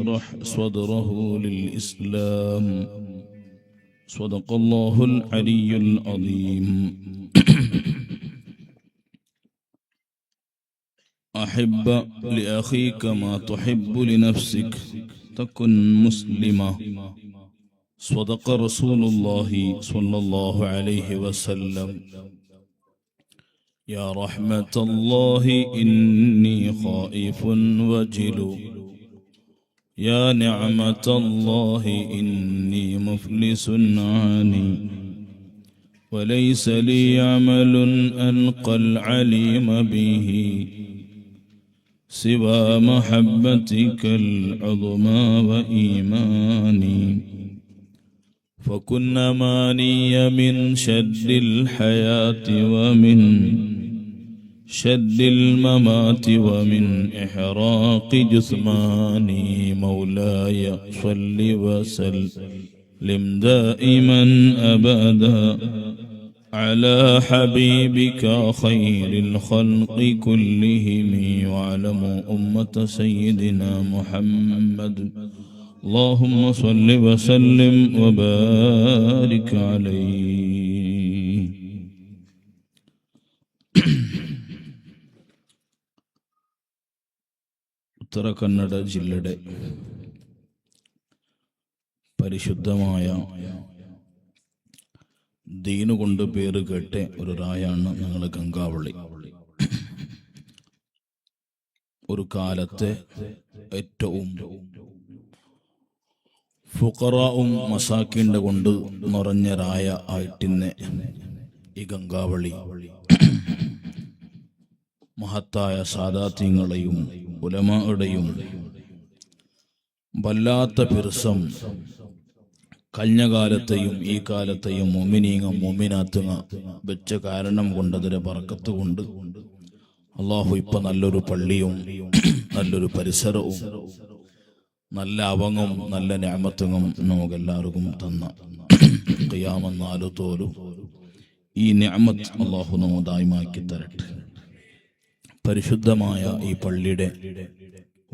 يشرح صدره للإسلام. صدق الله العلي العظيم. أحب لأخيك ما تحب لنفسك تكن مسلما. صدق رسول الله صلى الله عليه وسلم. يا رحمة الله إني خائف وجل، يا نعمة الله إني مفلس عاني، وليس لي عمل ألقى العليم به سوى محبتك العظمى وإيماني. فكن أماني من شد الحياة ومن شد الممات ومن إحراق جثماني. مولاي صل وسلم دائما أبدا على حبيبك خير الخلق كلهم. واعلموا أمة سيدنا محمد اللهم صل وسلم وبارك عليه. ഉത്തര കന്നഡ ജില്ലയുടെ പരിശുദ്ധമായ ദീനുകൊണ്ട് പേര് കേട്ട ഒരു റായാണ് ഞങ്ങൾ ഗംഗാവള്ളി. ഒരു കാലത്തെ ഏറ്റവും ഫുഖറാവും മസാക്കിന്റെ കൊണ്ട് നിറഞ്ഞ റായ ആയിട്ടിന്നെ ഈ ഗംഗാവളി മഹത്തായ സാദാത്യങ്ങളെയും ഉലമായുടെയും വല്ലാത്ത പിർസം കഴിഞ്ഞ കാലത്തെയും ഈ കാലത്തെയും മുഅ്മിനീങ്ങ മുഅ്മിനാത്തുങ്ങ വെച്ച കാരണം കൊണ്ടതിരെ ബർക്കത്ത് കൊണ്ട് അല്ലാഹു ഇപ്പൊ നല്ലൊരു പള്ളിയും നല്ലൊരു പരിസരവും നല്ല അവങ്ങും നല്ല നിഅമത്തും നമുക്കെല്ലാവർക്കും തന്ന ഖിയാമത്ത് നാലു തോലും ഈ നിഅമത്ത് അല്ലാഹു നമുക്ക് ദായിമാക്കി തരട്ടെ. പരിശുദ്ധമായ ഈ പള്ളിയുടെ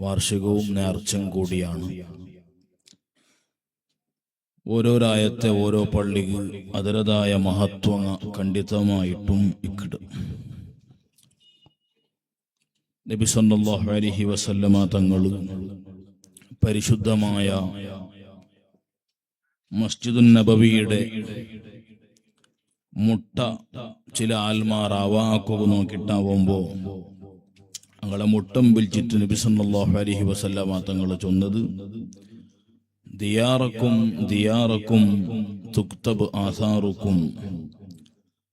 വാർഷികവും നേർച്ചയും കൂടിയാണ്. ഓരോരായത്തെ ഓരോ പള്ളിക്ക് അതിരതായ മഹത്വം ഖണ്ഡിതമായിട്ടും ഇക്കിട്. നബി സല്ലല്ലാഹു അലൈഹി വസല്ലമ തങ്ങൾ പരിശുദ്ധമായ മസ്ജിദുൻ നബവിയുടെ മുട്ട ചില ആൽമാർ അവാക്കുക നോക്കിട്ടാവുമ്പോ ഞങ്ങളെ മുട്ടം വിളിച്ചിട്ട് നബി സല്ലല്ലാഹു അലൈഹി വസല്ലമ തങ്ങൾ ചൊന്നത്, ദിയാറക്കും ദിയാറക്കും തുക്തബ് ആസാറുക്കും,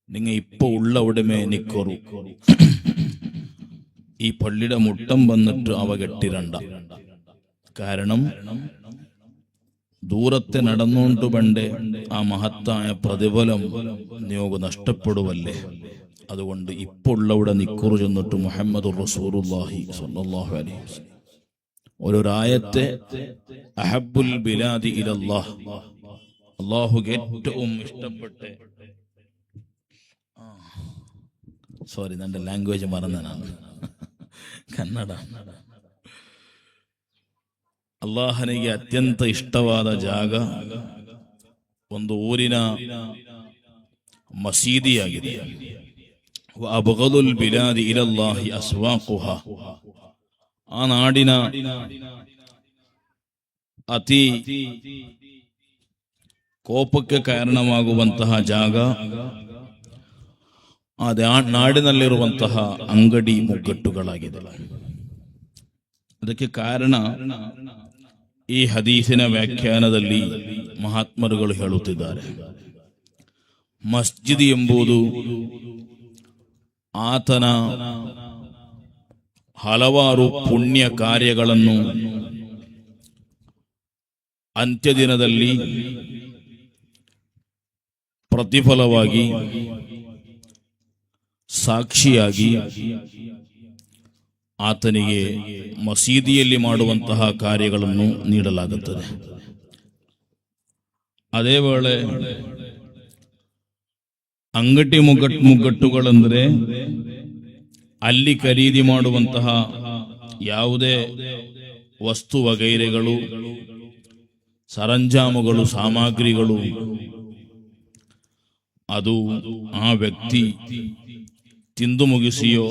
നിങ്ങ ഇപ്പൊ ഉള്ളവിടമേ നിക്കറു. ഈ പള്ളിയുടെ മുട്ടം വന്നിട്ട് അവ കെട്ടിരണ്ട. കാരണം ദൂരത്തെ നടന്നുകൊണ്ട് പണ്ടേ ആ മഹത്തായ പ്രതിഫലം നിയോഗ നഷ്ടപ്പെടുവല്ലേ. അതുകൊണ്ട് ഇപ്പൊ ഉള്ളവിടെ നിക്കുറു ചെന്നിട്ട് മുഹമ്മദുർ റസൂലുള്ളാഹി സ്വല്ലല്ലാഹു അലൈഹി വസല്ലം ഓരോരായത്തെ അഹബ്ബുൽ ബിലാദി ഇലല്ലാഹ്, അല്ലാഹുക്ക് ഏറ്റവും ഇഷ്ടപ്പെട്ട, സോറി എന്റെ ലാംഗ്വേജ് മറന്നതാണ്, ಕನ್ನಡ. ಅಲ್ಲಾಹನಿಗೆ ಅತ್ಯಂತ ಇಷ್ಟವಾದ ಜಾಗ ಒಂದು ಊರಿನ ಮಸೀದಿಯಾಗಿದೆ. ಅಬ್ಗದುಲ್ ಬಿಲಾದಿ ಇಲಲ್ಲಾಹಿ ಅಸ್ವಾಕುಹಾ, ಆ ನಾಡಿನ ಅತಿ ಕೋಪಕ್ಕೆ ಕಾರಣವಾಗುವಂತಹ ಜಾಗ, ಆ ನಾಡಿನಲ್ಲಿರುವಂತಹ ಅಂಗಡಿ ಮುಗ್ಗಟ್ಟುಗಳಾಗಿದೆ. ಅದಕ್ಕೆ ಕಾರಣ ಈ ಹದೀಸಿನ ವ್ಯಾಖ್ಯಾನದಲ್ಲಿ ಮಹಾತ್ಮರುಗಳು ಹೇಳುತ್ತಿದ್ದಾರೆ, ಮಸ್ಜಿದ್ ಎಂಬುದು ಆತನ ಹಲವಾರು ಪುಣ್ಯ ಕಾರ್ಯಗಳನ್ನು ಅಂತ್ಯದಿನದಲ್ಲಿ ಪ್ರತಿಫಲವಾಗಿ ಸಾಕ್ಷಿಯಾಗಿ ಆತನಿಗೆ ಮಸೀದಿಯಲ್ಲಿ ಮಾಡುವಂತಹ ಕಾರ್ಯಗಳನ್ನು ನೀಡಲಾಗುತ್ತದೆ. ಅದೇ ವೇಳೆ ಅಂಗಡಿ ಮುಗ್ಗಟ್ಟುಗಳೆಂದರೆ ಅಲ್ಲಿ ಖರೀದಿ ಮಾಡುವಂತಹ ಯಾವುದೇ ವಸ್ತು ವಗೈರೆಗಳು, ಸರಂಜಾಮುಗಳು, ಸಾಮಗ್ರಿಗಳು ಅದು ಆ ವ್ಯಕ್ತಿ ತಿಂದು ಮುಗಿಸಿಯೋ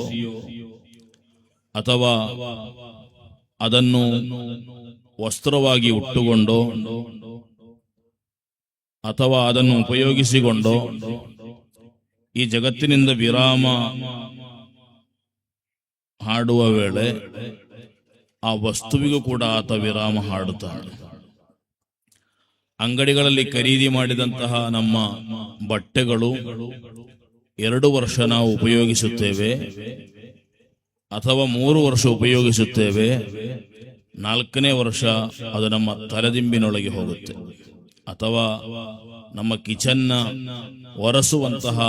ಅಥವಾ ಅದನ್ನು ವಸ್ತ್ರವಾಗಿ ಉಟ್ಟುಕೊಂಡೋ ಅಥವಾ ಅದನ್ನು ಉಪಯೋಗಿಸಿಕೊಂಡೋ ಈ ಜಗತ್ತಿನಿಂದ ವಿರಾಮ ಹಾಡುವ ವೇಳೆ ಆ ವಸ್ತುವಿಗೂ ಕೂಡ ಆತ ವಿರಾಮ ಹಾಡುತ್ತಾನೆ. ಅಂಗಡಿಗಳಲ್ಲಿ ಖರೀದಿ ಮಾಡಿದಂತಹ ನಮ್ಮ ಬಟ್ಟೆಗಳು 2 ವರ್ಷ ನಾವು ಉಪಯೋಗಿಸುತ್ತೇವೆ ಅಥವಾ 3 ವರ್ಷ ಉಪಯೋಗಿಸುತ್ತೇವೆ, 4ನೇ ವರ್ಷ ಅದು ನಮ್ಮ ತಲೆದಿಂಬಿನೊಳಗೆ ಹೋಗುತ್ತೆ ಅಥವಾ ನಮ್ಮ ಕಿಚನ್ನ ಒರೆಸುವಂತಹ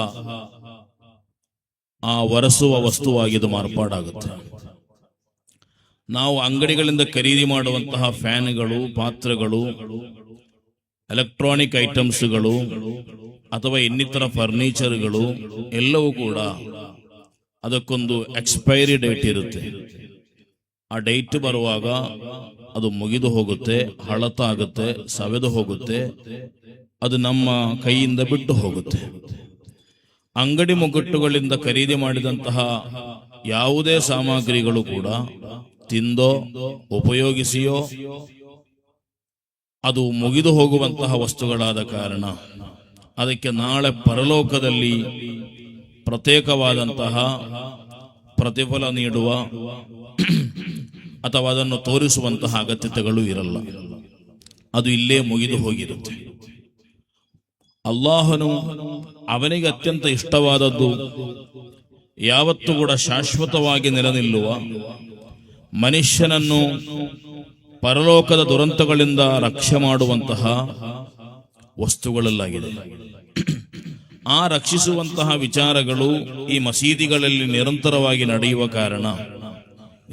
ಆ ಒರೆಸುವ ವಸ್ತುವಾಗಿದು ಮಾರ್ಪಾಡಾಗುತ್ತೆ. ನಾವು ಅಂಗಡಿಗಳಿಂದ ಖರೀದಿ ಮಾಡುವಂತಹ ಫ್ಯಾನ್ಗಳು, ಪಾತ್ರೆಗಳು, ಎಲೆಕ್ಟ್ರಾನಿಕ್ ಐಟಮ್ಸ್ಗಳು ಅಥವಾ ಇನ್ನಿತರ ಫರ್ನಿಚರ್ಗಳು ಎಲ್ಲವೂ ಕೂಡ ಅದಕ್ಕೊಂದು ಎಕ್ಸ್ಪೈರಿ ಡೇಟ್ ಇರುತ್ತೆ. ಆ ಡೇಟ್ ಬರುವಾಗ ಅದು ಮುಗಿದು ಹೋಗುತ್ತೆ, ಹಳತ ಆಗುತ್ತೆ, ಸವೆದು ಹೋಗುತ್ತೆ, ಅದು ನಮ್ಮ ಕೈಯಿಂದ ಬಿಟ್ಟು ಹೋಗುತ್ತೆ. ಅಂಗಡಿ ಮುಗ್ಗಟ್ಟುಗಳಿಂದ ಖರೀದಿ ಮಾಡಿದಂತಹ ಯಾವುದೇ ಸಾಮಗ್ರಿಗಳು ಕೂಡ ತಿಂದೋ ಉಪಯೋಗಿಸಿಯೋ ಅದು ಮುಗಿದು ಹೋಗುವಂತಹ ವಸ್ತುಗಳಾದ ಕಾರಣ ಅದಕ್ಕೆ ನಾಳೆ ಪರಲೋಕದಲ್ಲಿ ಪ್ರತ್ಯೇಕವಾದಂತಹ ಪ್ರತಿಫಲ ನೀಡುವ ಅಥವಾ ಅದನ್ನು ತೋರಿಸುವಂತಹ ಅಗತ್ಯತೆಗಳು ಇರಲ್ಲ. ಅದು ಇಲ್ಲೇ ಮುಗಿದು ಹೋಗಿರುತ್ತೆ. ಅಲ್ಲಾಹನು ಅವನಿಗೆ ಅತ್ಯಂತ ಇಷ್ಟವಾದದ್ದು ಯಾವತ್ತೂ ಕೂಡ ಶಾಶ್ವತವಾಗಿ ನೆಲೆನಿಲ್ಲುವ, ಮನುಷ್ಯನನ್ನು ಪರಲೋಕದ ದುರಂತಗಳಿಂದ ರಕ್ಷೆ ಮಾಡುವಂತಹ ವಸ್ತುಗಳಲ್ಲಾಗಿದೆ. ಆ ರಕ್ಷಿಸುವಂತಹ ವಿಚಾರಗಳು ಈ ಮಸೀದಿಗಳಲ್ಲಿ ನಿರಂತರವಾಗಿ ನಡೆಯುವ ಕಾರಣ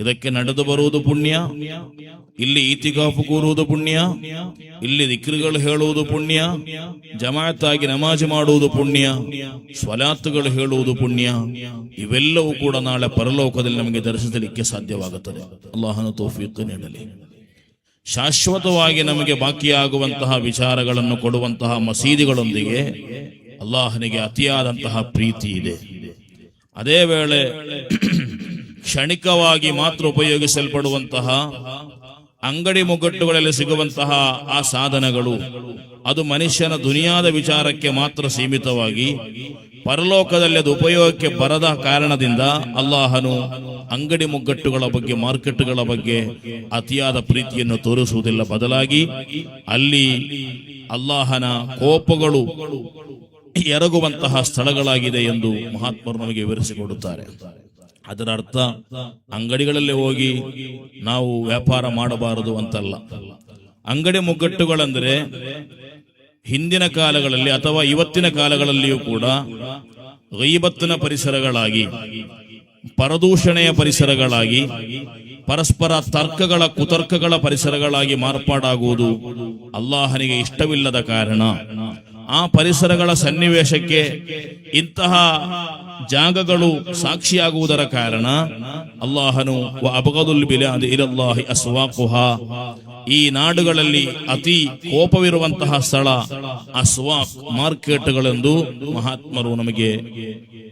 ಇದಕ್ಕೆ ನಡೆದು ಬರುವುದು ಪುಣ್ಯ, ಇಲ್ಲಿ ಈತಿಕಾಫು ಕೂರುವುದು ಪುಣ್ಯ, ಇಲ್ಲಿ ದಿಕ್ರುಗಳು ಹೇಳುವುದು ಪುಣ್ಯ, ಜಮಾಅತ್ತಾಗಿ ನಮಾಜ್ ಮಾಡುವುದು ಪುಣ್ಯ, ಸ್ವಲಾತ್ತುಗಳು ಹೇಳುವುದು ಪುಣ್ಯ. ಇವೆಲ್ಲವೂ ಕೂಡ ನಾಳೆ ಪರಲೋಕದಲ್ಲಿ ನಮಗೆ ದರ್ಶಿಸಲಿಕ್ಕೆ ಸಾಧ್ಯವಾಗುತ್ತದೆ. ಅಲ್ಲಾಹನ ತೌಫೀಕ್ ನೀಡಲಿ. ಶಾಶ್ವತವಾಗಿ ನಮಗೆ ಬಾಕಿಯಾಗುವಂತಹ ವಿಚಾರಗಳನ್ನು ಕೊಡುವಂತಹ ಮಸೀದಿಗಳೊಂದಿಗೆ ಅಲ್ಲಾಹನಿಗೆ ಅತಿಯಾದಂತಹ ಪ್ರೀತಿ ಇದೆ. ಅದೇ ವೇಳೆ ಕ್ಷಣಿಕವಾಗಿ ಮಾತ್ರ ಉಪಯೋಗಿಸಲ್ಪಡುವಂತಹ ಅಂಗಡಿ ಮುಗ್ಗಟ್ಟುಗಳಲ್ಲಿ ಸಿಗುವಂತಹ ಆ ಸಾಧನಗಳು ಅದು ಮನುಷ್ಯನ ದುನಿಯಾದ ವಿಚಾರಕ್ಕೆ ಮಾತ್ರ ಸೀಮಿತವಾಗಿ ಪರಲೋಕದಲ್ಲಿ ಅದು ಉಪಯೋಗಕ್ಕೆ ಬರದ ಕಾರಣದಿಂದ ಅಲ್ಲಾಹನು ಅಂಗಡಿ ಮುಗ್ಗಟ್ಟುಗಳ ಬಗ್ಗೆ, ಮಾರ್ಕೆಟ್ಗಳ ಬಗ್ಗೆ ಅತಿಯಾದ ಪ್ರೀತಿಯನ್ನು ತೋರಿಸುವುದಿಲ್ಲ. ಬದಲಾಗಿ ಅಲ್ಲಿ ಅಲ್ಲಾಹನ ಕೋಪಗಳು ಎರಗುವಂತಹ ಸ್ಥಳಗಳಾಗಿದೆ ಎಂದು ಮಹಾತ್ಮರು ನಮಗೆ ವಿವರಿಸಿಕೊಡುತ್ತಾರೆ. ಅದರ ಅರ್ಥ ಅಂಗಡಿಗಳಲ್ಲಿ ಹೋಗಿ ನಾವು ವ್ಯಾಪಾರ ಮಾಡಬಾರದು ಅಂತಲ್ಲ. ಅಂಗಡಿ ಮುಗ್ಗಟ್ಟುಗಳಂದ್ರೆ ಹಿಂದಿನ ಕಾಲಗಳಲ್ಲಿ ಅಥವಾ ಇವತ್ತಿನ ಕಾಲಗಳಲ್ಲಿಯೂ ಕೂಡ ಗೀಬತ್ತಿನ ಪರಿಸರಗಳಾಗಿ, ಪರದೂಷಣೆಯ ಪರಿಸರಗಳಾಗಿ, ಪರಸ್ಪರ ತರ್ಕಗಳ ಕುತರ್ಕಗಳ ಪರಿಸರಗಳಾಗಿ ಮಾರ್ಪಾಡಾಗುವುದು ಅಲ್ಲಾಹನಿಗೆ ಇಷ್ಟವಿಲ್ಲದ ಕಾರಣ ಆ ಪರಿಸರಗಳ ಸನ್ನಿವೇಶಕ್ಕೆ ಇಂತಹ ಜಾಗಗಳು ಸಾಕ್ಷಿಯಾಗುವುದರ ಕಾರಣ ಅಲ್ಲಾಹನು ಅಬಗದುಲ್ ಬಿಲಾದ್ ಇಲಲ್ಲಾಹಿ ಅಸ್ವಾಕುಹಾ, ಈ ನಾಡುಗಳಲ್ಲಿ ಅತಿ ಕೋಪವಿರುವಂತಹ ಸ್ಥಳ ಅಸ್ವಾಕ್, ಮಾರ್ಕೆಟ್ಗಳೆಂದು ಮಹಾತ್ಮರು ನಮಗೆ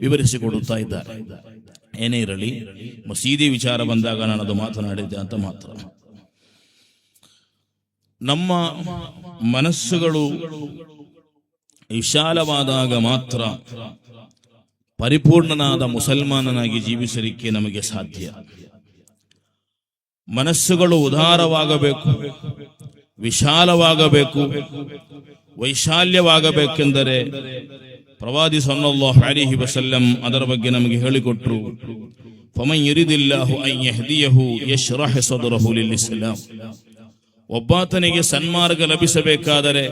ವಿವರಿಸಿಕೊಡುತ್ತಾ ಇದ್ದಾರೆ. ಏನೇ ಇರಲಿ, ಮಸೀದಿ ವಿಚಾರ ಬಂದಾಗ ನಾನು ಅದು ಮಾತನಾಡಿದ್ದೆ ಅಂತ ಮಾತ್ರ. ನಮ್ಮ ಮನಸ್ಸುಗಳು ವಿಶಾಲವಾದಾಗ ಮಾತ್ರ ಪರಿಪೂರ್ಣನಾದ ಮುಸಲ್ಮಾನನಾಗಿ ಜೀವಿಸಲಿಕ್ಕೆ ನಮಗೆ ಸಾಧ್ಯ. ಮನಸ್ಸುಗಳು ಉದಾರವಾಗಬೇಕು, ವಿಶಾಲವಾಗಬೇಕು, ವೈಶಾಲ್ಯವಾಗಬೇಕೆಂದರೆ ಪ್ರವಾದಿ ಸಲ್ಲಲ್ಲಾಹು ಅಲೈಹಿ ವಸಲ್ಲಂ ಅದರ ಬಗ್ಗೆ ನಮಗೆ ಹೇಳಿಕೊಟ್ರು. ಫಮನ್ ಯರಿದಿಲ್ಲಾಹು ಅನ್ ಯಹ್ದಿಯಹು ಯಶ್ರಹ್ ಸದ್ರಹು ಲಿಲ್ ಇಸ್ಲಾಂ. ಒಬ್ಬಾತನಿಗೆ ಸನ್ಮಾರ್ಗ ಲಭಿಸಬೇಕಾದರೆ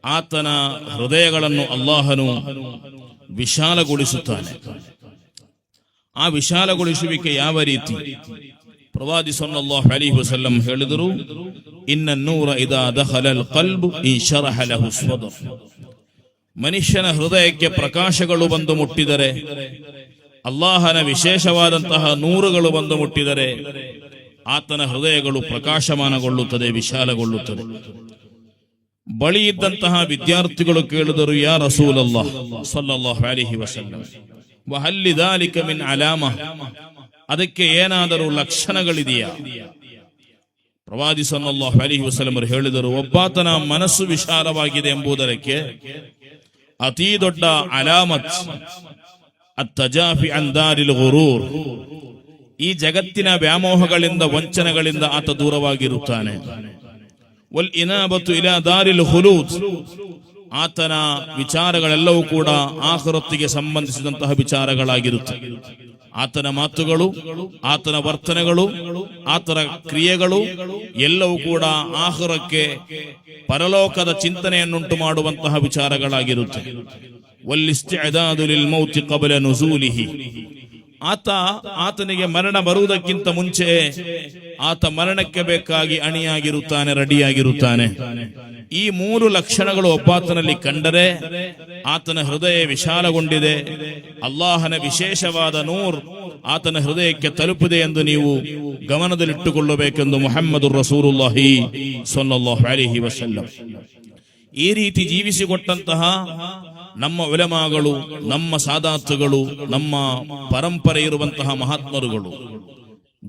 ಆತನ ಹೃದಯಗಳನ್ನು ಅಲ್ಲಾಹನು ವಿಶಾಲಗೊಳಿಸುತ್ತಾನೆ. ಆ ವಿಶಾಲಗೊಳಿಸುವಿಕೆ ಯಾವ ರೀತಿ? ಪ್ರವಾದಿ ಸಲ್ಲಲ್ಲಾಹು ಅಲೈಹಿ ವಸಲ್ಲಂ ಹೇಳಿದರು, ಇನ್ನ ನೂರ ಇದಾ ದಖಲಲ್ ಕಲ್ಬ್ ಇನ್ಶರಹ ಲಹು ಸದ್ರ್. ಮನುಷ್ಯನ ಹೃದಯಕ್ಕೆ ಪ್ರಕಾಶಗಳು ಬಂದು ಮುಟ್ಟಿದರೆ, ಅಲ್ಲಾಹನ ವಿಶೇಷವಾದಂತಹ ನೂರುಗಳು ಬಂದು ಮುಟ್ಟಿದರೆ ಆತನ ಹೃದಯಗಳು ಪ್ರಕಾಶಮಾನಗೊಳ್ಳುತ್ತದೆ, ವಿಶಾಲಗೊಳ್ಳುತ್ತದೆ. ಬಳಿ ಇದ್ದಂತಹ ವಿದ್ಯಾರ್ಥಿಗಳು ಕೇಳಿದರು, ಯಾ ರಸೂಲಲ್ಲಾಹ್ ಸಲ್ಲಲ್ಲಾಹು ಅಲೈಹಿ ವಸಲ್ಲಂ, ವಹಲ್ ಲಿದಾಲಿಕ ಮಿನ್ ಅಲಾಮ, ಅದಕ್ಕೆ ಏನಾದರೂ ಲಕ್ಷಣಗಳಿದೆಯಾ? ಪ್ರವಾದಿ ಸಲ್ಲಲ್ಲಾಹು ಅಲೈಹಿ ವಸಲ್ಲಂ ಹೇಳಿದರು, ಒಬ್ಬಾತನ ಮನಸ್ಸು ವಿಶಾಲವಾಗಿದೆ ಎಂಬುದಕ್ಕೆ ಅತೀ ದೊಡ್ಡ ಅಲಾಮತ್ ಅತ್ತಜಾಫಿ ಅನ್ ದಾರಿಲ್ ಗುರೂರ್, ಈ ಜಗತ್ತಿನ ವ್ಯಾಮೋಹಗಳಿಂದ, ವಂಚನೆಗಳಿಂದ ಆತ ದೂರವಾಗಿರುತ್ತಾನೆ. ವಲ್ ಇನಾಬತು ಇಲಾ ದಾರಿಲ್ ಖುಲೂದ್, ಆತನ ವಿಚಾರಗಳೆಲ್ಲವೂ ಕೂಡ ಆಖಿರತ್ತಿಗೆ ಸಂಬಂಧಿಸಿದಂತಹ ವಿಚಾರಗಳಾಗಿರುತ್ತವೆ. ಆತನ ಮಾತುಗಳು, ಆತನ ವರ್ತನೆಗಳು, ಆತನ ಕ್ರಿಯೆಗಳು ಎಲ್ಲವೂ ಕೂಡ ಆಖಿರಕ್ಕೆ, ಪರಲೋಕದ ಚಿಂತನೆಯನ್ನುಂಟು ಮಾಡುವಂತಹ ವಿಚಾರಗಳಾಗಿರುತ್ತವೆ. ವಲ್ಲಿಸ್ತಿಅದಾದು ಲಿಲ್ ಮೌತಿ ಕಬಲ ನುಜೂಲಿಹಿ, ಆತನಿಗೆ ಮರಣ ಬರುವುದಕ್ಕಿಂತ ಮುಂಚೆ ಆತ ಮರಣಕ್ಕೆ ಬೇಕಾಗಿ ಅಣಿಯಾಗಿರುತ್ತಾನೆ, ರೆಡಿಯಾಗಿರುತ್ತಾನೆ. ಈ ಮೂರು ಲಕ್ಷಣಗಳು ಒಬ್ಬಾತನಲ್ಲಿ ಕಂಡರೆ ಆತನ ಹೃದಯ ವಿಶಾಲಗೊಂಡಿದೆ, ಅಲ್ಲಾಹನ ವಿಶೇಷವಾದ ನೂರ್ ಆತನ ಹೃದಯಕ್ಕೆ ತಲುಪಿದೆ ಎಂದು ನೀವು ಗಮನದಲ್ಲಿಟ್ಟುಕೊಳ್ಳಬೇಕೆಂದು ಮುಹಮ್ಮದುರ್ ರಸೂಲುಲ್ಲಾಹಿ ಸ್ವಲ್ಲಲ್ಲಾಹು ಅಲೈಹಿ ವಸಲ್ಲಂ ಈ ರೀತಿ ಜೀವಿಸಿಕೊಟ್ಟಂತಹ ನಮ್ಮ ಉಲಮಾಗಳು, ನಮ್ಮ ಸಾದಾತುಗಳು, ನಮ್ಮ ಪರಂಪರೆ ಇರುವಂತಹ ಮಹಾತ್ಮರುಗಳು,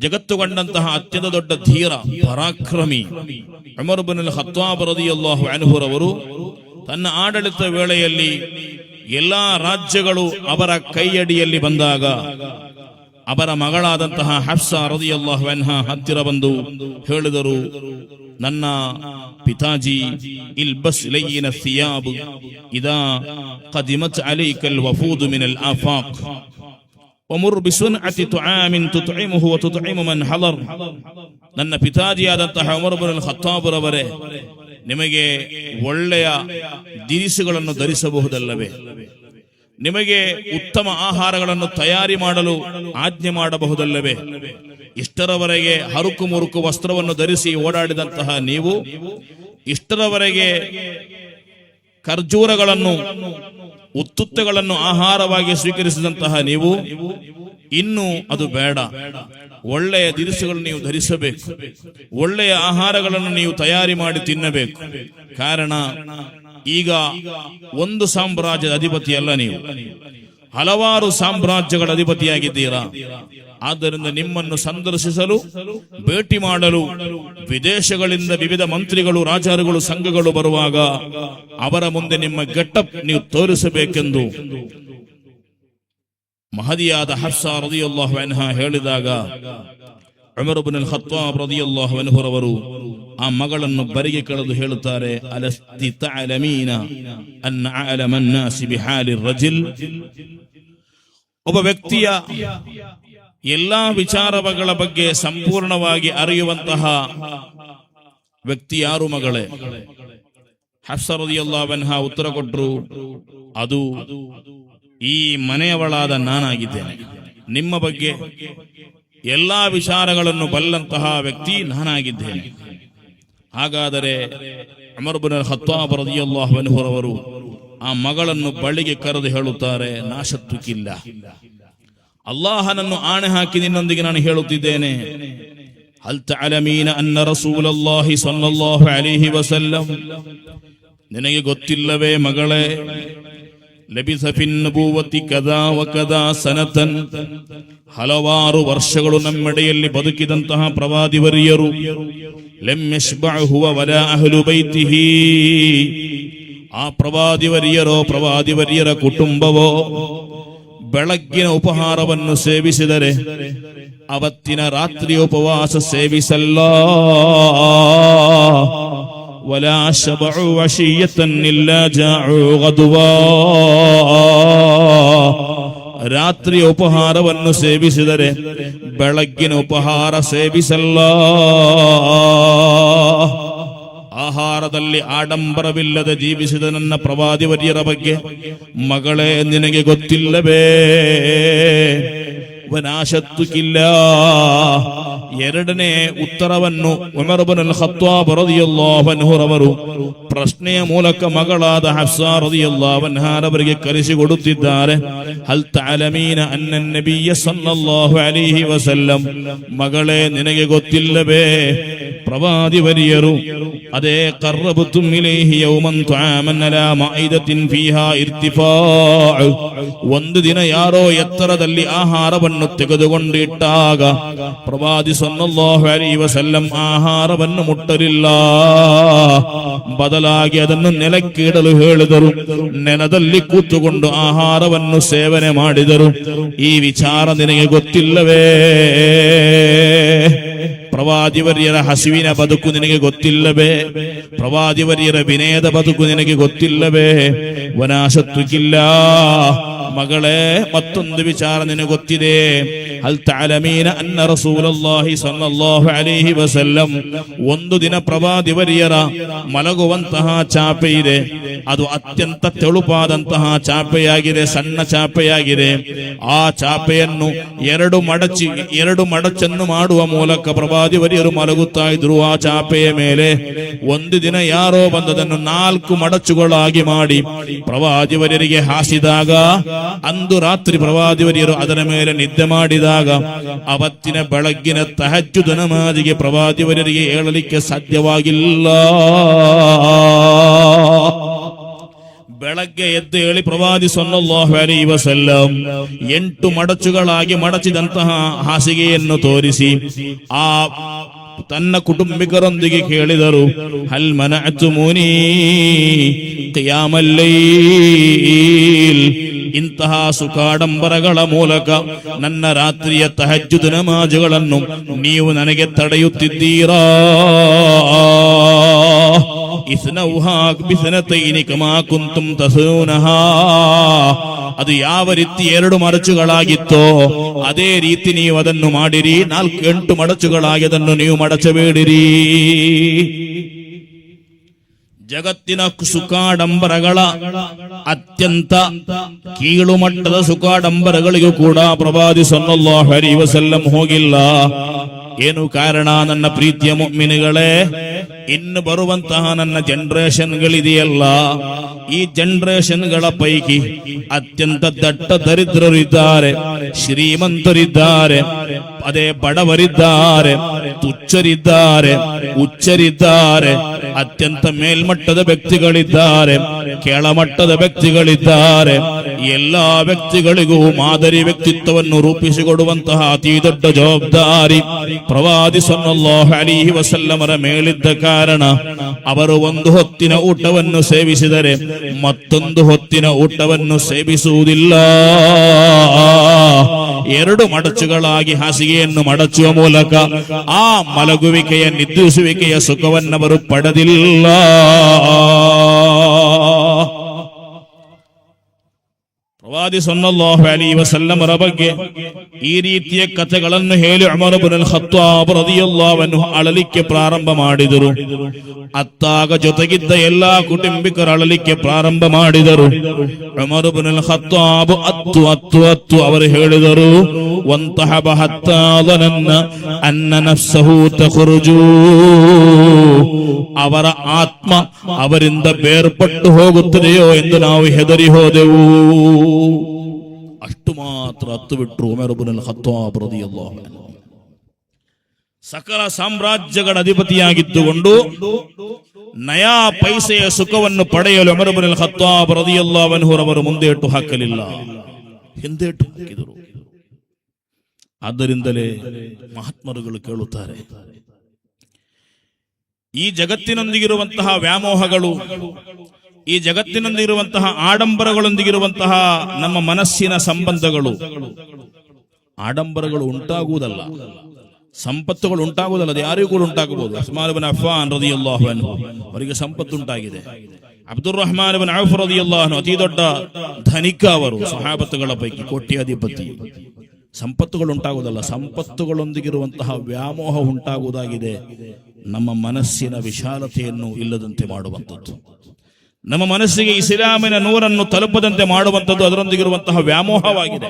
ಜಗತ್ತು ಕಂಡಂತಹ ಅತ್ಯಂತ ದೊಡ್ಡ ಧೀರ ಪರಾಕ್ರಮಿ ಉಮರ್ ಇಬ್ನ್ ಅಲ್ ಖತ್ತಾಬ್ ರದಿಯಲ್ಲಾಹು ಅನ್ಹು ರವರು ತನ್ನ ಆಡಳಿತ ವೇಳೆಯಲ್ಲಿ ಎಲ್ಲಾ ರಾಜ್ಯಗಳು ಅವರ ಕೈಯಡಿಯಲ್ಲಿ ಬಂದಾಗ ಅವರ ಮಗಳಾದಂತಹ ಹಫ್ಸಾ ರದಿಯಲ್ಲಾಹು ಅನ್ಹಾ ಹತ್ತಿರ ಬಂದು ಹೇಳಿದರು, ನನ್ನ ಪಿತಾಜಿ, ಇಲ್ಬಸ್ ಲಯ್ಯಿನ ಥಿಯಾಬ್ ಇದಾ ಕದಿಮತ್ ಅಲೈಕಲ್ ವಫೂದ್ ಮಿನಲ್ ಆಫಾಕ್ ವಮುರ್ ಬಿಸುನ್ಅತಿ ತುಆಮಿನ್ ತುತ್ಇಮುಹು ವ ತುತ್ಇಮು ಮನ್ ಹಲರ್. ನನ್ನ ಪಿತಾಜಿಯಾದಂತಹ ಉಮರ್ ಇಬ್ನ್ ಅಲ್ ಖತ್ತಾಬ್ ರವರೇ, ನಿಮಗೆ ಒಳ್ಳೆಯ ದಿರಿಸುಗಳನ್ನು ಧರಿಸಬಹುದಲ್ಲವೇ? ನಿಮಗೆ ಉತ್ತಮ ಆಹಾರಗಳನ್ನು ತಯಾರಿ ಮಾಡಲು ಆಜ್ಞೆ ಮಾಡಬಹುದಲ್ಲವೇ? ಇಷ್ಟರವರೆಗೆ ಹರುಕು ಮುರುಕು ವಸ್ತ್ರವನ್ನು ಧರಿಸಿ ಓಡಾಡಿದಂತಹ ನೀವು, ಇಷ್ಟರವರೆಗೆ ಖರ್ಜೂರಗಳನ್ನು, ಉತ್ತುತ್ತೆಗಳನ್ನು ಆಹಾರವಾಗಿ ಸ್ವೀಕರಿಸಿದಂತಹ ನೀವು, ಇನ್ನು ಅದು ಬೇಡ, ಒಳ್ಳೆಯ ದಿರಿಸುಗಳನ್ನು ನೀವು ಧರಿಸಬೇಕು, ಒಳ್ಳೆಯ ಆಹಾರಗಳನ್ನು ನೀವು ತಯಾರಿ ಮಾಡಿ ತಿನ್ನಬೇಕು. ಕಾರಣ ಈಗ ಒಂದು ಸಾಮ್ರಾಜ್ಯದ ಅಧಿಪತಿ ಅಲ್ಲ, ನೀವು ಹಲವಾರು ಸಾಮ್ರಾಜ್ಯಗಳ ಅಧಿಪತಿಯಾಗಿದ್ದೀರಾ. ಆದ್ದರಿಂದ ನಿಮ್ಮನ್ನು ಸಂದರ್ಶಿಸಲು, ಭೇಟಿ ಮಾಡಲು ವಿದೇಶಗಳಿಂದ ವಿವಿಧ ಮಂತ್ರಿಗಳು, ರಾಜರುಗಳು, ಸಂಘಗಳು ಬರುವಾಗ ಅವರ ಮುಂದೆ ನಿಮ್ಮ ಗೆಟಪ್ ನೀವು ತೋರಿಸಬೇಕೆಂದು ಮಹದಿಯಾದ ಹಫ್ಸಾ ರದಿಯಲ್ಲಾಹು ಅನ್ಹಾ ಹೇಳಿದಾಗ ಉಮರ್ ಇಬ್ನ್ ಅಲ್ ಖತ್ತಾಬ್ ರದಿಯಲ್ಲಾಹು ಅನ್ಹು ರವರು ಆ ಮಗಳನ್ನು ಬರಿಗೆ ಕಳೆದು ಹೇಳುತ್ತಾರೆ, ಅಲಸ್ತಿ ತಅಲಮೀನ ಅನ್ನ ಅಅಲಮ ಅನ್ನಾಸಿ ಬಿಹಾಲಿ ರಜುಲ್, ಒಬ್ಬ ವ್ಯಕ್ತಿಯ ಎಲ್ಲಾ ವಿಚಾರಗಳ ಬಗ್ಗೆ ಸಂಪೂರ್ಣವಾಗಿ ಅರಿಯುವಂತಹ ವ್ಯಕ್ತಿ ಯಾರು ಮಗಳೇ? ಹಫ್ಸಾ ರದಿಯಲ್ಲಾಹು ಅನ್ಹಾ ಉತ್ತರ ಕೊಟ್ಟರು, ಅದು ಈ ಮನೆಯವಳಾದ ನಾನಾಗಿದ್ದೇನೆ. ನಿಮ್ಮ ಬಗ್ಗೆ ಎಲ್ಲಾ ವಿಚಾರಗಳನ್ನು ಬಲ್ಲಂತಹ ವ್ಯಕ್ತಿ ನಾನಾಗಿದ್ದೇನೆ. ಹಾಗಾದರೆ ಉಮರ್ ಇಬ್ನ್ ಅಲ್ ಖತ್ತಾಬ್ ರದಿಯಲ್ಲಾಹು ಅನ್ಹು ರವರು ಆ ಮಗಳನ್ನು ಬಳಿಗೆ ಕರೆದು ಹೇಳುತ್ತಾರೆ, ನಾಶತ್ವಕ್ಕಿಲ್ಲ, ಅಲ್ಲಾಹನನ್ನು ಆಣೆ ಹಾಕಿ ನಿನ್ನೊಂದಿಗೆ ನಾನು ಹೇಳುತ್ತಿದ್ದೇನೆ, ಹಲ್ ತಅಲಮೀನ ಅನ್ನ ರಸೂಲಲ್ಲಾಹಿ ಸಲ್ಲಲ್ಲಾಹು ಅಲೈಹಿ ವಸಲ್ಲಂ, ನಿನಗೆ ಗೊತ್ತಿಲ್ಲವೇ ಮಗಳೇ, ಲಬಿಸ ಫಿನ್ ನಬುವತಿ ಕದಾ ವ ಕದಾ ಸನತನ್, ಹಲವಾರು ವರ್ಷಗಳು ನಮ್ಮೆಡೆಯಲ್ಲಿ ಬದುಕಿದಂತಹ ಪ್ರವಾದಿವರಿಯರು, ಲಂ ಯಶ್ಬಅಹು ವಲಾ ಅಹ್ಲು ಬೈತಿಹಿ, ಆ ಪ್ರವಾದಿವರಿಯರೋ, ಪ್ರವಾದಿವರಿಯರ ಕುಟುಂಬವೋ ಬೆಳಗ್ಗಿನ ಉಪಹಾರವನ್ನು ಸೇವಿಸಿದರೆ ಅವತ್ತಿನ ರಾತ್ರಿ ಉಪವಾಸ ಸೇವಿಸಲ್ಲ. ವಲಾ ಶಬഉ ವಶಿಯತನ್ ಇಲ್ಲಾ ಜಾಉ ಗದುವಾ, ರಾತ್ರಿ ಉಪಹಾರವನ್ನು ಸೇವಿಸಿದರೆ ಬೆಳಗ್ಗಿನ ಉಪಹಾರ ಸೇವಿಸಲ್ಲ. ಆಹಾರದಲ್ಲಿ ಆಡಂಬರವಿಲ್ಲದೆ ಜೀವಿಸಿದ ನನ್ನ ಪ್ರವಾದಿವರ್ಯರ ಬಗ್ಗೆ ಮಗಳೇ ನಿನಗೆ ಗೊತ್ತಿಲ್ಲವೇ? ವನಾಶತ್ತುಕಿಲ್ಲ. ಎರಡನೇ ಉತ್ತರವನ್ನು ಉಮರ್ ಇಬ್ನ್ ಅಲ್ ಖತ್ತಾಬ್ ರದಿಯಲ್ಲಾಹು ಅನ್ಹು ರವರು ಪ್ರಶ್ನೆಯ ಮೂಲಕ ಮಗಳಾದ ಹಫ್ಸಾ ರದಿಯಲ್ಲಾಹು ಅನ್ಹಾ ರವರಿಗೆ ಕಲಿಸಿಕೊಡುತ್ತಿದ್ದಾರೆ. ಹಲ್ ತಅಲಮೀನ ಅನ್ನ ನಬಿಯ ಸಲ್ಲಲ್ಲಾಹು ಅಲೈಹಿ ವಸಲ್ಲಂ, ಮಗಳೇ ನಿನಗೆ ಗೊತ್ತಿಲ್ಲವೇ ಪ್ರವಾದಿವರಿಯರು ಅದೇ ಕರ್ರಬತುಂ ಇಲೈಹಿ ಯೌಮನ್ ತುಆಮನ್ ಅಲಾ ಮಾಯಿದತಿನ್ ಫೀಹಾ ಇರ್ತಿಫಾ, ಒಂದು ದಿನ ಯಾರೋ ಎತ್ತರದಲ್ಲಿ ಆಹಾರವನ್ನು ತೆಗೆದುಕೊಂಡು ಇಟ್ಟಾಗ ಪ್ರವಾದಿ ಸಲ್ಲಲ್ಲಾಹು ಅಲೈಹಿ ವಸಲ್ಲಂ ಆಹಾರವನ್ನು ಮುಟ್ಟಲಿಲ್ಲ, ಬದಲಾಗಿ ಅದನ್ನು ನೆಲಕ್ಕೆ ಇಡಲು ಹೇಳಿದರು. ನೆಲದಲ್ಲಿ ಕೂತುಕೊಂಡು ಆಹಾರವನ್ನು ಸೇವನೆ ಮಾಡಿದರು. ಈ ವಿಚಾರ ನಿನಗೆ ಗೊತ್ತಿಲ್ಲವೇ? ಪ್ರವಾದಿವರ್ಯರ ಹಸಿವಿನ ಬದುಕು ನಿನಗೆ ಗೊತ್ತಿಲ್ಲವೇ? ಪ್ರವಾದಿವರ್ಯರ ವಿನಯದ ಬದುಕು ನಿನಗೆ ಗೊತ್ತಿಲ್ಲವೇ? ವನಾಶತ್ರುಕಿಲ್ಲ, ಮಗಳೇ ಮತ್ತೊಂದು ವಿಚಾರ ನಿನಗೆ ಗೊತ್ತಿದೆ. ಹಲ್ ತಅಲಮೀನ ಅನ್ನ ರಸೂಲುಲ್ಲಾಹಿ ಸಲ್ಲಲ್ಲಾಹು ಅಲೈಹಿ ವಸಲ್ಲಂ, ಒಂದು ದಿನ ಪ್ರವಾದಿವರ್ಯರ ಮಲಗುವಂತಹ ಚಾಪೆ ಇದೆ, ಅದು ಅತ್ಯಂತ ತೆಳುಪಾದಂತಹ ಚಾಪೆಯಾಗಿದೆ, ಸಣ್ಣ ಚಾಪೆಯಾಗಿದೆ. ಆ ಚಾಪೆಯನ್ನು ಎರಡು ಮಡಚನ್ನು ಮಾಡುವ ಮೂಲಕ ಪ್ರವಾದಿವರ್ಯರು ಮಲಗುತ್ತಾ ಇದ್ರು ಆ ಚಾಪೆಯ ಮೇಲೆ. ಒಂದು ದಿನ ಯಾರೋ ಬಂದದನ್ನು 4 ಮಡಚುಗಳಾಗಿ ಮಾಡಿ ಪ್ರವಾದಿವರ್ಯರಿಗೆ ಹಾಸಿದಾಗ, ಅಂದು ರಾತ್ರಿ ಪ್ರವಾದಿವರ್ಯರು ಅದರ ಮೇಲೆ ನಿದ್ದೆ ಮಾಡಿದಾಗ ಅವತ್ತಿನ ಬೆಳಗ್ಗಿನ ತಹಜ್ಜುದ್ ನಮಾಜಿಗೆ ಪ್ರವಾದಿವರ್ಯರಿಗೆ ಏಳಲಿಕ್ಕೆ ಸಾಧ್ಯವಾಗಿಲ್ಲ. ಬೆಳಗ್ಗೆ ಎದ್ದು ಹೇಳಿ ಪ್ರವಾದಿ ಸಲ್ಲಲ್ಲಾಹು ಅಲೈಹಿ ವಸಲ್ಲಂ 8 ಮಡಚುಗಳಾಗಿ ಮಡಚಿದಂತಹ ಹಾಸಿಗೆಯನ್ನು ತೋರಿಸಿ ಆ ತನ್ನ ಕುಟುಂಬಿಕರೊಂದಿಗೆ ಕೇಳಿದರು, ಹಲ್ ಮನಅತುಮೂನಿ ಕಿಯಾಮಲ್ ಲೈಲ್, ಇಂತಹ ಸುಖಾಡಂಬರಗಳ ಮೂಲಕ ನನ್ನ ರಾತ್ರಿಯ ತಹಜ್ಜುದ್ ನಮಾಜುಗಳನ್ನು ನೀವು ನನಗೆ ತಡೆಯುತ್ತಿದ್ದೀರಾ? ಇಸ್ನೌಹಾ ಬಿಸ್ನತೈನಿ ಕಮಾ ಕುಂತುಂ ತಸೂನಹಾ, ಅದು ಯಾವ ರೀತಿ 2 ಮಡಚುಗಳಾಗಿತ್ತೋ ಅದೇ ರೀತಿ ನೀವು ಅದನ್ನು ಮಾಡಿರಿ. 8 ಮಡಚುಗಳಾಗಿ ಅದನ್ನು ನೀವು ಮಡಚಬೇಡಿರಿ. ಜಗತ್ತಿನ ಸುಖಾಡಂಬರಗಳ ಅತ್ಯಂತ ಕೀಳು ಮಟ್ಟದ ಸುಖಾಡಂಬರಗಳಿಗೂ ಕೂಡ ಪ್ರವಾದಿ ಸಲ್ಲಲ್ಲಾಹು ಅಲೈಹಿ ವಸಲ್ಲಂ ಹೋಗಿಲ್ಲ. ಏನು ಕಾರಣ? ನನ್ನ ಪ್ರೀತಿಯ ಮುಅ್ಮಿನೀಗಳೇ, ಇನ್ನು ಬರುವಂತಹ ನನ್ನ ಜನರೇಷನ್ಗಳಿದೆಯಲ್ಲ, ಈ ಜನರೇಷನ್ಗಳ ಪೈಕಿ ಅತ್ಯಂತ ದಟ್ಟ ದರಿದ್ರರಿದ್ದಾರೆ, ಶ್ರೀಮಂತರಿದ್ದಾರೆ, ಅದೇ ಬಡವರಿದ್ದಾರೆ, ತುಚ್ಛರಿದ್ದಾರೆ, ಉಚ್ಚರಿದ್ದಾರೆ, ಅತ್ಯಂತ ಮೇಲ್ಮಟ್ಟದ ವ್ಯಕ್ತಿಗಳಿದ್ದಾರೆ, ಕೆಳಮಟ್ಟದ ವ್ಯಕ್ತಿಗಳಿದ್ದಾರೆ. ಎಲ್ಲಾ ವ್ಯಕ್ತಿಗಳಿಗೂ ಮಾದರಿ ವ್ಯಕ್ತಿತ್ವವನ್ನು ರೂಪಿಸಿಕೊಡುವಂತಹ ಅತಿ ದೊಡ್ಡ ಜವಾಬ್ದಾರಿ ಪ್ರವಾದಿ ಸಲ್ಲಲ್ಲಾಹು ಅಲೈಹಿ ವಸಲ್ಲಮರ ಮೇಲಿದ್ದ ಕಾರಣ ಅವರು ಒಂದು ಹೊತ್ತಿನ ಊಟವನ್ನು ಸೇವಿಸಿದರೆ ಮತ್ತೊಂದು ಹೊತ್ತಿನ ಊಟವನ್ನು ಸೇವಿಸುವುದಿಲ್ಲ. 2 ಮಡಚುಗಳಾಗಿ ಹಾಸಿಗೆಯನ್ನು ಮಡಚುವ ಮೂಲಕ ಆ ಮಲಗುವಿಕೆಯ ನಿದ್ರಿಸುವಿಕೆಯ ಸುಖವನ್ನವರು ಪಡೆದಿಲ್ಲ. ಪ್ರವಾದಿ ಸಲ್ಲಲ್ಲಾಹು ಅಲೈಹಿ ವಸಲ್ಲಮರ ಬಗ್ಗೆ ಈ ರೀತಿಯ ಕಥೆಗಳನ್ನು ಹೇಳಿ ಉಮರ್ ಇಬ್ನ್ ಅಲ್ ಖತ್ತಾಬ್ ರದಿಯಲ್ಲಾಹು ಅನ್ಹು ಅಳಲಿಕ್ಕೆ ಪ್ರಾರಂಭ ಮಾಡಿದರು. ಅತ್ತಾಗ ಜೊತೆಗಿದ್ದ ಎಲ್ಲಾ ಕುಟುಂಬಿಕರು ಅಳಲಿಕ್ಕೆ ಪ್ರಾರಂಭ ಮಾಡಿದರು. ಉಮರ್ ಇಬ್ನ್ ಅಲ್ ಖತ್ತಾಬ್ ಅತ್ತು ಅವರು ಹೇಳಿದರು, ವಂತಹಬ ಹತ್ತಾ ظننا ಅನ್ನ ನಫ್ಸಹು ತಖರುಜು, ಅವರ ಆತ್ಮ ಅವರಿಂದ ಬೇರ್ಪಟ್ಟು ಹೋಗುತ್ತದೆಯೋ ಎಂದು ನಾವು ಹೆದರಿ ಹೋದೆವು. ಅಷ್ಟು ಮಾತ್ರ ಹತ್ತು ಬಿಟ್ಟರು ಉಮರ್ ಇಬ್ನ್ ಅಲ್ ಖತ್ತಾಬ್ ರದಿಯಲ್ಲಾಹು ಅನ್ಹು. ಸಕಲ ಸಾಮ್ರಾಜ್ಯಗಳ ಅಧಿಪತಿಯಾಗಿದ್ದುಕೊಂಡು ನಯಾ ಪೈಸೆಯ ಸುಖವನ್ನು ಪಡೆಯಲು ಉಮರ್ ಇಬ್ನ್ ಅಲ್ ಖತ್ತಾಬ್ ರದಿಯಲ್ಲಾಹು ಅನ್ಹು ಅವರು ಮುಂದೇಟು ಹಾಕಲಿಲ್ಲ, ಹಿಂದೇಟು ಹಾಕಿದರು. ಆದ್ದರಿಂದಲೇ ಮಹಾತ್ಮರುಗಳು ಕೇಳುತ್ತಾರೆ, ಈ ಜಗತ್ತಿನೊಂದಿಗಿರುವಂತಹ ವ್ಯಾಮೋಹಗಳು, ಈ ಜಗತ್ತಿನೊಂದಿಗಿರುವಂತಹ ಆಡಂಬರಗಳೊಂದಿಗಿರುವಂತಹ ನಮ್ಮ ಮನಸ್ಸಿನ ಸಂಬಂಧಗಳು, ಆಡಂಬರಗಳು ಉಂಟಾಗುವುದಲ್ಲ, ಸಂಪತ್ತುಗಳು ಉಂಟಾಗುವುದಲ್ಲ, ಅದು ಯಾರಿಗೂ ಕೂಡ ಉಂಟಾಗಬಹುದು. ಉಸ್ಮಾನ್ ಇಬ್ನ್ ಅಫ್ಫಾನ್ ರದಿಯಲ್ಲಾಹು ಅನ್ಹು ಅವರಿಗೆ ಸಂಪತ್ತು ಉಂಟಾಗಿದೆ. ಅಬ್ದುರ್ ರಹ್ಮಾನ್ ಇಬ್ನ್ ಔಫ್ ರದಿಯಲ್ಲಾಹು ಅನ್ಹು ಅತಿ ದೊಡ್ಡ ಧನಿಕ, ಅವರು ಸಹಾಬತ್ತುಗಳ ಪೈಕಿ ಕೋಟ್ಯಾಧಿಪತಿ. ಸಂಪತ್ತುಗಳು ಉಂಟಾಗುವುದಲ್ಲ, ಸಂಪತ್ತುಗಳೊಂದಿಗಿರುವಂತಹ ವ್ಯಾಮೋಹ ಉಂಟಾಗುವುದಾಗಿದೆ. ನಮ್ಮ ಮನಸ್ಸಿನ ವಿಶಾಲತೆಯನ್ನು ಇಲ್ಲದಂತೆ ಮಾಡುವಂಥದ್ದು, ನಮ್ಮ ಮನಸ್ಸಿಗೆ ಇಸ್ಲಾಮಿನ ನೂರನ್ನು ತಲುಪದಂತೆ ಮಾಡುವಂಥದ್ದು ಅದರೊಂದಿಗಿರುವಂತಹ ವ್ಯಾಮೋಹವಾಗಿದೆ.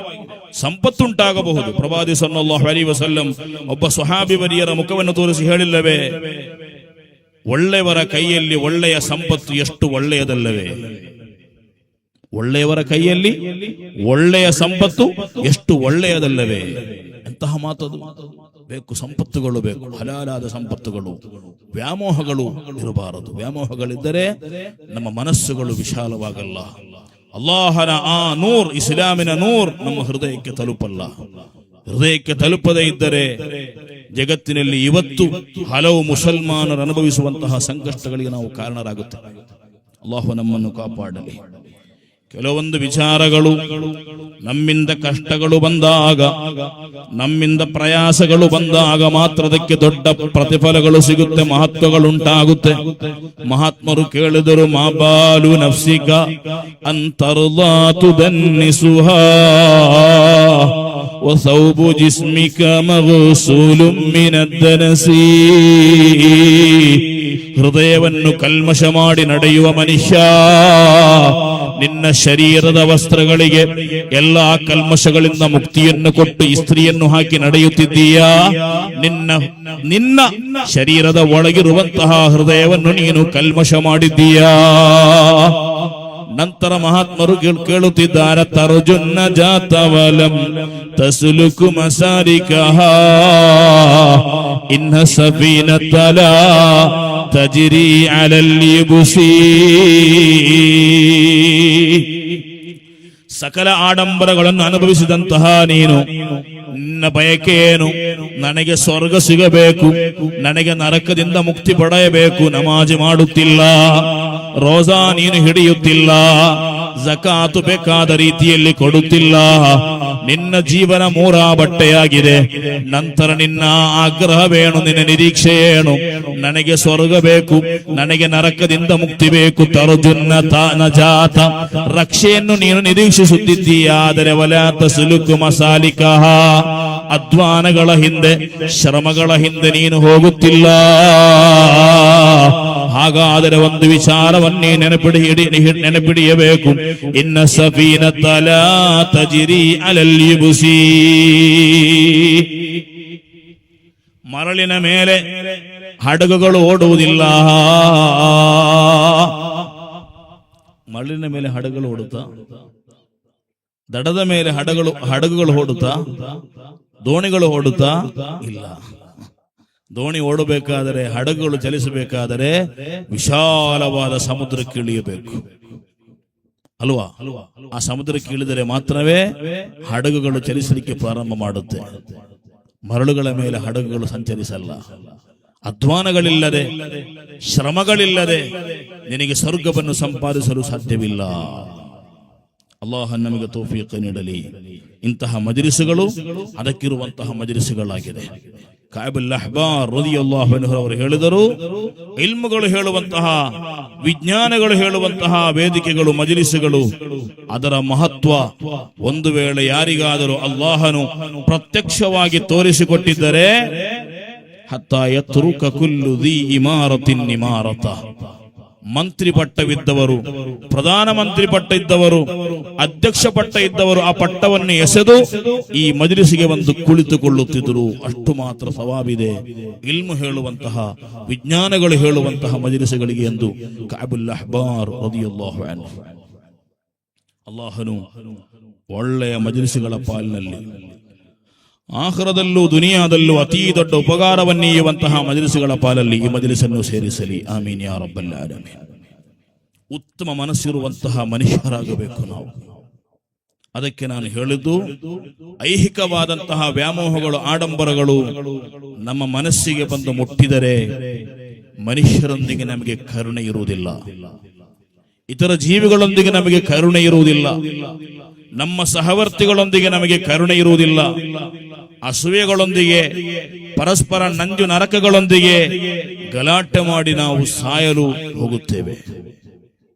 ಸಂಪತ್ತುಂಟಾಗಬಹುದು. ಪ್ರವಾದಿ ಸಲ್ಲಲ್ಲಾಹು ಅಲೈಹಿ ವಸಲ್ಲಂ ಒಬ್ಬ ಸ್ವಹಾಬಿ ವರಿಯರ ಮುಖವನ್ನು ತೋರಿಸಿ ಹೇಳಿಲ್ಲವೇ, ಒಳ್ಳೆಯವರ ಕೈಯಲ್ಲಿ ಒಳ್ಳೆಯ ಸಂಪತ್ತು ಎಷ್ಟು ಒಳ್ಳೆಯದಲ್ಲವೇ? ಒಳ್ಳೆಯವರ ಕೈಯಲ್ಲಿ ಒಳ್ಳೆಯ ಸಂಪತ್ತು ಎಷ್ಟು ಒಳ್ಳೆಯದಲ್ಲವೇ? ಎಂತಹ ಮಾತದು. ಬೇಕು, ಸಂಪತ್ತುಗಳು ಬೇಕು, ಹಲಾಲಾದ ಸಂಪತ್ತುಗಳು. ವ್ಯಾಮೋಹಗಳು ಇರಬಾರದು. ವ್ಯಾಮೋಹಗಳಿದ್ದರೆ ನಮ್ಮ ಮನಸ್ಸುಗಳು ವಿಶಾಲವಾಗಲ್ಲ. ಅಲ್ಲಾಹನ ಆ ನೂರ್, ಇಸ್ಲಾಮಿನ ನೂರ್ ನಮ್ಮ ಹೃದಯಕ್ಕೆ ತಲುಪಲ್ಲ. ಹೃದಯಕ್ಕೆ ತಲುಪದೇ ಇದ್ದರೆ ಜಗತ್ತಿನಲ್ಲಿ ಇವತ್ತು ಹಲವು ಮುಸಲ್ಮಾನರು ಅನುಭವಿಸುವಂತಹ ಸಂಕಷ್ಟಗಳಿಗೆ ನಾವು ಕಾರಣರಾಗುತ್ತೇವೆ. ಅಲ್ಲಾಹು ನಮ್ಮನ್ನು ಕಾಪಾಡಲಿ. ಕೆಲವೊಂದು ವಿಚಾರಗಳು ನಮ್ಮಿಂದ ಕಷ್ಟಗಳು ಬಂದಾಗ, ನಮ್ಮಿಂದ ಪ್ರಯಾಸಗಳು ಬಂದಾಗ ಮಾತ್ರ ಅದಕ್ಕೆ ದೊಡ್ಡ ಪ್ರತಿಫಲಗಳು ಸಿಗುತ್ತೆ, ಮಹತ್ವಗಳುಂಟಾಗುತ್ತೆ. ಮಹಾತ್ಮರು ಕೇಳಿದರು, ಮಾಬಾಲು ನಫ್ಸಿಕ ಅಂತರ್ಲಾತು ದನ್ನಿಸುಹಾ ವಸೌಬು ಜಿಸ್ಮಿಕ ಮಗಸೂಲುಂ ಮಿನದ್ದನಸಿ. ಹೃದಯವನ್ನು ಕಲ್ಮಶ ಮಾಡಿ ನಡೆಯುವ ಮನುಷ್ಯ, ನಿನ್ನ ಶರೀರದ ವಸ್ತ್ರಗಳಿಗೆ ಎಲ್ಲಾ ಕಲ್ಮಶಗಳಿಂದ ಮುಕ್ತಿಯನ್ನು ಕೊಟ್ಟು ಇಸ್ತ್ರಿಯನ್ನು ಹಾಕಿ ನಡೆಯುತ್ತಿದ್ದೀಯಾ? ನಿನ್ನ ಶರೀರದ ಒಳಗಿರುವಂತಹ ಹೃದಯವನ್ನು ನೀನು ಕಲ್ಮಶ ಮಾಡಿದ್ದೀಯಾ? ನಂತರ ಮಹಾತ್ಮರು ಕೇಳುತ್ತಿದ್ದಾರೆ, ತರ್ಜುನ್ನ ಜಾತವಲಂ ತಸುಲುಕು ಮಸಾರಿಕಹ ಇನ್ನ ಸಫೀನತಲ ತಜ್ರಿ ಅಲಲ್ ಯಬ್ಸಿ. ಸಕಲ ಆಡಂಬರಗಳನ್ನು ಅನುಭವಿಸಿದಂತಹ ನೀನು, ನಿನ್ನ ಬಯಕೆ ಏನು? ನನಗೆ ಸ್ವರ್ಗ ಸಿಗಬೇಕು, ನನಗೆ ನರಕದಿಂದ ಮುಕ್ತಿ ಪಡೆಯಬೇಕು. ನಮಾಜ್ ಮಾಡುತ್ತಿಲ್ಲ, ರೋಜಾ ನೀನು ಹಿಡಿಯುತ್ತಿಲ್ಲ, ಜಕಾತು ಬೇಕಾದ ರೀತಿಯಲ್ಲಿ ಕೊಡುತ್ತಿಲ್ಲ. ನಿನ್ನ ಜೀವನ ಮೂರಾ ಬಟ್ಟೆಯಾಗಿದೆ. ನಂತರ ನಿನ್ನ ಆಗ್ರಹವೇನು? ನಿನ್ನ ನಿರೀಕ್ಷೆ ಏನು? ನನಗೆ ಸ್ವರ್ಗ ಬೇಕು, ನನಗೆ ನರಕದಿಂದ ಮುಕ್ತಿ ಬೇಕು. ತರ್ಜುನ್ನ ನಜಾತ, ರಕ್ಷೆಯನ್ನು ನೀನು ನಿರೀಕ್ಷಿಸುತ್ತಿದ್ದೀಯಾದರೆ ವಲಾ ತಸ್ಲುಕು ಮಸಾಲಿಕಹ, ಅಧ್ವಾನಗಳ ಹಿಂದೆ, ಶ್ರಮಗಳ ಹಿಂದೆ ನೀನು ಹೋಗುತ್ತಿಲ್ಲ. ಹಾಗಾದರೆ ಒಂದು ವಿಚಾರವನ್ನೇ ನೆನಪಿಡಿಯಬೇಕು, ಇನ್ನ ಸಫೀನತಲ ತಜ್ರಿ ಅಲಲ್ ಯಬ್ಸಿ. ಮರಳಿನ ಮೇಲೆ ಹಡಗುಗಳು ಓಡುವುದಿಲ್ಲ. ಮರಳಿನ ಮೇಲೆ ಹಡಗುಗಳು ಓಡುತ್ತಾ? ದಡದ ಮೇಲೆ ಹಡಗುಗಳು ಓಡುತ್ತಾ? ದೋಣಿಗಳು ಓಡುತ್ತಾ? ಇಲ್ಲ. ದೋಣಿ ಓಡಬೇಕಾದರೆ, ಹಡಗುಗಳು ಚಲಿಸಬೇಕಾದರೆ ವಿಶಾಲವಾದ ಸಮುದ್ರಕ್ಕೆ ಇಳಿಯಬೇಕು ಅಲ್ವಾ? ಆ ಸಮುದ್ರಕ್ಕೆ ಇಳಿದರೆ ಮಾತ್ರವೇ ಹಡಗುಗಳು ಚಲಿಸಲಿಕ್ಕೆ ಪ್ರಾರಂಭ ಮಾಡುತ್ತೆ. ಮರಳುಗಳ ಮೇಲೆ ಹಡಗುಗಳು ಸಂಚರಿಸಲ್ಲ. ಅಧ್ವಾನಗಳಿಲ್ಲದೆ, ಶ್ರಮಗಳಿಲ್ಲದೆ ನಿನಗೆ ಸ್ವರ್ಗವನ್ನು ಸಂಪಾದಿಸಲು ಸಾಧ್ಯವಿಲ್ಲ. ಅಲ್ಲಾಹ ನಮಗೆ ತೌಫೀಕ್ ನೀಡಲಿ. ಇಂತಹ ಮಜ್ಲಿಸುಗಳು ಅದಕ್ಕಿರುವಂತಹ ಮಜ್ಲಿಸುಗಳಾಗಿದೆ. ಕಾಯಬುಲ್ ಅಹ್ಬಾರ್ ರದಿಯಲ್ಲಾಹು ಅನ್ಹು ಅವರು ಹೇಳಿದರು, ಇಲ್ಮುಗಳು ಹೇಳುವಂತಹ, ವಿಜ್ಞಾನಗಳು ಹೇಳುವಂತಹ ವೇದಿಕೆಗಳು, ಮಜ್ಲಿಸುಗಳು, ಅದರ ಮಹತ್ವ ಒಂದು ವೇಳೆ ಯಾರಿಗಾದರೂ ಅಲ್ಲಾಹನು ಪ್ರತ್ಯಕ್ಷವಾಗಿ ತೋರಿಸಿಕೊಟ್ಟಿದ್ದರೆ, ಹತ್ತಾ ಯತ್ರುಕ ಕುಲ್ಲು ದಿ ಇಮಾರತಿನ್ ಇಮಾರತ, ಮಂತ್ರಿ ಪಟ್ಟವಿದ್ದವರು, ಪ್ರಧಾನಮಂತ್ರಿ ಪಟ್ಟ ಇದ್ದವರು, ಅಧ್ಯಕ್ಷ ಪಟ್ಟ ಇದ್ದವರು ಆ ಪಟ್ಟವನ್ನು ಎಸೆದು ಈ ಮಜ್ಲಿಸಿಗೆ ಬಂದು ಕುಳಿತುಕೊಳ್ಳುತ್ತಿದ್ದರು. ಅಷ್ಟು ಮಾತ್ರ ಸವಾಬಿದೆ ಇಲ್ಮು ಹೇಳುವಂತಹ, ವಿಜ್ಞಾನಗಳು ಹೇಳುವಂತಹ ಮಜ್ಲಿಸುಗಳಿಗೆ ಎಂದು ಕಾಬುಲ್ ಅಹ್ಬಾರ್ ರದಿಯಲ್ಲಾಹು ಅನ್ಹು. ಅಲ್ಲಾಹನು ಒಳ್ಳೆಯ ಮಜ್ಲಿಸುಗಳ ಪಾಲಿನಲ್ಲಿ ಆಖಿರದಲ್ಲೂ ದುನಿಯಾದಲ್ಲೂ ಅತೀ ದೊಡ್ಡ ಉಪಕಾರವನ್ನೀಯುವಂತಹ ಮಜ್ಲಿಸುಗಳ ಪಾಲಲ್ಲಿ ಈ ಮಜ್ಲಿಸನ್ನು ಸೇರಿಸಲಿ. ಆಮೀನ್ ಯಾ ರಬ್ಬಲ್ ಆಲಮೀನ್. ಉತ್ತಮ ಮನಸ್ಸಿರುವಂತಹ ಮನುಷ್ಯರಾಗಬೇಕು ನಾವು. ಅದಕ್ಕೆ ನಾನು ಹೇಳಿದ್ದು, ಐಹಿಕವಾದಂತಹ ವ್ಯಾಮೋಹಗಳು, ಆಡಂಬರಗಳು ನಮ್ಮ ಮನಸ್ಸಿಗೆ ಬಂದು ಮುಟ್ಟಿದರೆ ಮನುಷ್ಯರೊಂದಿಗೆ ನಮಗೆ ಕರುಣೆ ಇರುವುದಿಲ್ಲ, ಇತರ ಜೀವಿಗಳೊಂದಿಗೆ ನಮಗೆ ಕರುಣೆ ಇರುವುದಿಲ್ಲ, ನಮ್ಮ ಸಹವರ್ತಿಗಳೊಂದಿಗೆ ನಮಗೆ ಕರುಣೆ ಇರುವುದಿಲ್ಲ, ಅಸೂಯೆಗಳೊಂದಿಗೆ, ಪರಸ್ಪರ ನಂಜು ನರಕಗಳೊಂದಿಗೆ ಗಲಾಟೆ ಮಾಡಿ ನಾವು ಸಾಯಲು ಹೋಗುತ್ತೇವೆ.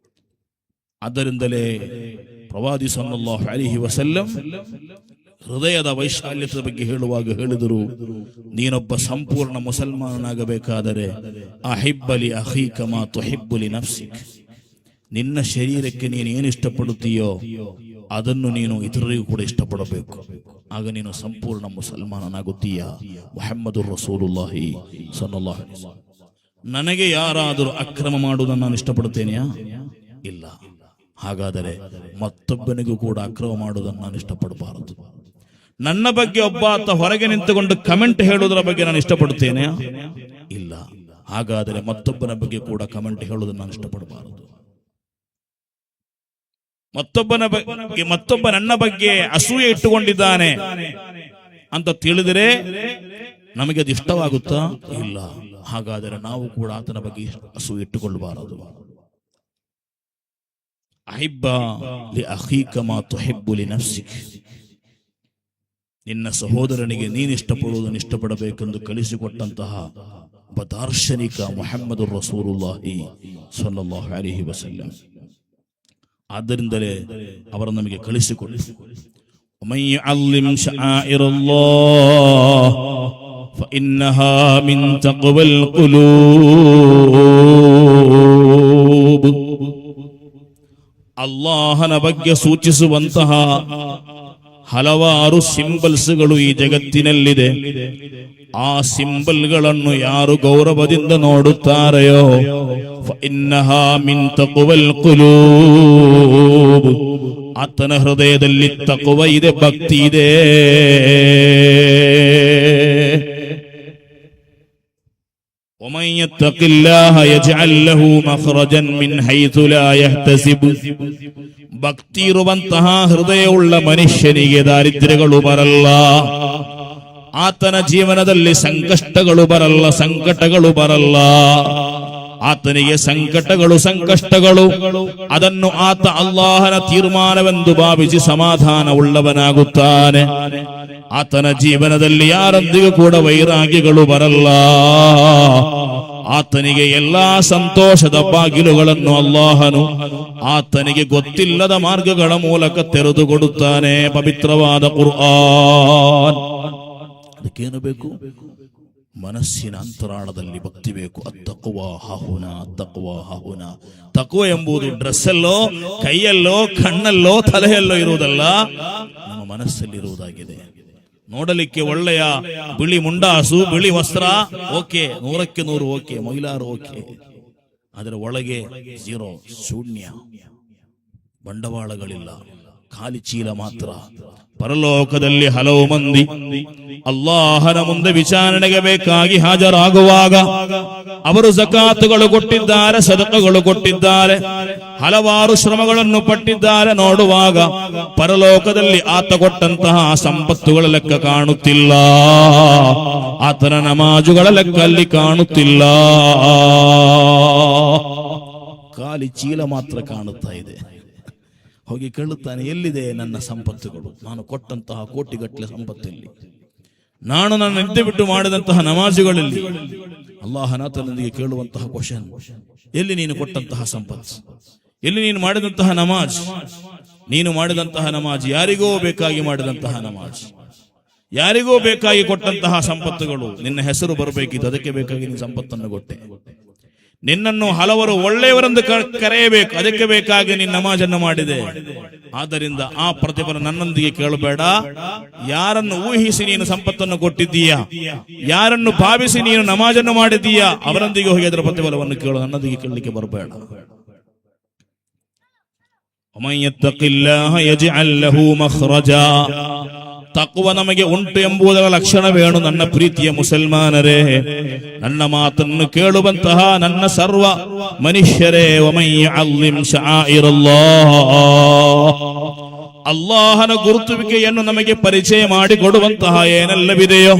ಆದ್ದರಿಂದಲೇ ಪ್ರವಾದಿ ಸಲ್ಲಲ್ಲಾಹು ಅಲೈಹಿ ವಸಲ್ಲಂ ಹೃದಯದ ವೈಶಾಲ್ಯದ ಬಗ್ಗೆ ಹೇಳುವಾಗ ಹೇಳಿದರು, ನೀನೊಬ್ಬ ಸಂಪೂರ್ಣ ಮುಸಲ್ಮಾನನಾಗಬೇಕಾದರೆ ಅಹಿಬ್ಬಲಿ ಅಖೀಕ ಮಾ ತುಹಿಬ್ಬು ಲಿ ನಫ್ಸಿಕ್, ನಿನ್ನ ಶರೀರಕ್ಕೆ ನೀನು ಏನು ಇಷ್ಟಪಡುತ್ತೀಯೋ ಅದನ್ನು ನೀನು ಇತರರಿಗೂ ಕೂಡ ಇಷ್ಟಪಡಬೇಕು. ಆಗ ನೀನು ಸಂಪೂರ್ಣ ಮುಸಲ್ಮಾನನಾಗುತ್ತೀಯಾ. ಮುಹಮ್ಮದುರ್ ರಸೂಲುಲ್ಲಾಹಿ ಸಲ್ಲಲ್ಲಾಹು ಅಲೈಹಿ ವಸಲ್ಲಂ. ನನಗೆ ಯಾರಾದರೂ ಅಕ್ರಮ ಮಾಡುವುದನ್ನು ನಾನು ಇಷ್ಟಪಡುತ್ತೇನೆಯಾ? ಇಲ್ಲ. ಹಾಗಾದರೆ ಮತ್ತೊಬ್ಬನಿಗೂ ಕೂಡ ಅಕ್ರಮ ಮಾಡುವುದನ್ನು ನಾನು ಇಷ್ಟಪಡಬಾರದು. ನನ್ನ ಬಗ್ಗೆ ಒಬ್ಬ ಆತ ಹೊರಗೆ ನಿಂತುಕೊಂಡು ಕಮೆಂಟ್ ಹೇಳುವುದರ ಬಗ್ಗೆ ನಾನು ಇಷ್ಟಪಡುತ್ತೇನೆಯಾ? ಇಲ್ಲ. ಹಾಗಾದರೆ ಮತ್ತೊಬ್ಬನ ಬಗ್ಗೆ ಕೂಡ ಕಮೆಂಟ್ ಹೇಳುವುದನ್ನು ನಾನು ಇಷ್ಟಪಡಬಾರದು. ಮತ್ತೊಬ್ಬ ನನ್ನ ಬಗ್ಗೆ ಅಸೂಯೆ ಇಟ್ಟುಕೊಂಡಿದ್ದಾನೆ ಅಂತ ತಿಳಿದರೆ ನಮಗೆ ಅದು ಇಷ್ಟವಾಗುತ್ತಾ? ಇಲ್ಲ. ಹಾಗಾದರೆ ನಾವು ಕೂಡ ಆತನ ಬಗ್ಗೆ ಅಸೂಯೆ ಇಟ್ಟುಕೊಳ್ಳಬಾರದು. ಅಹಿಬ್ಬ ಲಿ ಅಖೀಕ ಮಾ ತುಹಿಬ್ಬು ಲಿ ನಫ್ಸಿಕ್. ನಿನ್ನ ಸಹೋದರನಿಗೆ ನೀನು ಇಷ್ಟಪಡುವುದನ್ನು ಇಷ್ಟಪಡಬೇಕೆಂದು ಕಲಿಸಿಕೊಟ್ಟಂತಹ ಒಬ್ಬ ದಾರ್ಶನಿಕ ಮುಹಮ್ಮದುರ್ ರಸೂಲುಲ್ಲಾಹಿ ಸಲ್ಲಲ್ಲಾಹು ಅಲೈಹಿ ವಸಲ್ಲಂ. ಆದ್ದರಿಂದಲೇ ಅವರು ನಮಗೆ ಕಲಿಸಿಕೊಟ್ಟರು. ಮನ್ ಯಅಲ್ಲಿಮ್ ಶಆಯಿರಲ್ಲಾಹ್ ಫಇನ್ನಹಾ ಮಿನ್ ತಕ್ವಲ್ ಕುಲೂಬ್. ಅಲ್ಲಾಹನ ಬಗ್ಗೆ ಸೂಚಿಸುವಂತಹ ಹಲವಾರು ಸಿಂಬಲ್ಸ್ಗಳು ಈ ಜಗತ್ತಿನಲ್ಲಿದೆ. ಆ ಸಿಂಬಲ್ಗಳನ್ನು ಯಾರು ಗೌರವದಿಂದ ನೋಡುತ್ತಾರೆಯೋ ಫಇನ್ನಹಾ ಮಿನ್ ತಕ್ವಲ್ ಕುಲೂಬ್, ಆತನ ಹೃದಯದಲ್ಲಿ ತಕ್ವ ಇದೆ, ಭಕ್ತಿ ಇದೆ. ومن يتق الله يجعل له مخرجا من حيث لا يحتسب. ಭಕ್ತಿ ಇರುವಂತಹ ಹೃದಯವುಳ್ಳ ಮನುಷ್ಯನಿಗೆ ದಾರಿದ್ರ್ಯಗಳು ಬರಲ್ಲ, ಆತನ ಜೀವನದಲ್ಲಿ ಸಂಕಷ್ಟಗಳು ಬರಲ್ಲ. ಆತನಿಗೆ ಸಂಕಷ್ಟಗಳು ಅದನ್ನು ಆತ ಅಲ್ಲಾಹನ ತೀರ್ಮಾನವೆಂದು ಭಾವಿಸಿ ಸಮಾಧಾನ ಉಳ್ಳವನಾಗುತ್ತಾನೆ. ಆತನ ಜೀವನದಲ್ಲಿ ಯಾರೊಂದಿಗೂ ಕೂಡ ವೈರಾಗ್ಯಗಳು ಬರಲ್ಲ. ಆತನಿಗೆ ಎಲ್ಲಾ ಸಂತೋಷದ ಬಾಗಿಲುಗಳನ್ನು ಅಲ್ಲಾಹನು ಆತನಿಗೆ ಗೊತ್ತಿಲ್ಲದ ಮಾರ್ಗಗಳ ಮೂಲಕ ತೆರೆದುಕೊಡುತ್ತಾನೆ. ಪವಿತ್ರವಾದ ಕುರ್ಆನ್. ಅದಕ್ಕೇನು ಬೇಕು? ಮನಸ್ಸಿನ ಅಂತರಾಳದಲ್ಲಿ ಭಕ್ತಿ ಬೇಕು. ಅತ್ತಕ್ವಾ ಹಹುನ, ಅತ್ತಕ್ವಾ ಹಹುನ. ತಕ್ವ ಎಂಬುದು ಡ್ರೆಸ್ಸಲ್ಲೋ, ಕೈಯಲ್ಲೋ, ಕಣ್ಣಲ್ಲೋ, ತಲೆಯಲ್ಲೋ ಇರುವುದಲ್ಲ, ನಮ್ಮ ಮನಸ್ಸಲ್ಲಿ ಇರುವುದಾಗಿದೆ. ನೋಡಲಿಕ್ಕೆ ಒಳ್ಳೆಯ ಬಿಳಿ ಮುಂಡಾಸು, ಬಿಳಿ ವಸ್ತ್ರ, ಓಕೆ, 100ಕ್ಕೆ 100 ಓಕೆ, ಮಹಿಳಾರು ಓಕೆ. ಅದರ ಒಳಗೆ ಜೀರೋ, ಶೂನ್ಯ, ಬಂಡವಾಳಗಳಿಲ್ಲ, ಖಾಲಿ ಚೀಲ ಮಾತ್ರ. ಪರಲೋಕದಲ್ಲಿ ಹಲವು ಮಂದಿ ಅಲ್ಲಾಹನ ಮುಂದೆ ವಿಚಾರಣೆಗೆ ಬೇಕಾಗಿ ಹಾಜರಾಗುವಾಗ ಅವರು ಜಕಾತುಗಳು ಕೊಟ್ಟಿದ್ದಾರೆ, ಸದಕಗಳು ಕೊಟ್ಟಿದ್ದಾರೆ, ಹಲವಾರು ಶ್ರಮಗಳನ್ನು ಪಟ್ಟಿದ್ದಾರೆ. ನೋಡುವಾಗ ಪರಲೋಕದಲ್ಲಿ ಆತ ಕೊಟ್ಟಂತಹ ಸಂಪತ್ತುಗಳ ಲೆಕ್ಕ ಕಾಣುತ್ತಿಲ್ಲ, ಆತನ ನಮಾಜುಗಳ ಲೆಕ್ಕ ಅಲ್ಲಿ ಕಾಣುತ್ತಿಲ್ಲ. ಖಾಲಿ ಚೀಲ ಮಾತ್ರ ಕಾಣುತ್ತಾ ಇದೆ. ಹೋಗಿ ಕೇಳುತ್ತಾನೆ, ಎಲ್ಲಿದೆ ನನ್ನ ಸಂಪತ್ತುಗಳು? ನಾನು ಕೊಟ್ಟಂತಹ ಕೋಟಿಗಟ್ಟಲೆ ಸಂಪತ್ತಲ್ಲಿ, ನಾನು ನನ್ನ ನಿದ್ದೆ ಬಿಟ್ಟು ಮಾಡಿದಂತಹ ನಮಾಜುಗಳಲ್ಲಿ? ಅಲ್ಲಾಹನಾತನೊಂದಿಗೆ ಕೇಳುವಂತಹ ಕ್ವಶನ್, ಎಲ್ಲಿ ನೀನು ಕೊಟ್ಟಂತಹ ಸಂಪತ್ತು? ಎಲ್ಲಿ ನೀನು ಮಾಡಿದಂತಹ ನಮಾಜ್? ನೀನು ಮಾಡಿದಂತಹ ನಮಾಜ್ ಯಾರಿಗೋ ಬೇಕಾಗಿ ಮಾಡಿದಂತಹ ನಮಾಜ್, ಯಾರಿಗೋ ಬೇಕಾಗಿ ಕೊಟ್ಟಂತಹ ಸಂಪತ್ತುಗಳು. ನಿನ್ನ ಹೆಸರು ಬರಬೇಕಿತ್ತು, ಅದಕ್ಕೆ ಬೇಕಾಗಿ ನೀನು ಸಂಪತ್ತನ್ನು ಕೊಟ್ಟೆ. ನಿನ್ನನ್ನು ಹಲವರು ಒಳ್ಳೆಯವರೆಂದು ಕರೆಯಬೇಕು, ಅದಕ್ಕೆ ಬೇಕಾಗಿ ನೀನು ನಮಾಜನ್ನು ಮಾಡಿದೆ. ಆದ್ದರಿಂದ ಆ ಪ್ರತಿಫಲ ನನ್ನೊಂದಿಗೆ ಕೇಳಬೇಡ. ಯಾರನ್ನು ಊಹಿಸಿ ನೀನು ಸಂಪತ್ತನ್ನು ಕೊಟ್ಟಿದ್ದೀಯಾ, ಯಾರನ್ನು ಭಾವಿಸಿ ನೀನು ನಮಾಜನ್ನು ಮಾಡಿದ್ದೀಯಾ, ಅವರೊಂದಿಗೆ ಹೋಗಿ ಅದರ ಪ್ರತಿಫಲವನ್ನು ಕೇಳು, ನನ್ನೊಂದಿಗೆ ಕೇಳಲಿಕ್ಕೆ ಬರಬೇಡ. ವಮನ್ ಯತ್ತಖಿಲ್ಲಾಹ ಯಜ್ಅಲ್ ಲಹು ಮಖ್ರಜಾ. ತಕ್ವ ನಮಗೆ ಉಂಟು ಎಂಬುದರ ಲಕ್ಷಣವೇನು? ನನ್ನ ಪ್ರೀತಿಯ ಮುಸಲ್ಮಾನರೇ, ನನ್ನ ಮಾತನ್ನು ಕೇಳುವಂತಹ ನನ್ನ ಸರ್ವ ಮನುಷ್ಯರೇ, ವಮನ್ ಯಅಲ್ಲಿಮ್ ಶಆಯಿರಲ್ಲಾಹ್, ಅಲ್ಲಾಹನ ಗುರುತುವಿಕೆಯನ್ನು ನಮಗೆ ಪರಿಚಯ ಮಾಡಿಕೊಡುವಂತಹ ಏನೆಲ್ಲವಿದೆಯೋ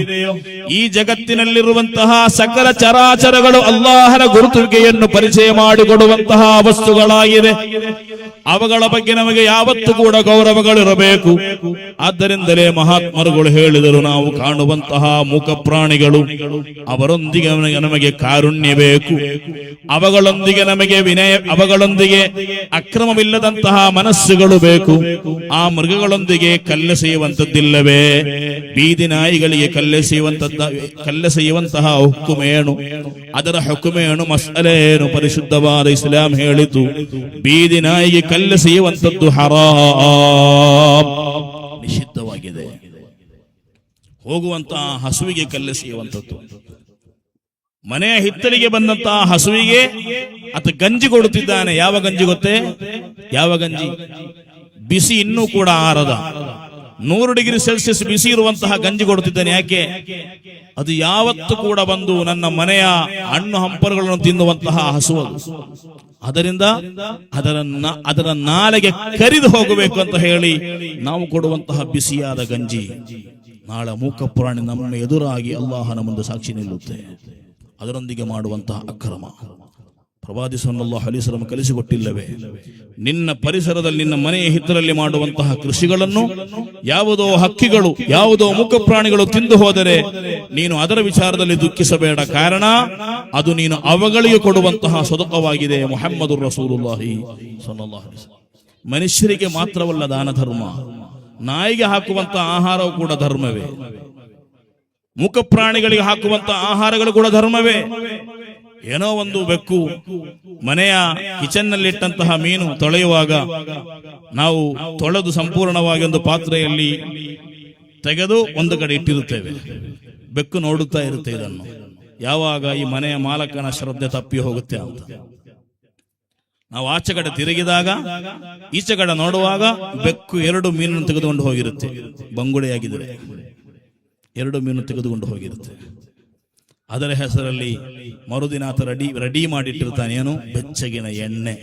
ಈ ಜಗತ್ತಿನಲ್ಲಿರುವಂತಹ ಸಕಲ ಚರಾಚರಗಳು ಅಲ್ಲಾಹನ ಗುರುತುವಿಕೆಯನ್ನು ಪರಿಚಯ ಮಾಡಿಕೊಡುವಂತಹ ವಸ್ತುಗಳಾಗಿದೆ. ಅವುಗಳ ಬಗ್ಗೆ ನಮಗೆ ಯಾವತ್ತೂ ಕೂಡ ಗೌರವಗಳಿರಬೇಕು. ಆದ್ದರಿಂದಲೇ ಮಹಾತ್ಮರುಗಳು ಹೇಳಿದರು, ನಾವು ಕಾಣುವಂತಹ ಮೂಕ ಪ್ರಾಣಿಗಳು, ಅವರೊಂದಿಗೆ ನಮಗೆ ಕಾರುಣ್ಯ ಬೇಕು, ಅವುಗಳೊಂದಿಗೆ ನಮಗೆ ವಿನಯ, ಅವುಗಳೊಂದಿಗೆ ಅಕ್ರಮವಿಲ್ಲದಂತಹ ಮನಸ್ಸುಗಳು ಬೇಕು. ಆ ಮೃಗಗಳೊಂದಿಗೆ ಕಲ್ಲೆಸೆಯುವಂತದ್ದಿಲ್ಲವೇ? ಬೀದಿ ನಾಯಿಗಳಿಗೆ ಕಲ್ಲೆಸೆಯುವಂತಹ ಹುಕುಮೇನು, ಅದರ ಹುಕುಮೇನು, ಮಸಲೆ ಏನು? ಪರಿಶುದ್ಧವಾದ ಇಸ್ಲಾಂ ಹೇಳಿತು, ಬೀದಿ ನಾಯಿಗೆ ಕಲ್ಲೆಸೆಯುವಂತದ್ದು ಹರಾಮ್, ನಿಷಿದ್ಧವಾಗಿದೆ. ಹೋಗುವಂತಹ ಹಸುವಿಗೆ ಕಲ್ಲೆಸೆಯುವಂಥದ್ದು, ಮನೆಯ ಹಿತ್ತಲಿಗೆ ಬಂದಂತಹ ಹಸುವಿಗೆ ಆತ ಗಂಜಿ ಕೊಡುತ್ತಿದ್ದಾನೆ. ಯಾವ ಗಂಜಿ ಗೊತ್ತೇ? ಯಾವ ಗಂಜಿ? ಬಿಸಿ ಇನ್ನೂ ಕೂಡ ಆರದ 100 ಡಿಗ್ರಿ ಸೆಲ್ಸಿಯಸ್ ಬಿಸಿ ಇರುವಂತಹ ಗಂಜಿ ಕೊಡುತ್ತಿದ್ದಾನೆ. ಯಾಕೆ? ಅದು ಯಾವತ್ತು ಕೂಡ ಬಂದು ನನ್ನ ಮನೆಯ ಹಣ್ಣು ಹಂಪಲುಗಳನ್ನು ತಿನ್ನುವಂತಹ ಹಸು ಅದು. ಅದರಿಂದ ಅದರ ನಾಲೆಗೆ ಕರಿದು ಹೋಗಬೇಕು ಅಂತ ಹೇಳಿ ನಾವು ಕೊಡುವಂತಹ ಬಿಸಿಯಾದ ಗಂಜಿ ನಾಳೆ ಮೂಕ ಪ್ರಾಣಿ ನಮ್ಮ ಎದುರಾಗಿ ಅಲ್ಲಾಹನ ಮುಂದೆ ಸಾಕ್ಷಿ ನಿಲ್ಲುತ್ತೆ. ಅದರೊಂದಿಗೆ ಮಾಡುವಂತಹ ಅಕ್ರಮ ಪ್ರವಾದಿ ಸಲ್ಲಲ್ಲಾಹು ಅಲೈಹಿ ವಸಲ್ಲಂ ಕಲಿಸಿಕೊಟ್ಟಿಲ್ಲವೇ? ನಿನ್ನ ಪರಿಸರದಲ್ಲಿ, ನಿನ್ನ ಮನೆಯ ಹಿತ್ತಲಲ್ಲಿ ಮಾಡುವಂತಹ ಕೃಷಿಗಳನ್ನು ಯಾವುದೋ ಹಕ್ಕಿಗಳು, ಯಾವುದೋ ಮೂಕ ಪ್ರಾಣಿಗಳು ತಿಂದು ಹೋದರೆ ನೀನು ಅದರ ವಿಚಾರದಲ್ಲಿ ದುಃಖಿಸಬೇಡ. ಕಾರಣ ಅದು ನೀನು ಅವುಗಳಿಗೆ ಕೊಡುವಂತಹ ಸದಕವಾಗಿದೆ. ಮುಹಮ್ಮದುರ್ ರಸೂಲುಲ್ಲಾಹಿ ಸಲ್ಲಲ್ಲಾಹು ಅಲೈಹಿ ವಸಲ್ಲಂ. ಮನುಷ್ಯರಿಗೆ ಮಾತ್ರವಲ್ಲ ದಾನ ಧರ್ಮ, ನಾಯಿಗೆ ಹಾಕುವಂತಹ ಆಹಾರವು ಕೂಡ ಧರ್ಮವೇ, ಮೂಕ ಪ್ರಾಣಿಗಳಿಗೆ ಹಾಕುವಂತಹ ಆಹಾರಗಳು ಕೂಡ ಧರ್ಮವೇ. ಏನೋ ಒಂದು ಬೆಕ್ಕು ಮನೆಯ ಕಿಚನ್ ನಲ್ಲಿ ಇಟ್ಟಂತಹ ಮೀನು ತೊಳೆಯುವಾಗ ನಾವು ತೊಳೆದು ಸಂಪೂರ್ಣವಾಗಿ ಒಂದು ಪಾತ್ರೆಯಲ್ಲಿ ತೆಗೆದು ಒಂದು ಕಡೆ ಇಟ್ಟಿರುತ್ತೇವೆ. ಬೆಕ್ಕು ನೋಡುತ್ತಾ ಇರುತ್ತೆ ಇದನ್ನು. ಯಾವಾಗ ಈ ಮನೆಯ ಮಾಲಕನ ಶ್ರದ್ಧೆ ತಪ್ಪಿ ಹೋಗುತ್ತೆ ಅಂತ ನಾವು ಆಚೆ ಕಡೆ ತಿರುಗಿದಾಗ, ಈಚೆ ಕಡೆ ನೋಡುವಾಗ ಬೆಕ್ಕು 2 ಮೀನನ್ನು ತೆಗೆದುಕೊಂಡು ಹೋಗಿರುತ್ತೆ. ಬಂಗುಡೆಯಾಗಿದ್ದರೆ 2 ಮೀನು ತೆಗೆದುಕೊಂಡು ಹೋಗಿರುತ್ತೆ. ಅದರ ಹೆಸರಲ್ಲಿ ಮರುದಿನ ಆತ ರೆಡಿ ಮಾಡಿಟ್ಟಿರ್ತಾನೆ. ಏನು? ಬೆಚ್ಚಗಿನ ಎಣ್ಣೆ.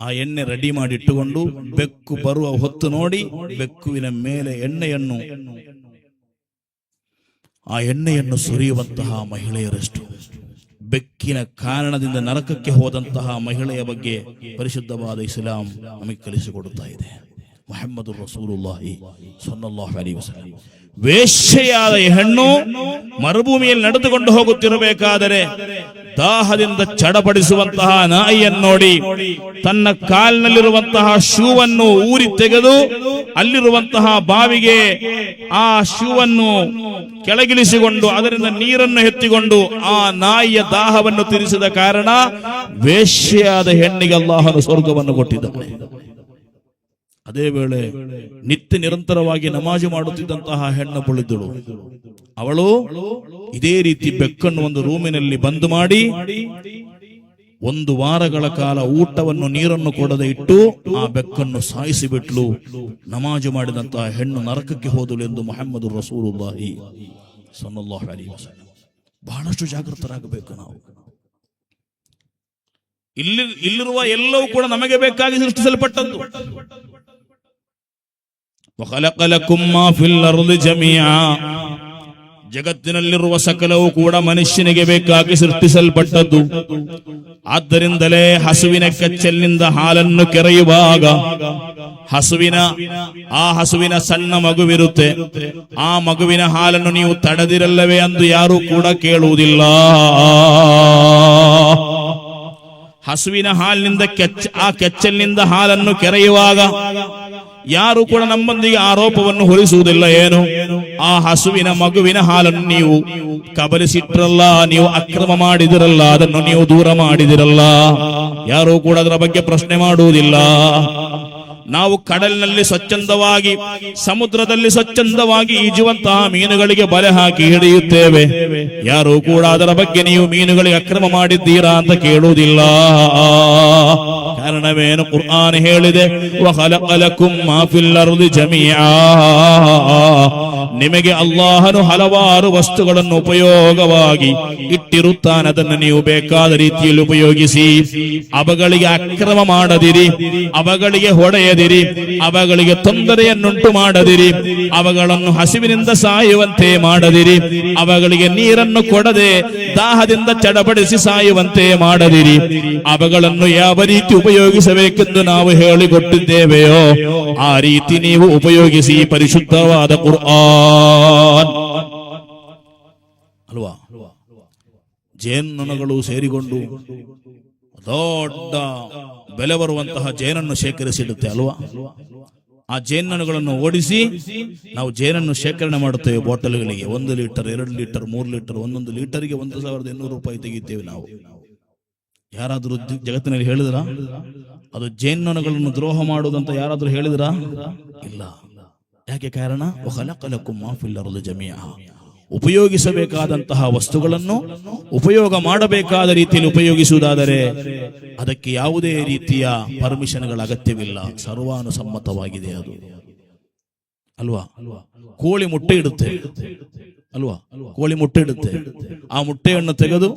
ಆ ಎಣ್ಣೆ ರೆಡಿ ಮಾಡಿಟ್ಟುಕೊಂಡು ಬೆಕ್ಕು ಬರುವ ಹೊತ್ತು ನೋಡಿ ಬೆಕ್ಕುವಿನ ಮೇಲೆ ಆ ಎಣ್ಣೆಯನ್ನು ಸುರಿಯುವಂತಹ ಮಹಿಳೆಯರಷ್ಟು. ಬೆಕ್ಕಿನ ಕಾರಣದಿಂದ ನರಕಕ್ಕೆ ಹೋದಂತಹ ಮಹಿಳೆಯ ಬಗ್ಗೆ ಪರಿಶುದ್ಧವಾದ ಇಸ್ಲಾಂ ನಮಗೆ ಕಲಿಸಿಕೊಡುತ್ತಾ ಇದೆ. ಮುಹಮ್ಮದುರ್ ರಸೂಲುಲ್ಲಾಹಿ ಸಲ್ಲಲ್ಲಾಹು ಅಲೈಹಿ ವಸಲ್ಲಂ. ವೇಶ್ಯೆಯಾದ ಹೆಣ್ಣು ಮರುಭೂಮಿಯಲ್ಲಿ ನಡೆದುಕೊಂಡು ಹೋಗುತ್ತಿರಬೇಕಾದರೆ ದಾಹದಿಂದ ಚಡಪಡಿಸುವಂತಹ ನಾಯಿಯನ್ನು ನೋಡಿ ತನ್ನ ಕಾಲಿನಲ್ಲಿರುವಂತಹ ಶೂವನ್ನು ಊರಿ ತೆಗೆದು ಅಲ್ಲಿರುವಂತಹ ಬಾವಿಗೆ ಆ ಶೂವನ್ನು ಕೆಳಗಿಳಿಸಿಕೊಂಡು ಅದರಿಂದ ನೀರನ್ನು ಎತ್ತಿಕೊಂಡು ಆ ನಾಯಿಯ ದಾಹವನ್ನು ತೀರಿಸಿದ ಕಾರಣ ವೇಶ್ಯೆಯಾದ ಹೆಣ್ಣಿಗೆ ಅಲ್ಲಾಹನು ಸ್ವರ್ಗವನ್ನು ಕೊಟ್ಟಿದ್ದಾನೆ. ಅದೇ ವೇಳೆ ನಿತ್ಯ ನಿರಂತರವಾಗಿ ನಮಾಜು ಮಾಡುತ್ತಿದ್ದಂತಹ ಹೆಣ್ಣು ಬಳಿದ್ದಳು. ಅವಳು ಇದೇ ರೀತಿ ಬೆಕ್ಕನ್ನು ಒಂದು ರೂಮಿನಲ್ಲಿ ಬಂದ್ ಮಾಡಿ 1 ವಾರಗಳ ಕಾಲ ಊಟವನ್ನು ನೀರನ್ನು ಕೊಡದೆ ಇಟ್ಟು ಆ ಬೆಕ್ಕನ್ನು ಸಾಯಿಸಿಬಿಟ್ಲು. ನಮಾಜು ಮಾಡಿದಂತಹ ಹೆಣ್ಣು ನರಕಕ್ಕೆ ಹೋದಳು ಎಂದು ಮುಹಮ್ಮದುರ್ ರಸೂಲುಲ್ಲಾಹಿ ಸಲ್ಲಲ್ಲಾಹು ಅಲೈಹಿ ವಸಲ್ಲಂ. ಬಹಳಷ್ಟು ಜಾಗೃತರಾಗಬೇಕು ನಾವು. ಇಲ್ಲಿರುವ ಎಲ್ಲವೂ ಕೂಡ ನಮಗೆ ಬೇಕಾಗಿ ಸೃಷ್ಟಿಸಲ್ಪಟ್ಟದ್ದು. وخلق لكم ما في الارض جميعا. ಜಗತ್ತಿನಲ್ಲಿರುವ ಸಕಲವೂ ಕೂಡ ಮನುಷ್ಯನಿಗೆ ಬೇಕಾಗಿ ಸೃಷ್ಟಿಸಲ್ಪಟ್ಟದ್ದು. ಆದ್ದರಿಂದಲೇ ಹಸುವಿನ ಕೆಚ್ಚಲಿನಿಂದ ಹಾಲನ್ನು ಕೆರೆಯುವಾಗ ಹಸುವಿನ ಸಣ್ಣ ಮಗುವಿರುತ್ತೆ. ಆ ಮಗುವಿನ ಹಾಲನ್ನು ನೀವು ತಡೆದಿರಲ್ಲವೇ ಎಂದು ಯಾರೂ ಕೂಡ ಕೇಳುವುದಿಲ್ಲ. ಹಸುವಿನ ಹಾಲಿನಿಂದ ಆ ಕೆಚ್ಚಲಿನಿಂದ ಹಾಲನ್ನು ಕೆರೆಯುವಾಗ ಯಾರು ಕೂಡ ನಮ್ಮೊಂದಿಗೆ ಆರೋಪವನ್ನು ಹೊರಿಸುವುದಿಲ್ಲ. ಏನು? ಆ ಹಸುವಿನ ಮಗುವಿನ ಹಾಲನ್ನು ನೀವು ಕಬಲಿಸಿಟ್ರಲ್ಲ, ನೀವು ಅಕ್ರಮ ಮಾಡಿದಿರಲ್ಲ, ಅದನ್ನು ನೀವು ದೂರ ಮಾಡಿದಿರಲ್ಲ. ಯಾರು ಕೂಡ ಅದರ ಬಗ್ಗೆ ಪ್ರಶ್ನೆ ಮಾಡುವುದಿಲ್ಲ. ನಾವು ಕಡಲಿನಲ್ಲಿ ಸ್ವಚ್ಛಂದವಾಗಿ, ಸಮುದ್ರದಲ್ಲಿ ಸ್ವಚ್ಛಂದವಾಗಿ ಈಜುವಂತಹ ಮೀನುಗಳಿಗೆ ಬಲೆ ಹಾಕಿ ಹಿಡಿಯುತ್ತೇವೆ. ಯಾರು ಕೂಡ ಅದರ ಬಗ್ಗೆ ನೀವು ಮೀನುಗಳಿಗೆ ಅಕ್ರಮ ಮಾಡಿದ್ದೀರಾ ಅಂತ ಕೇಳುವುದಿಲ್ಲ. ಕಾರಣವೇನು? ಕುರ್ಆನ್ ಹೇಳಿದೆ, ವಖಲಕ ಲಕುಂ ಮಾ ಫಿಲ್ ಅರ್ದಿ ಜಮೀಆ. ನಿಮಗೆ ಅಲ್ಲಾಹನು ಹಲವಾರು ವಸ್ತುಗಳನ್ನು ಉಪಯೋಗವಾಗಿ ಇಟ್ಟಿರುತ್ತಾನೆ. ಅದನ್ನು ನೀವು ಬೇಕಾದ ರೀತಿಯಲ್ಲಿ ಉಪಯೋಗಿಸಿ. ಅವುಗಳಿಗೆ ಅಕ್ರಮ ಮಾಡದಿರಿ, ಅವುಗಳಿಗೆ ಹೊಡೆಯದಿರಿ. ಹೊಡೆಯದಿರಿ, ಅವುಗಳಿಗೆ ತೊಂದರೆಯನ್ನುಂಟು ಮಾಡದಿರಿ, ಅವುಗಳನ್ನು ಹಸಿವಿನಿಂದ ಸಾಯುವಂತೆ ಮಾಡದಿರಿ, ಅವುಗಳಿಗೆ ನೀರನ್ನು ಕೊಡದೆ ದಾಹದಿಂದ ಚಡಪಡಿಸಿ ಸಾಯುವಂತೆ ಮಾಡದಿರಿ. ಅವುಗಳನ್ನು ಯಾವ ರೀತಿ ಉಪಯೋಗಿಸಬೇಕೆಂದು ನಾವು ಹೇಳಿಕೊಟ್ಟಿದ್ದೇವೆಯೋ ಆ ರೀತಿ ನೀವು ಉಪಯೋಗಿಸಿ ಪರಿಶುದ್ಧವಾದ ಕುರ್ಆನ್ ಅಲ್ವಾ. ಜೇನುನೊಣಗಳು ಸೇರಿಕೊಂಡು ದೊಡ್ಡ ಬೆಲೆ ಬರುವಂತಹ ಜೇನನ್ನು ಶೇಖರಿಸಿಡುತ್ತೆ ಅಲ್ವಾ. ಆ ಜೇನುನೊಣಗಳನ್ನು ಓಡಿಸಿ ನಾವು ಜೇನನ್ನು ಶೇಖರಣೆ ಮಾಡುತ್ತೇವೆ ಬಾಟಲ್ಗಳಿಗೆ. 1 ಲೀಟರ್ 2 ಲೀಟರ್ 3 ಲೀಟರ್, 1 ಲೀಟರ್ಗೆ 1800 ರೂಪಾಯಿ ತೆಗಿತೇವೆ ನಾವು. ಯಾರಾದ್ರೂ ಜಗತ್ತಿನಲ್ಲಿ ಹೇಳಿದ್ರ? ಅದು ಜೇನುನೊಣಗಳನ್ನು ದ್ರೋಹ ಮಾಡುವುದಂತ ಯಾರಾದ್ರೂ ಹೇಳಿದ್ರ? ಇಲ್ಲ. ಯಾಕೆ? ಕಾರಣ ವಖಲಕಲಕುಂ ಮಾ ಫಿಲ್ ಅರ್ದಿ ಜಮೀಅ. ಉಪಯೋಗಿಸಬೇಕಾದಂತಹ ವಸ್ತುಗಳನ್ನು ಉಪಯೋಗ ಮಾಡಬೇಕಾದ ರೀತಿಯಲ್ಲಿ ಉಪಯೋಗಿಸುವುದಾದರೆ ಅದಕ್ಕೆ ಯಾವುದೇ ರೀತಿಯ ಪರ್ಮಿಷನ್ಗಳ ಅಗತ್ಯವಿಲ್ಲ, ಸರ್ವಾನುಸಮ್ಮತವಾಗಿದೆ ಅದು ಅಲ್ವಾ. ಕೋಳಿ ಮೊಟ್ಟೆ ಇಡುತ್ತೆ ಅಲ್ವಾ, ಕೋಳಿ ಮೊಟ್ಟೆ ಇಡುತ್ತೆ. ಆ ಮೊಟ್ಟೆಯನ್ನು ತೆಗೆದು,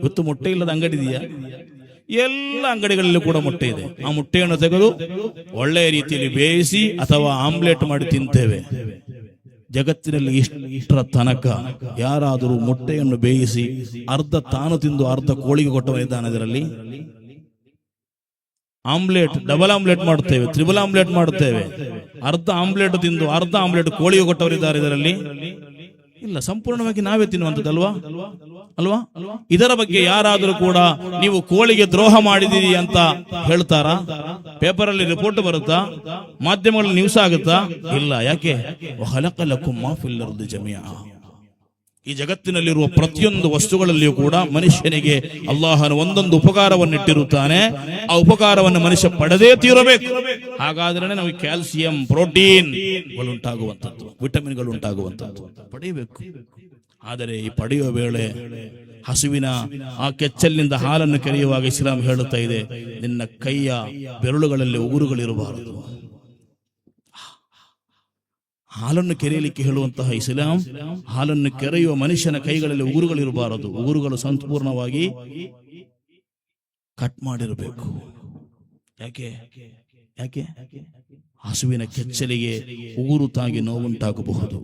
ಇವತ್ತು ಮೊಟ್ಟೆ ಇಲ್ಲದ ಅಂಗಡಿ ಇದೆಯಾ? ಎಲ್ಲ ಅಂಗಡಿಗಳಲ್ಲೂ ಕೂಡ ಮೊಟ್ಟೆ ಇದೆ. ಆ ಮೊಟ್ಟೆಯನ್ನು ತೆಗೆದು ಒಳ್ಳೆಯ ರೀತಿಯಲ್ಲಿ ಬೇಯಿಸಿ ಅಥವಾ ಆಮ್ಲೆಟ್ ಮಾಡಿ ತಿಂತೇವೆ. ಜಗತ್ತಿನಲ್ಲಿ ಇಷ್ಟರ ತನಕ ಯಾರಾದರೂ ಮೊಟ್ಟೆಯನ್ನು ಬೇಯಿಸಿ ಅರ್ಧ ತಾನು ತಿಂದು ಅರ್ಧ ಕೋಳಿಗೆ ಕೊಟ್ಟವನಿದ್ದಾನೆ? ಇದರಲ್ಲಿ ಆಮ್ಲೆಟ್, ಡಬಲ್ ಆಮ್ಲೆಟ್ ಮಾಡುತ್ತೇವೆ, ತ್ರಿಬಲ್ ಆಮ್ಲೆಟ್ ಮಾಡುತ್ತೇವೆ. ಅರ್ಧ ಆಮ್ಲೆಟ್ ತಿಂದು ಅರ್ಧ ಆಮ್ಲೆಟ್ ಕೋಳಿಗೆ ಕೊಟ್ಟವರಿದ್ದಾರೆ ಇದರಲ್ಲಿ? ಇಲ್ಲ. ಸಂಪೂರ್ಣವಾಗಿ ನಾವೇ ತಿನ್ನುವಂಥದ್ದಲ್ವಾ ಅಲ್ವಾ. ಇದರ ಬಗ್ಗೆ ಯಾರಾದರೂ ಕೂಡ ನೀವು ಕೋಳಿಗೆ ದ್ರೋಹ ಮಾಡಿದಿರಿ ಅಂತ ಹೇಳ್ತಾರಾ? ಪೇಪರ್ ಅಲ್ಲಿ ರಿಪೋರ್ಟ್ ಬರುತ್ತಾ? ಮಾಧ್ಯಮಗಳಲ್ಲಿ ನ್ಯೂಸ್ ಆಗುತ್ತಾ? ಇಲ್ಲ. ಯಾಕೆ? ವಖಲಕಲಕುಂ ಮಾ ಫಿಲ್ ಅರ್ದಿ ಜಮೀಅ. ಈ ಜಗತ್ತಿನಲ್ಲಿರುವ ಪ್ರತಿಯೊಂದು ವಸ್ತುಗಳಲ್ಲಿಯೂ ಕೂಡ ಮನುಷ್ಯನಿಗೆ ಅಲ್ಲಾಹನು ಒಂದೊಂದು ಉಪಕಾರವನ್ನು ಇಟ್ಟಿರುತ್ತಾನೆ. ಆ ಉಪಕಾರವನ್ನು ಮನುಷ್ಯ ಪಡೆದೇ ತೀರಬೇಕು. ಹಾಗಾದ್ರೆ ನಮಗೆ ಕ್ಯಾಲ್ಸಿಯಂ, ಪ್ರೋಟೀನ್ ಉಂಟಾಗುವಂಥದ್ದು, ವಿಟಮಿನ್ಗಳು ಉಂಟಾಗುವಂಥದ್ದು ಪಡೆಯಬೇಕು. ಆದರೆ ಈ ಪಡೆಯುವ ವೇಳೆ ಹಸುವಿನ ಆ ಕೆಚ್ಚಲಿನಿಂದ ಹಾಲನ್ನು ಕೆರೆಯುವಾಗ ಇಸ್ಲಾಂ ಹೇಳುತ್ತಾ ಇದೆ, ನಿನ್ನ ಕೈಯ ಬೆರಳುಗಳಲ್ಲಿ ಉಗುರುಗಳಿರಬಾರದು. ಹಾಲನ್ನು ಕೆರೆಯಲಿಕ್ಕೆ ಹೇಳುವಂತಹ ಇಸ್ಲಾಂ ಹಾಲನ್ನು ಕೆರೆಯುವ ಮನುಷ್ಯನ ಕೈಗಳಲ್ಲಿ ಉಗುರುಗಳಿರಬಾರದು. ಉಗುರುಗಳು ಸಂಪೂರ್ಣವಾಗಿ ಕಟ್ ಮಾಡಿರಬೇಕು. ಯಾಕೆ? ಯಾಕೆ? ಹಸುವಿನ ಕೆಚ್ಚಲಿಗೆ ಉಗುರು ತಾಗಿ ನೋವುಂಟಾಗಬಹುದು.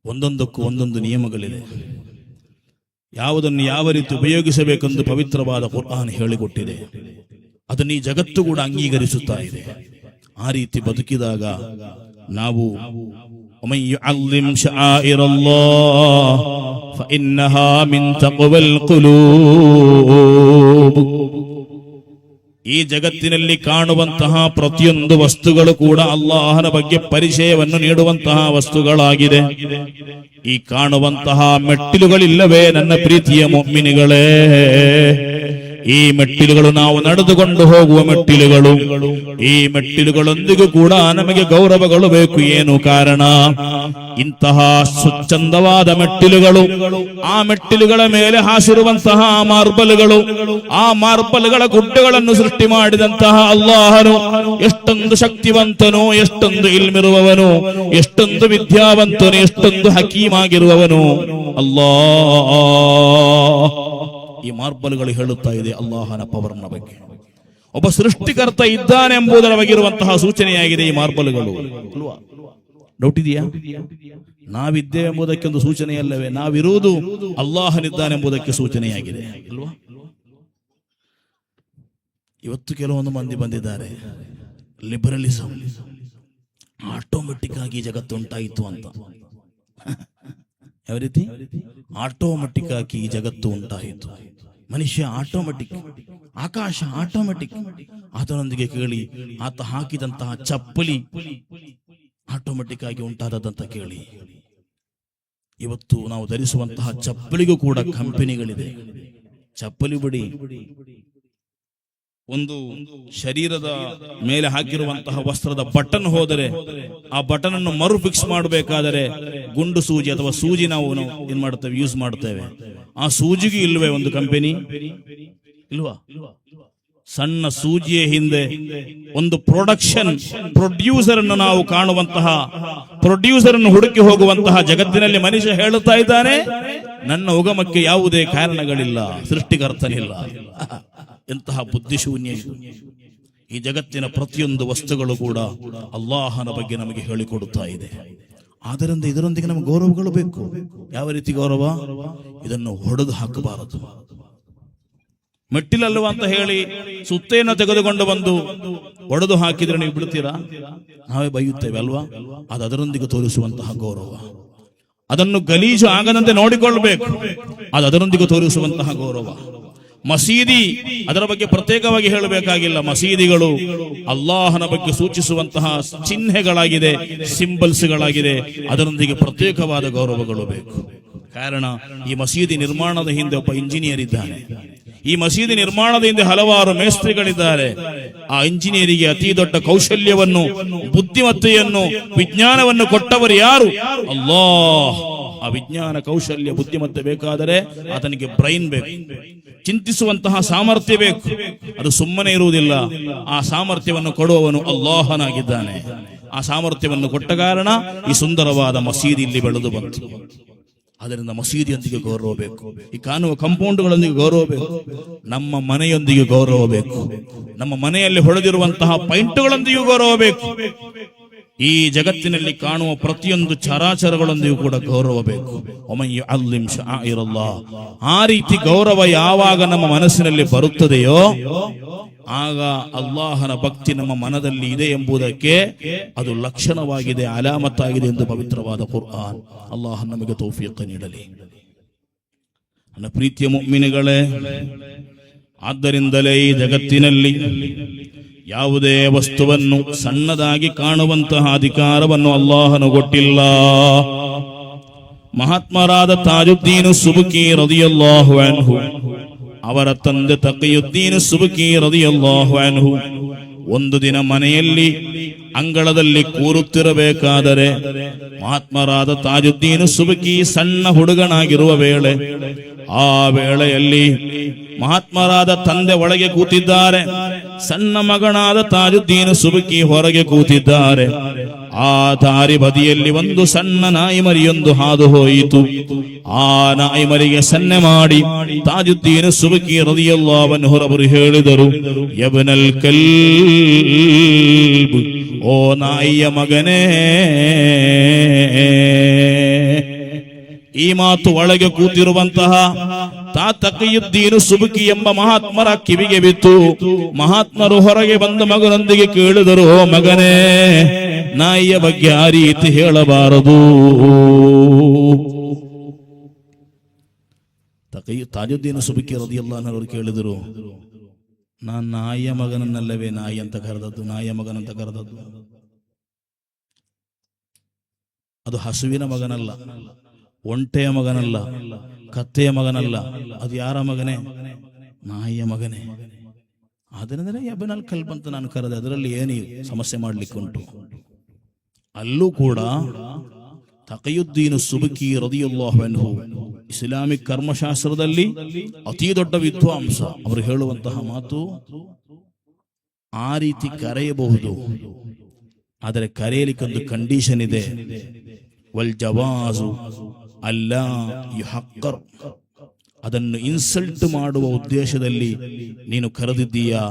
ಒಂದೊಂದಕ್ಕೂ ಒಂದೊಂದು ನಿಯಮಗಳಿದೆ. ಯಾವುದನ್ನು ಯಾವ ರೀತಿ ಉಪಯೋಗಿಸಬೇಕೆಂದು ಪವಿತ್ರವಾದ ಕುರ್ಆನ್ ಹೇಳಿಕೊಟ್ಟಿದೆ. ಅದನ್ನು ಈ ಜಗತ್ತು ಕೂಡ ಅಂಗೀಕರಿಸುತ್ತಾ ಇದೆ. ಆ ರೀತಿ ಬದುಕಿದಾಗ ನಾವು ವಮನ್ ಯುಅಲ್ಲಿಮ್ ಶಆಯಿರಲ್ಲಾಹ್ ಫಇನ್ನಹಾ ಮಿನ್ ತಕ್ವಲ್ ಕುಲೂಬ್. ಈ ಜಗತ್ತಿನಲ್ಲಿ ಕಾಣುವಂತಹ ಪ್ರತಿಯೊಂದು ವಸ್ತುಗಳು ಕೂಡ ಅಲ್ಲಾಹನ ಬಗ್ಗೆ ಪರಿಚಯವನ್ನು ನೀಡುವಂತಹ ವಸ್ತುಗಳಾಗಿದೆ. ಈ ಕಾಣುವಂತಹ ಮೆಟ್ಟಿಲುಗಳಿಲ್ಲವೇ ನನ್ನ ಪ್ರೀತಿಯ ಮುಅ್ಮಿನಿಗಳೇ? ಈ ಮೆಟ್ಟಿಲುಗಳು ನಾವು ನಡೆದುಕೊಂಡು ಹೋಗುವ ಮೆಟ್ಟಿಲುಗಳು. ಈ ಮೆಟ್ಟಿಲುಗಳೊಂದಿಗೂ ಕೂಡ ನಮಗೆ ಗೌರವಗಳು ಬೇಕು. ಏನು ಕಾರಣ? ಇಂತಹ ಸ್ವಚ್ಛಂದವಾದ ಮೆಟ್ಟಿಲುಗಳು, ಆ ಮೆಟ್ಟಿಲುಗಳ ಮೇಲೆ ಹಾಸಿರುವಂತಹ ಮಾರ್ಬಲ್ಗಳು, ಆ ಮಾರ್ಬಲ್ಗಳ ಗುಡ್ಡಗಳನ್ನು ಸೃಷ್ಟಿ ಮಾಡಿದಂತಹ ಅಲ್ಲಾಹನು ಎಷ್ಟೊಂದು ಶಕ್ತಿವಂತನು, ಎಷ್ಟೊಂದು ಇಲ್ಮಿರುವವನು, ಎಷ್ಟೊಂದು ವಿದ್ಯಾವಂತನು, ಎಷ್ಟೊಂದು ಹಕೀಮಾಗಿರುವವನು ಅಲ್ಲಾಹ್. ಈ ಮಾರ್ಬಲ್ಗಳು ಹೇಳುತ್ತಾ ಇದೆ ಅಲ್ಲಾಹನ ಪವರ್ನ ಬಗ್ಗೆ. ಒಬ್ಬ ಸೃಷ್ಟಿಕರ್ತ ಇದ್ದಾನೆ ಎಂಬುದರ ಬಗ್ಗೆ ಇರುವಂತಹ ಸೂಚನೆಯಾಗಿದೆ ಈ ಮಾರ್ಬಲ್ಗಳು ಅಲ್ವಾ. ಡೌಟ್ ಇದೆಯಾ? ನಾವಿದ್ದೇವೆ ಎಂಬುದಕ್ಕೆ ಒಂದು ಸೂಚನೆಯಲ್ಲವೇ? ನಾವಿರುವುದು ಅಲ್ಲಾಹನಿದ್ದಾನೆ ಎಂಬುದಕ್ಕೆ ಸೂಚನೆಯಾಗಿದೆ ಅಲ್ವಾ. ಇವತ್ತು ಕೆಲವೊಂದು ಮಂದಿ ಬಂದಿದ್ದಾರೆ, ಲಿಬರಲಿಸಂ, ಆಟೋಮೆಟಿಕ್ ಆಗಿ ಜಗತ್ತು ಉಂಟಾಯಿತು ಅಂತ. ಯಾವ ರೀತಿ? ಆಟೋಮೆಟಿಕ್ ಆಗಿ ಈ ಜಗತ್ತು ಉಂಟಾಯಿತು. ಮನುಷ್ಯ ಆಟೋಮೆಟಿಕ್, ಆಕಾಶ ಆಟೋಮೆಟಿಕ್. ಆತನೊಂದಿಗೆ ಕೇಳಿ, ಆತ ಹಾಕಿದಂತಹ ಚಪ್ಪಲಿ ಆಟೋಮೆಟಿಕ್ ಆಗಿ ಉಂಟಾದದಂತ ಕೇಳಿ. ಇವತ್ತು ನಾವು ಧರಿಸುವಂತಹ ಚಪ್ಪಲಿಗೂ ಕೂಡ ಕಂಪನಿಗಳಿದೆ. ಚಪ್ಪಲಿ ಬಿಡಿ, ಒಂದು ಶರೀರದ ಮೇಲೆ ಹಾಕಿರುವಂತಹ ವಸ್ತ್ರದ ಬಟನ್ ಹೋದರೆ ಆ ಬಟನ್ ಅನ್ನು ಮರು ಫಿಕ್ಸ್ ಮಾಡಬೇಕಾದರೆ ಗುಂಡು ಸೂಜಿ ಅಥವಾ ಸೂಜಿ ನಾವು ಏನ್ ಮಾಡ್ತೇವೆ, ಯೂಸ್ ಮಾಡ್ತೇವೆ. ಆ ಸೂಜಿಗೂ ಇಲ್ವೇ ಒಂದು ಕಂಪನಿ? ಇಲ್ವಾ? ಸಣ್ಣ ಸೂಜಿಯ ಹಿಂದೆ ಒಂದು ಪ್ರೊಡ್ಯೂಸರ್ ಅನ್ನು ನಾವು ಕಾಣುವಂತಹ, ಪ್ರೊಡ್ಯೂಸರ್ ಅನ್ನು ಹುಡುಕಿ ಹೋಗುವಂತಹ ಜಗತ್ತಿನಲ್ಲಿ ಮನುಷ್ಯ ಹೇಳುತ್ತಾ ಇದ್ದಾನೆ, ನನ್ನ ಉಗಮಕ್ಕೆ ಯಾವುದೇ ಕಾರಣಗಳಿಲ್ಲ, ಸೃಷ್ಟಿಕರ್ತನಿಲ್ಲ. ಎಂತಹ ಬುದ್ಧಿಶೂನ್ಯ ಇದು. ಈ ಜಗತ್ತಿನ ಪ್ರತಿಯೊಂದು ವಸ್ತುಗಳು ಕೂಡ ಅಲ್ಲಾಹನ ಬಗ್ಗೆ ನಮಗೆ ಹೇಳಿಕೊಡುತ್ತಾ ಇದೆ. ಆದ್ದರಿಂದ ಇದರೊಂದಿಗೆ ನಮಗೆ ಗೌರವಗಳು ಬೇಕು. ಯಾವ ರೀತಿ ಗೌರವ? ಇದನ್ನು ಹೊಡೆದು ಹಾಕಬಾರದು. ಮೆಟ್ಟಿಲಲ್ವ ಅಂತ ಹೇಳಿ ಸುತ್ತೆಯನ್ನು ತೆಗೆದುಕೊಂಡು ಬಂದು ಒಡೆದು ಹಾಕಿದ್ರೆ ನೀವು ಬಿಡ್ತೀರಾ? ನಾವೇ ಬೈಯುತ್ತೇವೆ ಅಲ್ವಾ? ಅದು ಅದರೊಂದಿಗೆ ತೋರಿಸುವಂತಹ ಗೌರವ. ಅದನ್ನು ಗಲೀಜು ಆಗದಂತೆ ನೋಡಿಕೊಳ್ಳಬೇಕು, ಅದು ಅದರೊಂದಿಗೆ ತೋರಿಸುವಂತಹ ಗೌರವ. ಮಸೀದಿ ಅದರ ಬಗ್ಗೆ ಪ್ರತ್ಯೇಕವಾಗಿ ಹೇಳಬೇಕಾಗಿಲ್ಲ. ಮಸೀದಿಗಳು ಅಲ್ಲಾಹನ ಬಗ್ಗೆ ಸೂಚಿಸುವಂತಹ ಚಿಹ್ನೆಗಳಾಗಿದೆ, ಸಿಂಬಲ್ಸ್ಗಳಾಗಿದೆ. ಅದರೊಂದಿಗೆ ಪ್ರತ್ಯೇಕವಾದ ಗೌರವಗಳು ಬೇಕು. ಕಾರಣ, ಈ ಮಸೀದಿ ನಿರ್ಮಾಣದ ಹಿಂದೆ ಒಬ್ಬ ಇಂಜಿನಿಯರ್ ಇದ್ದಾನೆ. ಈ ಮಸೀದಿ ನಿರ್ಮಾಣದ ಹಿಂದೆ ಹಲವಾರು ಮೇಸ್ತ್ರಿಗಳಿದ್ದಾರೆ. ಆ ಇಂಜಿನಿಯರಿಗೆ ಅತಿ ದೊಡ್ಡ ಕೌಶಲ್ಯವನ್ನು, ಬುದ್ಧಿಮತ್ತೆಯನ್ನು, ವಿಜ್ಞಾನವನ್ನು ಕೊಟ್ಟವರು ಯಾರು? ಅಲ್ಲಾಹ್. ಆ ವಿಜ್ಞಾನ, ಕೌಶಲ್ಯ, ಬುದ್ಧಿಮತ್ತೆ ಬೇಕಾದರೆ ಆತನಿಗೆ ಬ್ರೈನ್ ಬೇಕು, ಚಿಂತಿಸುವಂತಹ ಸಾಮರ್ಥ್ಯ ಬೇಕು. ಅದು ಸುಮ್ಮನೆ ಇರುವುದಿಲ್ಲ. ಆ ಸಾಮರ್ಥ್ಯವನ್ನು ಕೊಡುವವನು ಅಲ್ಲಾಹನಾಗಿದ್ದಾನೆ. ಆ ಸಾಮರ್ಥ್ಯವನ್ನು ಕೊಟ್ಟ ಕಾರಣ ಈ ಸುಂದರವಾದ ಮಸೀದಿ ಇಲ್ಲಿ ಬೆಳೆದು ಬಂತು. ಅದರಿಂದ ಮಸೀದಿಯೊಂದಿಗೆ ಗೌರವ ಬೇಕು, ಈ ಕಾಣುವ ಕಂಪೌಂಡ್ಗಳೊಂದಿಗೆ ಗೌರವ ಬೇಕು, ನಮ್ಮ ಮನೆಯೊಂದಿಗೆ ಗೌರವ ಬೇಕು, ನಮ್ಮ ಮನೆಯಲ್ಲಿ ಹೊಡೆದಿರುವಂತಹ ಪೈಂಟುಗಳೊಂದಿಗೂ ಗೌರವ ಬೇಕು. ಈ ಜಗತ್ತಿನಲ್ಲಿ ಕಾಣುವ ಪ್ರತಿಯೊಂದು ಚರಾಚರಗಳೊಂದಿಗೂ ಕೂಡ ಗೌರವ ಬೇಕು. ಆ ರೀತಿ ಗೌರವ ಯಾವಾಗ ನಮ್ಮ ಮನಸ್ಸಿನಲ್ಲಿ ಬರುತ್ತದೆಯೋ ಆಗ ಅಲ್ಲಾಹನ ಭಕ್ತಿ ನಮ್ಮ ಮನದಲ್ಲಿ ಇದೆ ಎಂಬುದಕ್ಕೆ ಅದು ಲಕ್ಷಣವಾಗಿದೆ, ಅಲಾಮತ್ತಾಗಿದೆ ಎಂದು ಪವಿತ್ರವಾದ ಕುರ್ಆನ್. ಅಲ್ಲಾಹ ನಮಗೆ ತೌಫೀಕ ನೀಡಲಿ. ನನ್ನ ಪ್ರೀತಿಯ ಮುಅ್ಮಿನೀಗಳೇ, ಆದ್ದರಿಂದಲೇ ಈ ಜಗತ್ತಿನಲ್ಲಿ ಯಾವುದೇ ವಸ್ತುವನ್ನು ಸಣ್ಣದಾಗಿ ಕಾಣುವಂತಹ ಅಧಿಕಾರವನ್ನು ಅಲ್ಲಾಹನು ಕೊಟ್ಟಿಲ್ಲ. ಮಹಾತ್ಮರಾದ ತಾಜುದ್ದೀನ್ ಸುಬುಕಿ ರದಿಯಲ್ಲಾಹು ಅನ್ಹು, ಅವರ ತಂದೆ ತಕಿಯುದ್ದೀನ್ ಸುಬುಕಿ ರದಿಯಲ್ಲಾಹು ಅನ್ಹು ಒಂದು ದಿನ ಮನೆಯಲ್ಲಿ ಅಂಗಳದಲ್ಲಿ ಕೂರುತ್ತಿರಬೇಕಾದರೆ ಮಹಾತ್ಮರಾದ ತಾಜುದ್ದೀನ್ ಸುಬುಕಿ ಸಣ್ಣ ಹುಡುಗನಾಗಿರುವ ವೇಳೆ, ಆ ವೇಳೆಯಲ್ಲಿ ಮಹಾತ್ಮರಾದ ತಂದೆ ಒಳಗೆ ಕೂತಿದ್ದಾರೆ, ಸಣ್ಣ ಮಗನಾದ ತಾಜುದ್ದೀನ್ ಸುಬುಕಿ ಹೊರಗೆ ಕೂತಿದ್ದಾರೆ. ಆ ದಾರಿ ಬದಿಯಲ್ಲಿ ಒಂದು ಸಣ್ಣ ನಾಯಿ ಮರಿಯೊಂದು ಹಾದು ಹೋಯಿತು. ಆ ನಾಯಿ ಮರಿಗೆ ಸನ್ನೆ ಮಾಡಿ ತಾಜುದ್ದೀನ್ ಸುಬುಕಿ ರದಿಯಲ್ಲಾಹು ಅನ್ಹು ಅವರು ಹೇಳಿದರು, ಯಬ್ನಲ್ ಕಲ್ಬ್, ಓ ನಾಯಿಯ ಮಗನೇ. ಈ ಮಾತು ಒಳಗೆ ಕೂತಿರುವಂತಹ ತಕಿಯುದ್ದೀನ್ ಸುಬುಕಿ ಎಂಬ ಮಹಾತ್ಮರ ಕಿವಿಗೆ ಬಿತ್ತು. ಮಹಾತ್ಮರು ಹೊರಗೆ ಬಂದು ಮಗನೊಂದಿಗೆ ಕೇಳಿದರು, ಓ ಮಗನೇ, ನಾಯಿಯ ಬಗ್ಗೆ ಆ ರೀತಿ ಹೇಳಬಾರದು. ತಾಜುದ್ದೀನ್ ಸುಬುಕಿ ರದಿಯಲ್ಲಾಹು ಅನ್ಹು ಅವರು ಕೇಳಿದರು, ನಾನು ನಾಯಿಯ ಮಗನನ್ನಲ್ಲವೇ ನಾಯಿ ಅಂತ ಕರೆದದ್ದು, ನಾಯಿಯ ಮಗನಂತ ಕರೆದದ್ದು? ಅದು ಹಸುವಿನ ಮಗನಲ್ಲ, ಒಂಟೆಯ ಮಗನಲ್ಲ, ಕತ್ತೆಯ ಮಗನಲ್ಲ. ಅದು ಯಾರ ಮಗನೇ? ನಾಯಿಯ ಮಗನೇ. ಆದ್ರಿಂದ ಯಬ್ನಲ್ ಕಲ್ಬ್ ಅಂತ ನಾನು ಕರೆದೆ. ಅದರಲ್ಲಿ ಏನು ಸಮಸ್ಯೆ ಮಾಡ್ಲಿಕ್ಕೆ ಉಂಟು? ಅಲ್ಲೂ ಕೂಡ ತಕಿಯುದ್ದೀನ್ ಸುಬುಕಿ ರದಿಯಲ್ಲಾಹು ಅನ್ಹು ಇಸ್ಲಾಮಿಕ್ ಕರ್ಮಶಾಸ್ತ್ರದಲ್ಲಿ ಅತಿ ದೊಡ್ಡ ವಿದ್ವಾಂಸ. ಅವರು ಹೇಳುವಂತಹ ಮಾತು, ಆ ರೀತಿ ಕರೆಯಬಹುದು, ಆದರೆ ಕರೆಯಲಿಕ್ಕೊಂದು ಕಂಡೀಷನ್ ಇದೆ. ವಲ್ ಜವಾಜು ಅಲ್ಲಾ ಯುಹಕ್ಕರ್, ಅದನ್ನು ಇನ್ಸಲ್ಟ್ ಮಾಡುವ ಉದ್ದೇಶದಲ್ಲಿ ನೀನು ಕರೆದಿದ್ದೀಯಾ,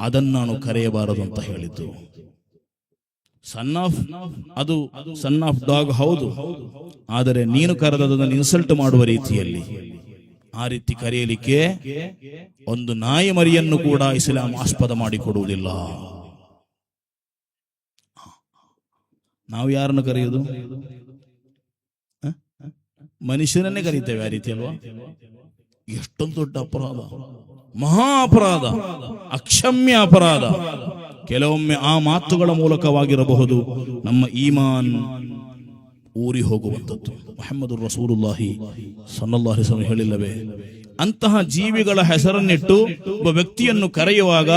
ಅದನ್ನು ನಾನು ಕರೆಯಬಾರದು ಅಂತ ಹೇಳಿದ್ದು. ಅದು ಸನ್ ಆಫ್ ಡಾಗ್ ಹೌದು, ಆದರೆ ನೀನು ಕರೆದದನ್ನು ಇನ್ಸಲ್ಟ್ ಮಾಡುವ ರೀತಿಯಲ್ಲಿ, ಆ ರೀತಿ ಕರೆಯಲಿಕ್ಕೆ ಒಂದು ನಾಯಿ ಮರಿಯನ್ನು ಕೂಡ ಇಸ್ಲಾಂ ಆಸ್ಪದ ಮಾಡಿಕೊಡುವುದಿಲ್ಲ. ನಾವು ಯಾರನ್ನು ಕರೆಯುವುದು? ಮನುಷ್ಯನನ್ನೇ ಕರೀತೇವೆ ಆ ರೀತಿ ಅಲ್ವಾ? ಎಷ್ಟೊಂದು ದೊಡ್ಡ ಅಪರಾಧ, ಮಹಾ ಅಪರಾಧ, ಅಕ್ಷಮ್ಯ ಅಪರಾಧ. ಕೆಲವೊಮ್ಮೆ ಆ ಮಾತುಗಳ ಮೂಲಕವಾಗಿರಬಹುದು ನಮ್ಮ ಈಮಾನ್ ಊರಿ ಹೋಗುವಂಥದ್ದು. ಮುಹಮ್ಮದ್ ರಸೂಲುಲ್ಲಾಹಿ ಸಲ್ಲಲ್ಲಾಹು ಅಲೈಹಿ ವಸಲ್ಲಂ ಹೇಳಿಲ್ಲವೇ, ಅಂತಹ ಜೀವಿಗಳ ಹೆಸರನ್ನಿಟ್ಟು ಒಬ್ಬ ವ್ಯಕ್ತಿಯನ್ನು ಕರೆಯುವಾಗ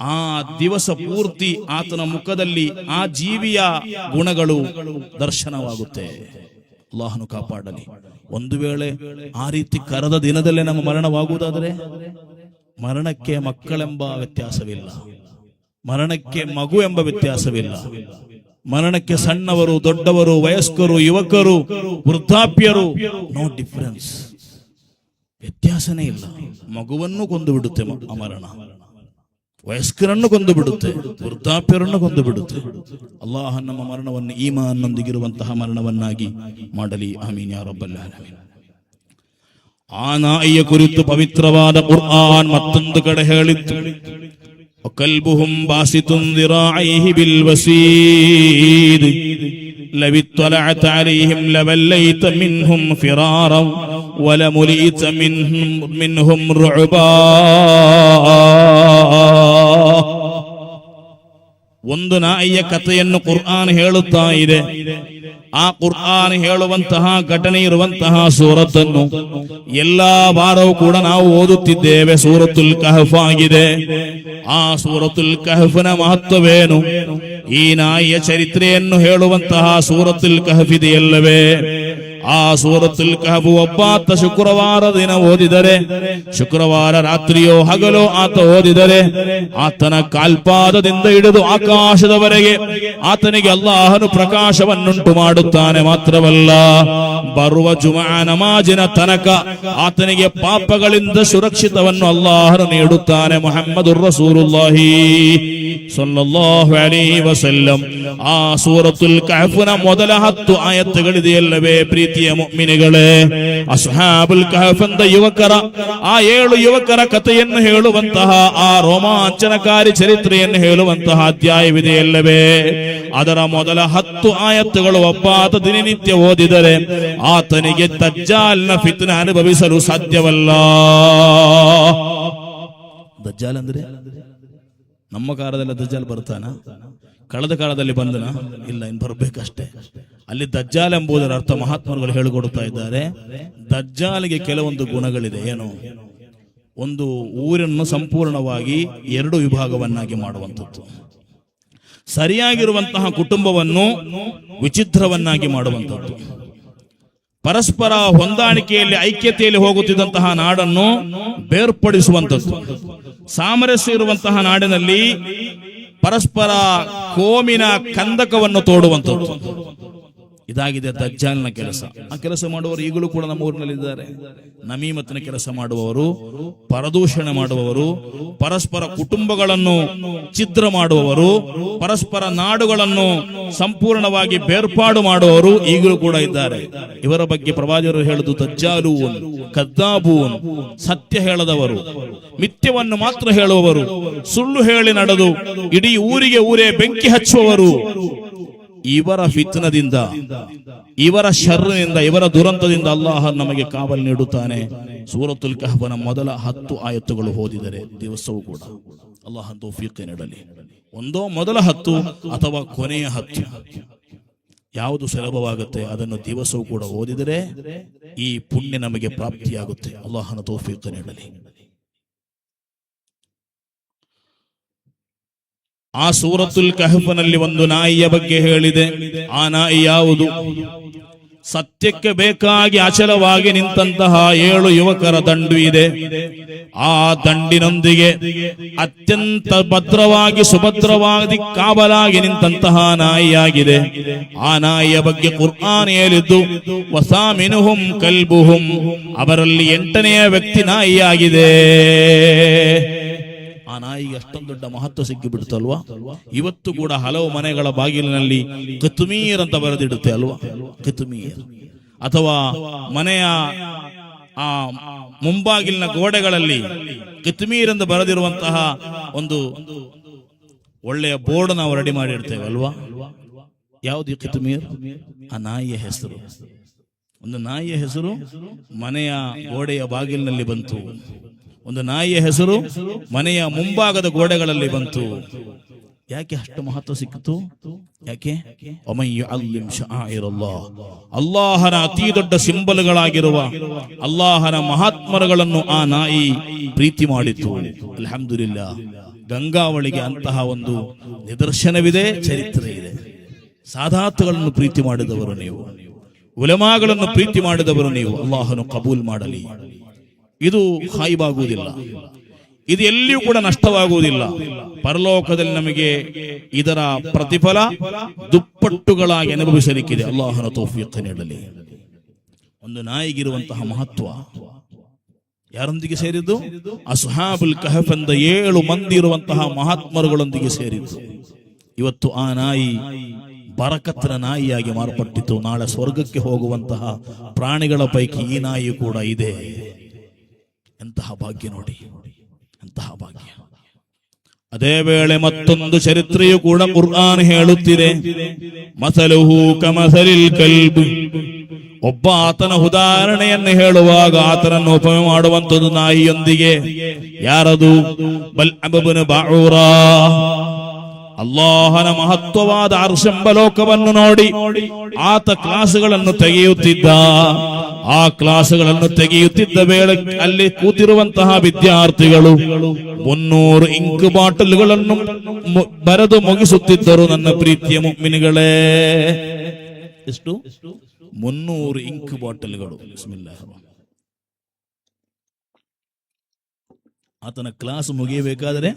ಆ ದಿವಸ ಪೂರ್ತಿ ಆತನ ಮುಖದಲ್ಲಿ ಆ ಜೀವಿಯ ಗುಣಗಳು ದರ್ಶನವಾಗುತ್ತೆ. ಅಲ್ಲಾಹನು ಕಾಪಾಡಲಿ. ಒಂದು ವೇಳೆ ಆ ರೀತಿ ಕರೆದ ದಿನದಲ್ಲೇ ನಮ್ಮ ಮರಣವಾಗುವುದಾದರೆ, ಮರಣಕ್ಕೆ ಮಕ್ಕಳೆಂಬ ವ್ಯತ್ಯಾಸವಿಲ್ಲ, ಮರಣಕ್ಕೆ ಮಗು ಎಂಬ ವ್ಯತ್ಯಾಸವಿಲ್ಲ, ಮರಣಕ್ಕೆ ಸಣ್ಣವರು, ದೊಡ್ಡವರು, ವಯಸ್ಕರು, ಯುವಕರು, ವೃದ್ಧಾಪ್ಯರು, ನೋ ಡಿಫರೆನ್ಸ್, ವ್ಯತ್ಯಾಸನೇ ಇಲ್ಲ. ಮಗುವನ್ನು ಕೊಂದು ಬಿಡುತ್ತೆ ಆ ಮರಣ. ವಯಸ್ಕರನ್ನು ಕೊಂದು ಬಿಡುತ್ತೆ, ವೃದ್ಧಾಪ್ಯರನ್ನು ಕೊಂದು ಬಿಡುತ್ತೆ. ಅಲ್ಲಾಹ ನಮ್ಮ ಮರಣವನ್ನು ಈಮಾನ್ನೊಂದಿಗಿರುವಂತಹ ಮರಣವನ್ನಾಗಿ ಮಾಡಲಿ. ಆಮೀನ್ ಯಾ ರಬ್ಬಲ್ ಆಲಮೀನ್. ಆ ನಾಯಿಯ ಕುರಿತು ಪವಿತ್ರವಾದ ಕುರ್ಆನ್ ಮತ್ತೊಂದು ಕಡೆ ಹೇಳಿತ್ತು, ಕಲ್ಬುಹುಂ ಬಾಸಿತುನ್ ದಿರಾಐಹಿ ಬಿಲ್ ವಸೀದ್ ಲವ್ ಇತ್ತಲಅತ ಅಲೈಹಿಂ ಲವಲ್ಲೈತ ಮಿನ್ಹುಂ ಫಿರಾರಂ ವಲಮುಲೀತ ಮಿನ್ಹುಂ ರುಅಬಾ. ಒಂದು ನಾಯಿಯ ಕಥೆಯನ್ನು ಕುರ್ಆನ್ ಹೇಳುತ್ತಾ ಇದೆ. ಆ ಕುರ್ಆನ್ ಹೇಳುವಂತಹ ಘಟನೆ ಇರುವಂತಹ ಸೂರತ್ತನ್ನು ಎಲ್ಲಾ ವಾರವೂ ಕೂಡ ನಾವು ಓದುತ್ತಿದ್ದೇವೆ. ಸೂರತುಲ್ ಕಹಫ್ ಆಗಿದೆ. ಆ ಸೂರತುಲ್ ಕಹಫ್ನ ಮಹತ್ವವೇನು? ಈ ನಾಯಿಯ ಚರಿತ್ರೆಯನ್ನು ಹೇಳುವಂತಹ ಸೂರತುಲ್ ಕಹಫ್ ಇದೆಯಲ್ಲವೇ, ಆ ಸೂರತುಲ್ ಕಹಫ್ ಒಬ್ಬಾತ ಶುಕ್ರವಾರ ದಿನ ಓದಿದರೆ, ಶುಕ್ರವಾರ ರಾತ್ರಿಯೋ ಹಗಲೋ ಆತ ಓದಿದರೆ, ಆತನ ಕಾಲ್ಪಾದದಿಂದ ಹಿಡಿದು ಆಕಾಶದವರೆಗೆ ಆತನಿಗೆ ಅಲ್ಲಾಹನು ಪ್ರಕಾಶವನ್ನುಂಟು ಮಾಡುತ್ತಾನೆ. ಮಾತ್ರವಲ್ಲ, ಬರುವ ಜುಮಾ ನಮಾಜಿನ ತನಕ ಆತನಿಗೆ ಪಾಪಗಳಿಂದ ಸುರಕ್ಷಿತವನ್ನು ಅಲ್ಲಾಹನು ನೀಡುತ್ತಾನೆ. ಮುಹಮ್ಮದುರ್ ರಸೂಲುಲ್ಲಾಹಿ ಸಲ್ಲಲ್ಲಾಹು ಅಲೈಹಿ ವಸಲ್ಲಂ. ಆ ಸೂರತುಲ್ ಕಹಫ್ನ ಮೊದಲ 10 ಆಯತ್ತುಗಳಿದೆಯಲ್ಲವೇ ಪ್ರೀತಿಯ ಮುಅ್ಮಿನೀಗಳೇ, ಅಸ್ಹಾಬುಲ್ ಕಹಫ್ ಎಂದ ಯುವಕರ, ಆ 7 ಯುವಕರ ಕಥೆಯನ್ನು ಹೇಳುವಂತಹ, ಆ ರೋಮಾಂಚನಕಾರಿ ಚರಿತ್ರೆಯನ್ನು ಹೇಳುವಂತಹ ಅಧ್ಯಾಯವಿದೆಯಲ್ಲವೇ, ಅದರ ಮೊದಲ 10 ಆಯತ್ತುಗಳು ಒಬ್ಬಾತ ದಿನನಿತ್ಯ ಓದಿದರೆ ಆತನಿಗೆ ದಜ್ಜಾಲ್ನ ಫಿತ್ನ ಅನುಭವಿಸಲು ಸಾಧ್ಯವಲ್ಲ. ದಜ್ಜಾಲ್ ಅಂದ್ರೆ ನಮ್ಮ ಕಾಲದಲ್ಲಿ ದಜ್ಜಾಲ್ ಬರ್ತಾನ? ಕಳೆದ ಕಾಲದಲ್ಲಿ ಬಂದನ? ಇಲ್ಲ, ಇನ್ನು ಬರ್ಬೇಕಷ್ಟೇ. ಅಲ್ಲಿ ದಜ್ಜಾಲ್ ಎಂಬುದರ ಅರ್ಥ ಮಹಾತ್ಮರುಗಳು ಹೇಳಿಕೊಡುತ್ತಾ ಇದ್ದಾರೆ. ದಜ್ಜಾಲಿಗೆ ಕೆಲವೊಂದು ಗುಣಗಳಿದೆ. ಏನು? ಒಂದು ಊರನ್ನು ಸಂಪೂರ್ಣವಾಗಿ 2 ವಿಭಾಗವನ್ನಾಗಿ ಮಾಡುವಂಥದ್ದು, ಸರಿಯಾಗಿರುವಂತಹ ಕುಟುಂಬವನ್ನು ವಿಚಿತ್ರವನ್ನಾಗಿ ಮಾಡುವಂಥದ್ದು, ಪರಸ್ಪರ ಹೊಂದಾಣಿಕೆಯಲ್ಲಿ ಐಕ್ಯತೆಯಲ್ಲಿ ಹೋಗುತ್ತಿದ್ದಂತಹ ನಾಡನ್ನು ಬೇರ್ಪಡಿಸುವಂಥದ್ದು, ಸಾಮರಸ್ಯ ಇರುವಂತಹ ನಾಡಿನಲ್ಲಿ ಪರಸ್ಪರ ಕೋಮಿನ ಕಂದಕವನ್ನು ತೋಡುವಂಥದ್ದು. ಇದಾಗಿದೆ ದಜ್ಜಾಲ್ನ ಕೆಲಸ. ಆ ಕೆಲಸ ಮಾಡುವವರು ಈಗಲೂ ಕೂಡ ನಮ್ಮ ಊರಿನಲ್ಲಿದ್ದಾರೆ. ನಮೀಮತ್ತಿನ ಕೆಲಸ ಮಾಡುವವರು, ಪರದೂಷಣೆ ಮಾಡುವವರು, ಪರಸ್ಪರ ಕುಟುಂಬಗಳನ್ನು ಛಿದ್ರ ಮಾಡುವವರು, ಪರಸ್ಪರ ನಾಡುಗಳನ್ನು ಸಂಪೂರ್ಣವಾಗಿ ಬೇರ್ಪಾಡು ಮಾಡುವವರು ಈಗಲೂ ಕೂಡ ಇದ್ದಾರೆ. ಇವರ ಬಗ್ಗೆ ಪ್ರವಾದಿಯವರು ಹೇಳುವುದು ದಜ್ಜಾಲೂನ್, ಕದ್ದಾಬೂನ್, ಸತ್ಯ ಹೇಳದವರು, ಮಿಥ್ಯವನ್ನು ಮಾತ್ರ ಹೇಳುವವರು, ಸುಳ್ಳು ಹೇಳಿ ನಡೆದು ಇಡೀ ಊರೇ ಬೆಂಕಿ ಹಚ್ಚುವವರು. ಇವರ ಫಿತ್ನದಿಂದ, ಇವರ ಶರ್ರಿನಿಂದ, ಇವರ ದುರಂತದಿಂದ ಅಲ್ಲಾಹ ನಮಗೆ ಕಾವಲು ನೀಡುತ್ತಾನೆ. ಸೂರತುಲ್ ಕಹಫ್ನ ಮೊದಲ 10 ಆಯತ್ತುಗಳು ಓದಿದರೆ ದಿವಸವೂ ಕೂಡ ಅಲ್ಲಾಹ ತೌಫೀಕ್ ನೀಡಲಿ. ಒಂದೋ ಮೊದಲ 10 ಅಥವಾ ಕೊನೆಯ 10, ಯಾವುದು ಸುಲಭವಾಗುತ್ತೆ ಅದನ್ನು ದಿವಸವೂ ಕೂಡ ಓದಿದರೆ ಈ ಪುಣ್ಯ ನಮಗೆ ಪ್ರಾಪ್ತಿಯಾಗುತ್ತೆ. ಅಲ್ಲಾಹನ ತೌಫೀಕ್ ನೀಡಲಿ. ಆ ಸೂರತುಲ್ ಕಹಫ್ನಲ್ಲಿ ಒಂದು ನಾಯಿಯ ಬಗ್ಗೆ ಹೇಳಿದೆ. ಆ ನಾಯಿ ಯಾವುದು? ಸತ್ಯಕ್ಕೆ ಬೇಕಾಗಿ ಅಚಲವಾಗಿ ನಿಂತಹ 7 ಯುವಕರ ದಂಡು ಇದೆ. ಆ ದಂಡಿನೊಂದಿಗೆ ಅತ್ಯಂತ ಭದ್ರವಾಗಿ ಸುಭದ್ರವಾಗಿ ಕಾವಲಾಗಿ ನಿಂತಹ ನಾಯಿಯಾಗಿದೆ. ಆ ನಾಯಿಯ ಬಗ್ಗೆ ಕುರ್ಆನ್ ಹೇಳಿದ್ದು ವಸಾಮಿನುಹುಂ ಕಲ್ಬುಹುಂ, ಅವರಲ್ಲಿ 8ನೆಯ ವ್ಯಕ್ತಿ ನಾಯಿಯಾಗಿದೆ. ಆ ನಾಯಿಗೆ ಅಷ್ಟೊಂದು ದೊಡ್ಡ ಮಹತ್ವ ಸಿಕ್ಕಿಬಿಡ್ತಲ್ವಾ? ಇವತ್ತು ಕೂಡ ಹಲವು ಮನೆಗಳ ಬಾಗಿಲಿನಲ್ಲಿ ಕಿತ್ಮೀರ್ ಅಂತ ಬರೆದಿಡುತ್ತೆ ಅಲ್ವಾ? ಕಿತ್ಮೀರ್. ಅಥವಾ ಮನೆಯ ಆ ಮುಂಬಾಗಿಲಿನ ಗೋಡೆಗಳಲ್ಲಿ ಕಿತ್ಮೀರ್ ಎಂದು ಬರೆದಿರುವಂತಹ ಒಂದು ಒಳ್ಳೆಯ ಬೋರ್ಡ್ ನಾವು ರೆಡಿ ಮಾಡಿರ್ತೇವೆ ಅಲ್ವಾ? ಯಾವುದು ಕಿತ್ಮೀರ್? ಆ ನಾಯಿಯ ಹೆಸರು. ಒಂದು ನಾಯಿಯ ಹೆಸರು ಮನೆಯ ಗೋಡೆಯ ಬಾಗಿಲಿನಲ್ಲಿ ಬಂತು. ಒಂದು ನಾಯಿಯ ಹೆಸರು ಮನೆಯ ಮುಂಭಾಗದ ಗೋಡೆಗಳಲ್ಲಿ ಬಂತು. ಯಾಕೆ ಅಷ್ಟು ಮಹತ್ವ ಸಿಕ್ಕಿತು? ಯಾಕೆ? ಅಲ್ಲಾಹನ ಅತಿ ದೊಡ್ಡ ಸಿಂಬಲ್ಗಳಾಗಿರುವ ಅಲ್ಲಾಹನ ಮಹಾತ್ಮರುಗಳನ್ನು ಆ ನಾಯಿ ಪ್ರೀತಿ ಮಾಡಿತು. ಅಲ್ಹಮ್ದುಲಿಲ್ಲಾ, ಗಂಗಾವಳಿಗೆ ಅಂತಹ ಒಂದು ನಿದರ್ಶನವಿದೆ, ಚರಿತ್ರೆ ಇದೆ. ಸಾದಾತುಗಳನ್ನು ಪ್ರೀತಿ ಮಾಡಿದವರು ನೀವು, ಉಲಮಾಗಳನ್ನು ಪ್ರೀತಿ ಮಾಡಿದವರು ನೀವು. ಅಲ್ಲಾಹನು ಕಬೂಲ್ ಮಾಡಲಿ. ಇದು ಹಾಯಿವಾಗುವುದಿಲ್ಲ, ಇದು ಎಲ್ಲಿಯೂ ಕೂಡ ನಷ್ಟವಾಗುವುದಿಲ್ಲ. ಪರಲೋಕದಲ್ಲಿ ನಮಗೆ ಇದರ ಪ್ರತಿಫಲ ದುಪ್ಪಟ್ಟುಗಳಾಗಿ ಅನುಭವಿಸಲಿಕ್ಕಿದೆ. ಅಲ್ಲಾಹನ ತೌಫೀಕ್ ನೀಡಲಿ. ಒಂದು ನಾಯಿಗಿರುವಂತಹ ಮಹತ್ವ ಯಾರೊಂದಿಗೆ ಸೇರಿದ್ದು? ಅಸ್ಹಾಬುಲ್ ಕಹಫ್ ಎಂದ 7 ಮಂದಿ ಇರುವಂತಹ ಮಹಾತ್ಮರುಗಳೊಂದಿಗೆ ಸೇರಿದ್ದು. ಇವತ್ತು ಆ ನಾಯಿ ಬರಕತ್ತಿನ ನಾಯಿಯಾಗಿ ಮಾರ್ಪಟ್ಟಿತು. ನಾಳೆ ಸ್ವರ್ಗಕ್ಕೆ ಹೋಗುವಂತಹ ಪ್ರಾಣಿಗಳ ಪೈಕಿ ಈ ನಾಯಿ ಕೂಡ ಇದೆ. ಎಂತಹ ಭಾಗ್ಯ ನೋಡಿ, ಎಂತಹ ಭಾಗ್ಯ. ಅದೇ ವೇಳೆ ಮತ್ತೊಂದು ಚರಿತ್ರೆಯು ಕೂಡ ಕುರ್ಆನ್ ಹೇಳುತ್ತಿದೆ, ಮಸಲುಹು ಕಮಸಲಿಲ್ ಕಲ್ಬ್. ಒಬ್ಬ ಆತನ ಉದಾಹರಣೆಯನ್ನು ಹೇಳುವಾಗ ಆತನನ್ನು ಉಪಮೆ ಮಾಡುವಂಥದ್ದು ನಾಯಿಯೊಂದಿಗೆ. ಯಾರದು? ಬಲ್ಅಬ್ ಬಾಊರಾ. ಅಲ್ಲಾಹನ ಮಹತ್ವವಾದ ಅರ್ಶೆಂಬ ಲೋಕವನ್ನು ನೋಡಿ ಆತ ಕ್ಲಾಸುಗಳನ್ನು ತೆಗೆಯುತ್ತಿದ್ದ. ಆ ಕ್ಲಾಸುಗಳನ್ನು ತೆಗೆಯುತ್ತಿದ್ದ ವೇಳೆ ಅಲ್ಲಿ ಕೂತಿರುವಂತಹ ವಿದ್ಯಾರ್ಥಿಗಳು 300 ಇಂಕ್ ಬಾಟಲ್ಗಳನ್ನು ಬರೆದು ಮುಗಿಸುತ್ತಿದ್ದರು. ನನ್ನ ಪ್ರೀತಿಯ ಮುಅ್ಮಿನ್ಗಳೇ, ಎಷ್ಟು? 300 ಇಂಕ್ ಬಾಟಲ್ಗಳು. ಬಿಸ್ಮಿಲ್ಲಾಹ್. ಆತನ ಕ್ಲಾಸ್ ಮುಗಿಯಬೇಕಾದರೆ,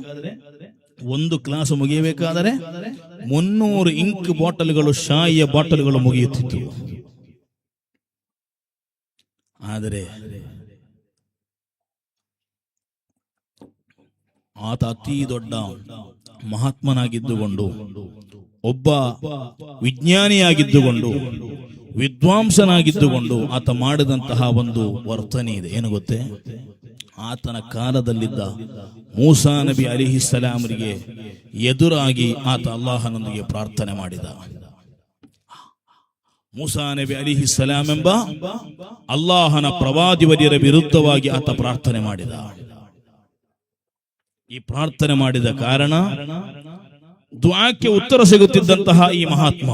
ಒಂದು ಕ್ಲಾಸ್ ಮುಗಿಯಬೇಕಾದರೆ 300 ಇಂಕ್ ಬಾಟಲ್ಗಳು, ಶಾಯಿಯ ಬಾಟಲ್ಗಳು ಮುಗಿಯುತ್ತಿತ್ತು. ಆದರೆ ಆತ ಅತಿ ದೊಡ್ಡ ಮಹಾತ್ಮನಾಗಿದ್ದುಕೊಂಡು, ಒಬ್ಬ ವಿಜ್ಞಾನಿಯಾಗಿದ್ದುಕೊಂಡು, ವಿದ್ವಾಂಸನಾಗಿದ್ದುಕೊಂಡು ಆತ ಮಾಡಿದಂತಹ ಒಂದು ವರ್ತನೆ ಇದೆ. ಏನು ಗೊತ್ತೇ? ಆತನ ಕಾಲದಲ್ಲಿದ್ದ ಮೂಸಾ ನಬಿ ಅಲಿಹಿಸ್ಸಲಾಮರಿಗೆ ಎದುರಾಗಿ ಆತ ಅಲ್ಲಾಹನೊಂದಿಗೆ ಪ್ರಾರ್ಥನೆ ಮಾಡಿದ. ಮೂಸಾ ನಬಿ ಅಲಿಹಿಸ್ಸಲಾಂ ಎಂಬ ಅಲ್ಲಾಹನ ಪ್ರವಾದಿವರ್ಯರ ವಿರುದ್ಧವಾಗಿ ಆತ ಪ್ರಾರ್ಥನೆ ಮಾಡಿದ. ಈ ಪ್ರಾರ್ಥನೆ ಮಾಡಿದ ಕಾರಣ ದುಆಕ್ಕೆ ಉತ್ತರ ಸಿಗುತ್ತಿದ್ದಂತಹ ಈ ಮಹಾತ್ಮ,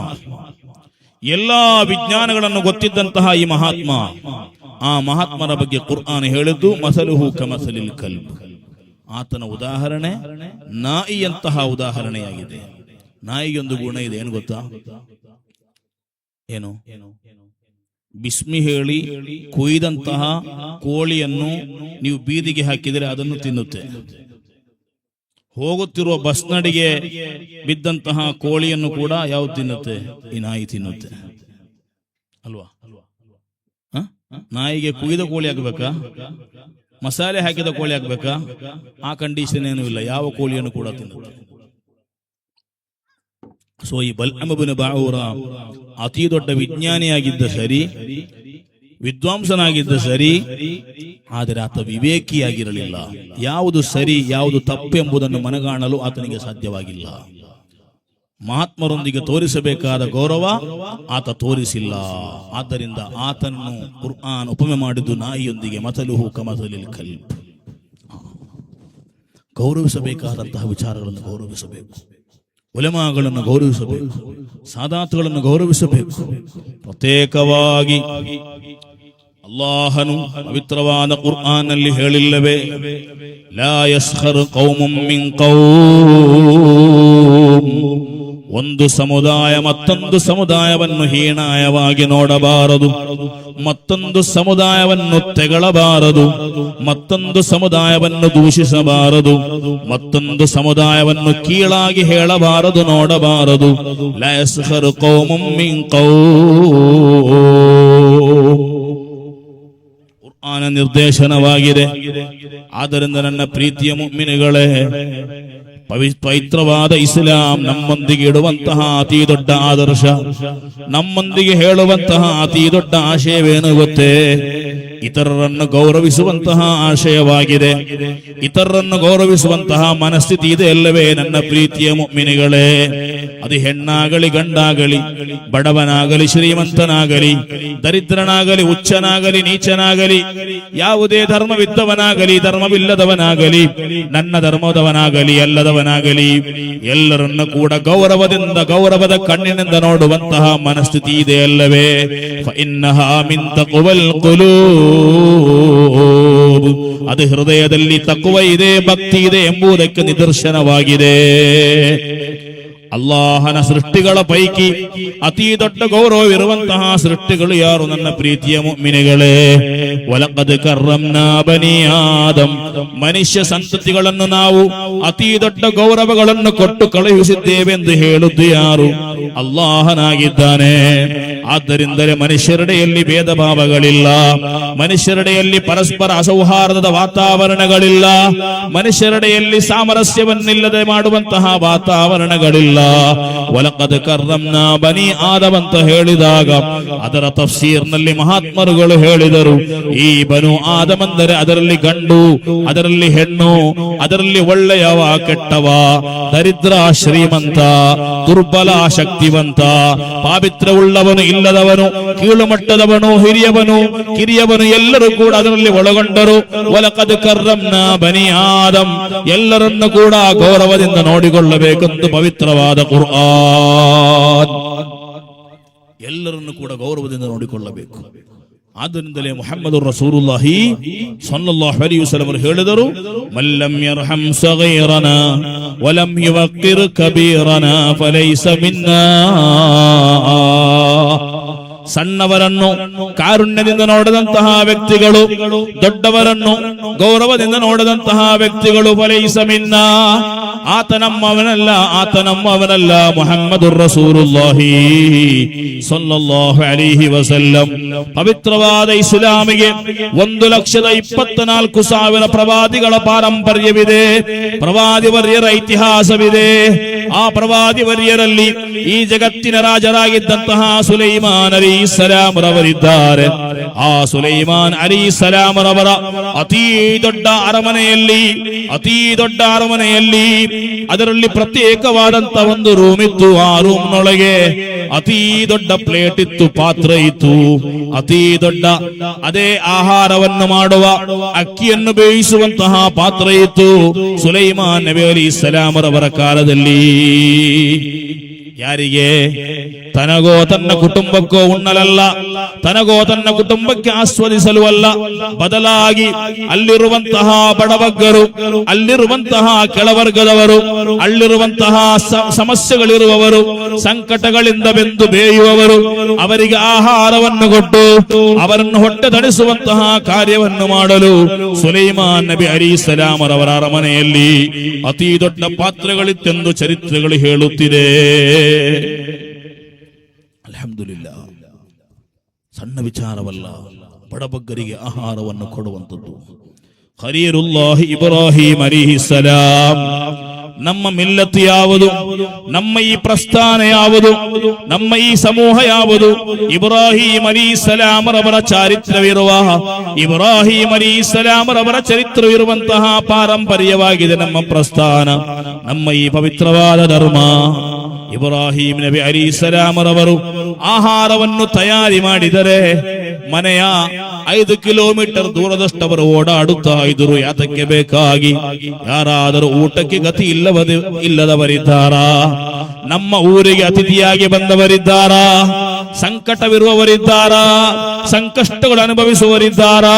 ಎಲ್ಲಾ ವಿಜ್ಞಾನಗಳನ್ನು ಗೊತ್ತಿದ್ದಂತಹ ಈ ಮಹಾತ್ಮ, ಆ ಮಹಾತ್ಮನ ಬಗ್ಗೆ ಕುರ್ಆನ್ ಹೇಳಿದ್ದು ಮಸಲುಹು ಕಮಸಲಿಲ್ ಕಲ್ಬ್. ಆತನ ಉದಾಹರಣೆ ನಾಯಿಯಂತಹ ಉದಾಹರಣೆಯಾಗಿದೆ. ನಾಯಿಗೊಂದು ಗುಣ ಇದೆ, ಏನು ಗೊತ್ತಾ? ಏನು? ಬಿಸ್ಮಿ ಹೇಳಿ ಕೊಯ್ದಂತಹ ಕೋಳಿಯನ್ನು ನೀವು ಬೀದಿಗೆ ಹಾಕಿದರೆ ಅದನ್ನು ತಿನ್ನುತ್ತೆ. ಹೋಗುತ್ತಿರುವ ಬಸ್ನಡಿಗೆ ಬಿದ್ದಂತಹ ಕೋಳಿಯನ್ನು ಕೂಡ ಯಾವ್ದು ತಿನ್ನುತ್ತೆ? ಈ ನಾಯಿ ತಿನ್ನುತ್ತೆ ಅಲ್ವಾ? ನಾಯಿಗೆ ಕುಯ್ದ ಕೋಳಿ ಆಗ್ಬೇಕಾ? ಮಸಾಲೆ ಹಾಕಿದ ಕೋಳಿ ಆಗ್ಬೇಕಾ? ಆ ಕಂಡೀಷನ್ ಏನೂ ಇಲ್ಲ, ಯಾವ ಕೋಳಿಯನ್ನು ಕೂಡ ತಿನ್ನುತ್ತೆ. ಸೊ ಈ ಬಲ್ಅಮ್ ಇಬ್ನ್ ಬಾಊರಾ ಅತಿ ದೊಡ್ಡ ವಿಜ್ಞಾನಿಯಾಗಿದ್ದ ಸರಿ, ವಿದ್ವಾಂಸನಾಗಿದ್ದ ಸರಿ, ಆದರೆ ಆತ ವಿವೇಕಿಯಾಗಿರಲಿಲ್ಲ. ಯಾವುದು ಸರಿ ಯಾವುದು ತಪ್ಪು ಎಂಬುದನ್ನು ಮನಗಾಣಲು ಆತನಿಗೆ ಸಾಧ್ಯವಾಗಿಲ್ಲ. ಮಹಾತ್ಮರೊಂದಿಗೆ ತೋರಿಸಬೇಕಾದ ಗೌರವ ಆತ ತೋರಿಸಿಲ್ಲ. ಆದ್ದರಿಂದ ಆತನನ್ನು ಕುರ್ಆನ್ ಉಪಮೆ ಮಾಡಿದ್ದು ನಾಯಿಯೊಂದಿಗೆ, ಮಸಲುಹು ಕಮಸಲಿಲ್ ಕಲ್ಬ್. ಗೌರವಿಸಬೇಕಾದಂತಹ ವಿಚಾರಗಳನ್ನು ಗೌರವಿಸಬೇಕು, ಉಲಮಾಗಳನ್ನು ಗೌರವಿಸಬೇಕು, ಸಾದಾತುಗಳನ್ನು ಗೌರವಿಸಬೇಕು. ಪ್ರತ್ಯೇಕವಾಗಿ ಅಲ್ಲಾಹನು ಪವಿತ್ರವಾದ ಕುರ್ಆನ್ ನಲ್ಲಿ ಹೇಳಿಲ್ಲವೇ, ಲಾ ಯಸ್ಖರ್ ಕೌಮುಂ ಮಿನ್ ಕೌಮ್. ಒಂದು ಸಮುದಾಯ ಮತ್ತೊಂದು ಸಮುದಾಯವನ್ನು ಹೀನಾಯವಾಗಿ ನೋಡಬಾರದು, ಮತ್ತೊಂದು ಸಮುದಾಯವನ್ನು ತೆಗಳಬಾರದು, ಮತ್ತೊಂದು ಸಮುದಾಯವನ್ನು ದೂಷಿಸಬಾರದು, ಮತ್ತೊಂದು ಸಮುದಾಯವನ್ನು ಕೀಳಾಗಿ ಹೇಳಬಾರದು, ನೋಡಬಾರದು. ಲಾ ಯಸ್ಖರ್ ಕೌಮುಂ ಮಿನ್ ಕೌಮ್. ಕುರ್ಆನ್ ನಿರ್ದೇಶನವಾಗಿದೆ. ಆದ್ದರಿಂದ ನನ್ನ ಪ್ರೀತಿಯ ಮುಅ್ಮಿನುಗಳೇ, ಪವಿತ್ರವಾದ ಇಸ್ಲಾಂ ನಮ್ಮೊಂದಿಗೆ ಇಡುವಂತಹ ಅತಿ ದೊಡ್ಡ ಆದರ್ಶ, ನಮ್ಮೊಂದಿಗೆ ಹೇಳುವಂತಹ ಅತಿ ದೊಡ್ಡ ಆಶಯವೇನು ಗೊತ್ತೇ? ಇತರರನ್ನು ಗೌರವಿಸುವಂತಹ ಆಶಯವಾಗಿದೆ. ಇತರರನ್ನು ಗೌರವಿಸುವಂತಹ ಮನಸ್ಥಿತಿ ಇದೆ ಅಲ್ಲವೇ ನನ್ನ ಪ್ರೀತಿಯ ಮುಅ್ಮಿನುಗಳೇ? ಅದು ಹೆಣ್ಣಾಗಲಿ ಗಂಡಾಗಲಿ, ಬಡವನಾಗಲಿ ಶ್ರೀಮಂತನಾಗಲಿ, ದರಿದ್ರನಾಗಲಿ ಉಚ್ಚನಾಗಲಿ ನೀಚನಾಗಲಿ, ಯಾವುದೇ ಧರ್ಮವಿದ್ದವನಾಗಲಿ ಧರ್ಮವಿಲ್ಲದವನಾಗಲಿ, ನನ್ನ ಧರ್ಮದವನಾಗಲಿ ಅಲ್ಲದವನಾಗಲಿ, ಎಲ್ಲರನ್ನು ಕೂಡ ಗೌರವದಿಂದ ಗೌರವದ ಕಣ್ಣಿನಿಂದ ನೋಡುವಂತಹ ಮನಸ್ಥಿತಿ ಇದೆ ಅಲ್ಲವೇ? ಫಇನ್ನಹಾ ಮಿನ್ ತಖ್ವಲ್ ಕುಲೂಬ್. ಅದು ಹೃದಯದಲ್ಲಿ ತಕ್ವ ಇದೆ, ಭಕ್ತಿ ಇದೆ ಎಂಬುದಕ್ಕೆ ನಿದರ್ಶನವಾಗಿದೆ. ಅಲ್ಲಾಹನ ಸೃಷ್ಟಿಗಳ ಪೈಕಿ ಅತಿ ದೊಡ್ಡ ಗೌರವವಿರುವಂತಹ ಸೃಷ್ಟಿಗಳು ಯಾರು ನನ್ನ ಪ್ರೀತಿಯ ಮುಅ್ಮಿನುಗಳೇ? ವಲಕದ್ ಕರ್ರಮ್ನಾ ಬನಿ ಆದಮ್. ಮನುಷ್ಯ ಸಂತತಿಗಳನ್ನು ನಾವು ಅತಿ ದೊಡ್ಡ ಗೌರವಗಳನ್ನು ಕೊಟ್ಟು ಕಳುಹಿಸಿದ್ದೇವೆ ಎಂದು ಹೇಳುವುದು ಯಾರು? ಅಲ್ಲಾಹನಾಗಿದ್ದಾನೆ. ಆದ್ದರಿಂದಲೇ ಮನುಷ್ಯರೆಡೆಯಲ್ಲಿ ಭೇದ ಭಾವಗಳಿಲ್ಲ, ಮನುಷ್ಯರೆಡೆಯಲ್ಲಿ ಪರಸ್ಪರ ಅಸೌಹಾರ್ದದ ವಾತಾವರಣಗಳಿಲ್ಲ, ಮನುಷ್ಯರೆಡೆಯಲ್ಲಿ ಸಾಮರಸ್ಯವನ್ನಿಲ್ಲದೆ ಮಾಡುವಂತಹ ವಾತಾವರಣಗಳಿಲ್ಲ. ವಲಕದ್ ಕರ್ರಮ್ನಾ ಬನಿ ಆದಮ್ ಅಂತ ಹೇಳಿದಾಗ ಅದರ ತಫ್ಸೀರ್ನಲ್ಲಿ ಮಹಾತ್ಮರುಗಳು ಹೇಳಿದರು, ಈ ಬನು ಆದಮ್ ಅಂದರೆ ಅದರಲ್ಲಿ ಗಂಡು, ಅದರಲ್ಲಿ ಹೆಣ್ಣು, ಅದರಲ್ಲಿ ಒಳ್ಳೆಯವ ಕೆಟ್ಟವ, ದರಿದ್ರ ಶ್ರೀಮಂತ, ದುರ್ಬಲ ಶಕ್ತಿವಂತ, ಪಾವಿತ್ರ್ಯವುಳ್ಳವನು ಇಲ್ಲದವನು, ಕೀಳು ಮಟ್ಟದವನು ಹಿರಿಯವನು ಕಿರಿಯವನು ಎಲ್ಲರೂ ಕೂಡ ಅದರಲ್ಲಿ ಒಳಗೊಂಡರು. ವಲಕದ್ ಕರ್ರಮ್ನಾ ಬನಿ ಆದಮ್, ಎಲ್ಲರನ್ನು ಕೂಡ ಗೌರವದಿಂದ ನೋಡಿಕೊಳ್ಳಬೇಕೆಂದು ಪವಿತ್ರವಾದ ಕುರ್ಆನ್ ಎಲ್ಲರನ್ನು ಕೂಡ ಗೌರವದಿಂದ ನೋಡಿಕೊಳ್ಳಬೇಕು. ಆದ್ದರಿಂದಲೇ ಮುಹಮ್ಮದುರ್ ರಸೂಲುಲ್ಲಾಹಿ ಸಲ್ಲಲ್ಲಾಹು ಅಲೈಹಿ ವಸಲ್ಲಂ ಹೇಳಿದರು, ಮಲ್ಲಂ ಯರ್ಹಮ್ ಸಗೀರನಾ ವಲಂ ಯುವಕ್ಕಿರ್ ಕಬೀರನಾ ಫಲೈಸ ಮಿನ್ನಾ. ಸಣ್ಣವರನ್ನು ಕಾರುಣ್ಯದಿಂದ ನೋಡದಂತಹ ವ್ಯಕ್ತಿಗಳು, ದೊಡ್ಡವರನ್ನು ಗೌರವದಿಂದ ನೋಡದಂತಹ ವ್ಯಕ್ತಿಗಳು ಫಲೈಸ ಮಿನ್ನಾ, ಆತ ನಮ್ಮವನಲ್ಲ, ಆತ ನಮ್ಮವನಲ್ಲ. ಮುಹಮ್ಮದುರ್ ರಸೂಲುಲ್ಲಾಹಿ ಸಲ್ಲಲ್ಲಾಹು ಅಲೈಹಿ ವಸಲ್ಲಂ ಪವಿತ್ರವಾದ ಇಸ್ಲಾಮಿಗೆ 1,24,000 ಪ್ರವಾದಿಗಳ ಪಾರಂಪರ್ಯವಿದೆ, ಪ್ರವಾದಿ ವರ್ಯರ ಇತಿಹಾಸವಿದೆ. ಆ ಪ್ರವಾದಿ ವರ್ಯರಲ್ಲಿ ಈ ಜಗತ್ತಿನ ರಾಜರಾಗಿದ್ದಂತಹ ಸುಲೈಮಾನ್ ಅಲೈಹಿಸ್ಸಲಾಂ ರವರಿದ್ದಾರೆ. ಆ ಸುಲೈಮಾನ್ ಅಲೈಹಿಸ್ಸಲಾಂ ರವರ ಅತೀ ದೊಡ್ಡ ಅರಮನೆಯಲ್ಲಿ ಅದರಲ್ಲಿ ಪ್ರತ್ಯೇಕವಾದಂತ ಒಂದು ರೂಮ್ ಇತ್ತು. ಆ ರೂಮ್ನೊಳಗೆ ಅತೀ ದೊಡ್ಡ ಪ್ಲೇಟ್ ಇತ್ತು, ಪಾತ್ರ ಇತ್ತು, ಅತೀ ದೊಡ್ಡ ಅದೇ ಆಹಾರವನ್ನು ಮಾಡುವ ಅಕ್ಕಿಯನ್ನು ಬೇಯಿಸುವಂತಹ ಪಾತ್ರ ಇತ್ತು ಸುಲೈಮಾನ್ ನಬಿ ಅಲೈಹಿಸ್ಸಲಾಂ ರವರ ಕಾಲದಲ್ಲಿ. ಯಾರಿಗೆ? ತನಗೋ ತನ್ನ ಕುಟುಂಬಕ್ಕೋ ಉಣ್ಣಲಲ್ಲ, ತನಗೋ ತನ್ನ ಕುಟುಂಬಕ್ಕೆ ಆಸ್ವಾದಿಸಲು ಅಲ್ಲ, ಬದಲಾಗಿ ಅಲ್ಲಿರುವಂತಹ ಬಡಬಗ್ಗರು, ಅಲ್ಲಿರುವಂತಹ ಕೆಳವರ್ಗದವರು, ಅಲ್ಲಿರುವಂತಹ ಸಮಸ್ಯೆಗಳಿರುವವರು, ಸಂಕಟಗಳಿಂದ ಬೆಂದು ಬೇಯುವವರು, ಅವರಿಗೆ ಆಹಾರವನ್ನು ಕೊಟ್ಟು ಅವರನ್ನು ಹೊಟ್ಟೆ ತಣಿಸುವಂತಹ ಕಾರ್ಯವನ್ನು ಮಾಡಲು ಸುಲೈಮಾನ್ ನಬಿ ಅಲೈಹಿಸ್ಸಲಾಂ ರವರ ಅರಮನೆಯಲ್ಲಿ ಅತಿ ದೊಡ್ಡ ಪಾತ್ರಗಳಿತ್ತೆಂದು ಚರಿತ್ರೆಗಳು ಹೇಳುತ್ತಿದೆ. ಅಲ್ಹಮ್ದುಲಿಲ್ಲಾ, ಸಣ್ಣ ವಿಚಾರವಲ್ಲ, ಬಡಬಗ್ಗರಿಗೆ ಆಹಾರವನ್ನು ಕೊಡುವಂಥದ್ದು. ಖಲೀಲುಲ್ಲಾಹಿ ಇಬ್ರಾಹಿಂ ಅಲೈಹಿಸ್ಸಲಾಂ, ನಮ್ಮ ಮಿಲ್ಲತ್ ಯಾವುದು, ನಮ್ಮ ಈ ಪ್ರಸ್ಥಾನ ಯಾವುದು, ನಮ್ಮ ಈ ಸಮೂಹ ಯಾವುದು, ಇಬ್ರಾಹಿಂ ಅಲೈಹಿಸ್ಸಲಾಂ ರವರ ಚಾರಿತ್ರವಿರುವ, ಇಬ್ರಾಹಿಂ ಅಲೈಹಿಸ್ಸಲಾಂ ರವರ ಚರಿತ್ರವಿರುವಂತಹ ಪಾರಂಪರ್ಯವಾಗಿದೆ ನಮ್ಮ ಪ್ರಸ್ಥಾನ, ನಮ್ಮ ಈ ಪವಿತ್ರವಾದ ಧರ್ಮ. ಇಬ್ರಾಹಿಂ ನಬಿ ಅಲೈಹಿಸ್ಸಲಾಂ ರವರು ಆಹಾರವನ್ನು ತಯಾರಿ ಮಾಡಿದರೆ ಮನೆಯ 5 ಕಿಲೋಮೀಟರ್ ದೂರದಷ್ಟವರು ಓಡಾಡುತ್ತಾ ಇದ್ದರು. ಯಾತಕ್ಕೆ ಬೇಕಾಗಿ? ಯಾರಾದರೂ ಊಟಕ್ಕೆ ಗತಿ ಇಲ್ಲದವರಿದ್ದಾರಾ? ನಮ್ಮ ಊರಿಗೆ ಅತಿಥಿಯಾಗಿ ಬಂದವರಿದ್ದಾರಾ? ಸಂಕಟವಿರುವವರಿದ್ದಾರಾ? ಸಂಕಷ್ಟಗಳು ಅನುಭವಿಸುವವರಿದ್ದಾರಾ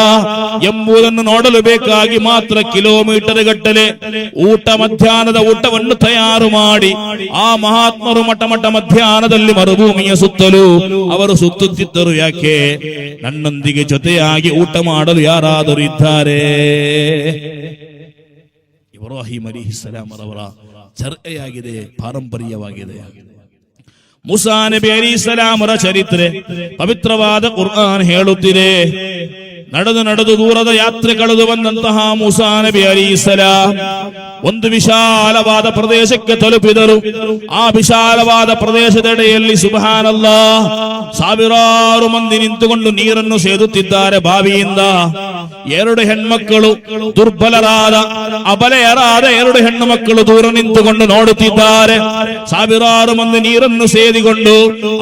ಎಂಬುದನ್ನು ನೋಡಲು ಬೇಕಾಗಿ ಮಾತ್ರ ಕಿಲೋಮೀಟರ್ ಗಟ್ಟಲೆ ಮಧ್ಯಾಹ್ನದ ಊಟವನ್ನು ತಯಾರು ಮಾಡಿ ಆ ಮಹಾತ್ಮರು ಮಠ ಮಧ್ಯಾಹ್ನದಲ್ಲಿ ಮರುಭೂಮಿಯ ಸುತ್ತಲೂ ಅವರು ಸುತ್ತುತ್ತಿದ್ದರು. ಯಾಕೆ? ನನ್ನೊಂದಿಗೆ ಜೊತೆಯಾಗಿ ಊಟ ಮಾಡಲು ಯಾರಾದರೂ ಇದ್ದಾರೆ. ಇಬ್ರಾಹಿಂ ಅಲೈಹಿಸ್ಸಲಾಂ ರವರ ಚರ್ಯೆಯಾಗಿದೆ, ಪಾರಂಪರ್ಯವಾಗಿದೆ. ಮೂಸಾ ನಬಿ ಅಲೈಹಿಸ್ಸಲಾಮರ ಚರಿತ್ರೆ ಪವಿತ್ರವಾದ ಕುರ್ಆನ್ ಹೇಳುತ್ತಿದೆ. ನಡೆದು ದೂರದ ಯಾತ್ರೆ ಕಳೆದು ಬಂದಂತಹ ಮೂಸಾ ನಬಿ ಅಲೈಹಿಸ್ಸಲಾಂ ಒಂದು ವಿಶಾಲವಾದ ಪ್ರದೇಶಕ್ಕೆ ತಲುಪಿದರು. ಆ ವಿಶಾಲವಾದ ಪ್ರದೇಶದೆಡೆಯಲ್ಲಿ ಸುಬ್ಹಾನಲ್ಲಾಹ್ ಸಾವಿರಾರು ಮಂದಿ ನಿಂತುಕೊಂಡು ನೀರನ್ನು ಸೇದುತ್ತಿದ್ದಾರೆ ಬಾವಿಯಿಂದ. 2 ಹೆಣ್ಮಕ್ಕಳು, ದುರ್ಬಲರಾದ ಅಬಲೆಯರಾದ 2 ಹೆಣ್ಣು ಮಕ್ಕಳು ದೂರ ನಿಂತುಕೊಂಡು ನೋಡುತ್ತಿದ್ದಾರೆ. ಸಾವಿರಾರು ಮಂದಿ ನೀರನ್ನು ಸೇದಿಕೊಂಡು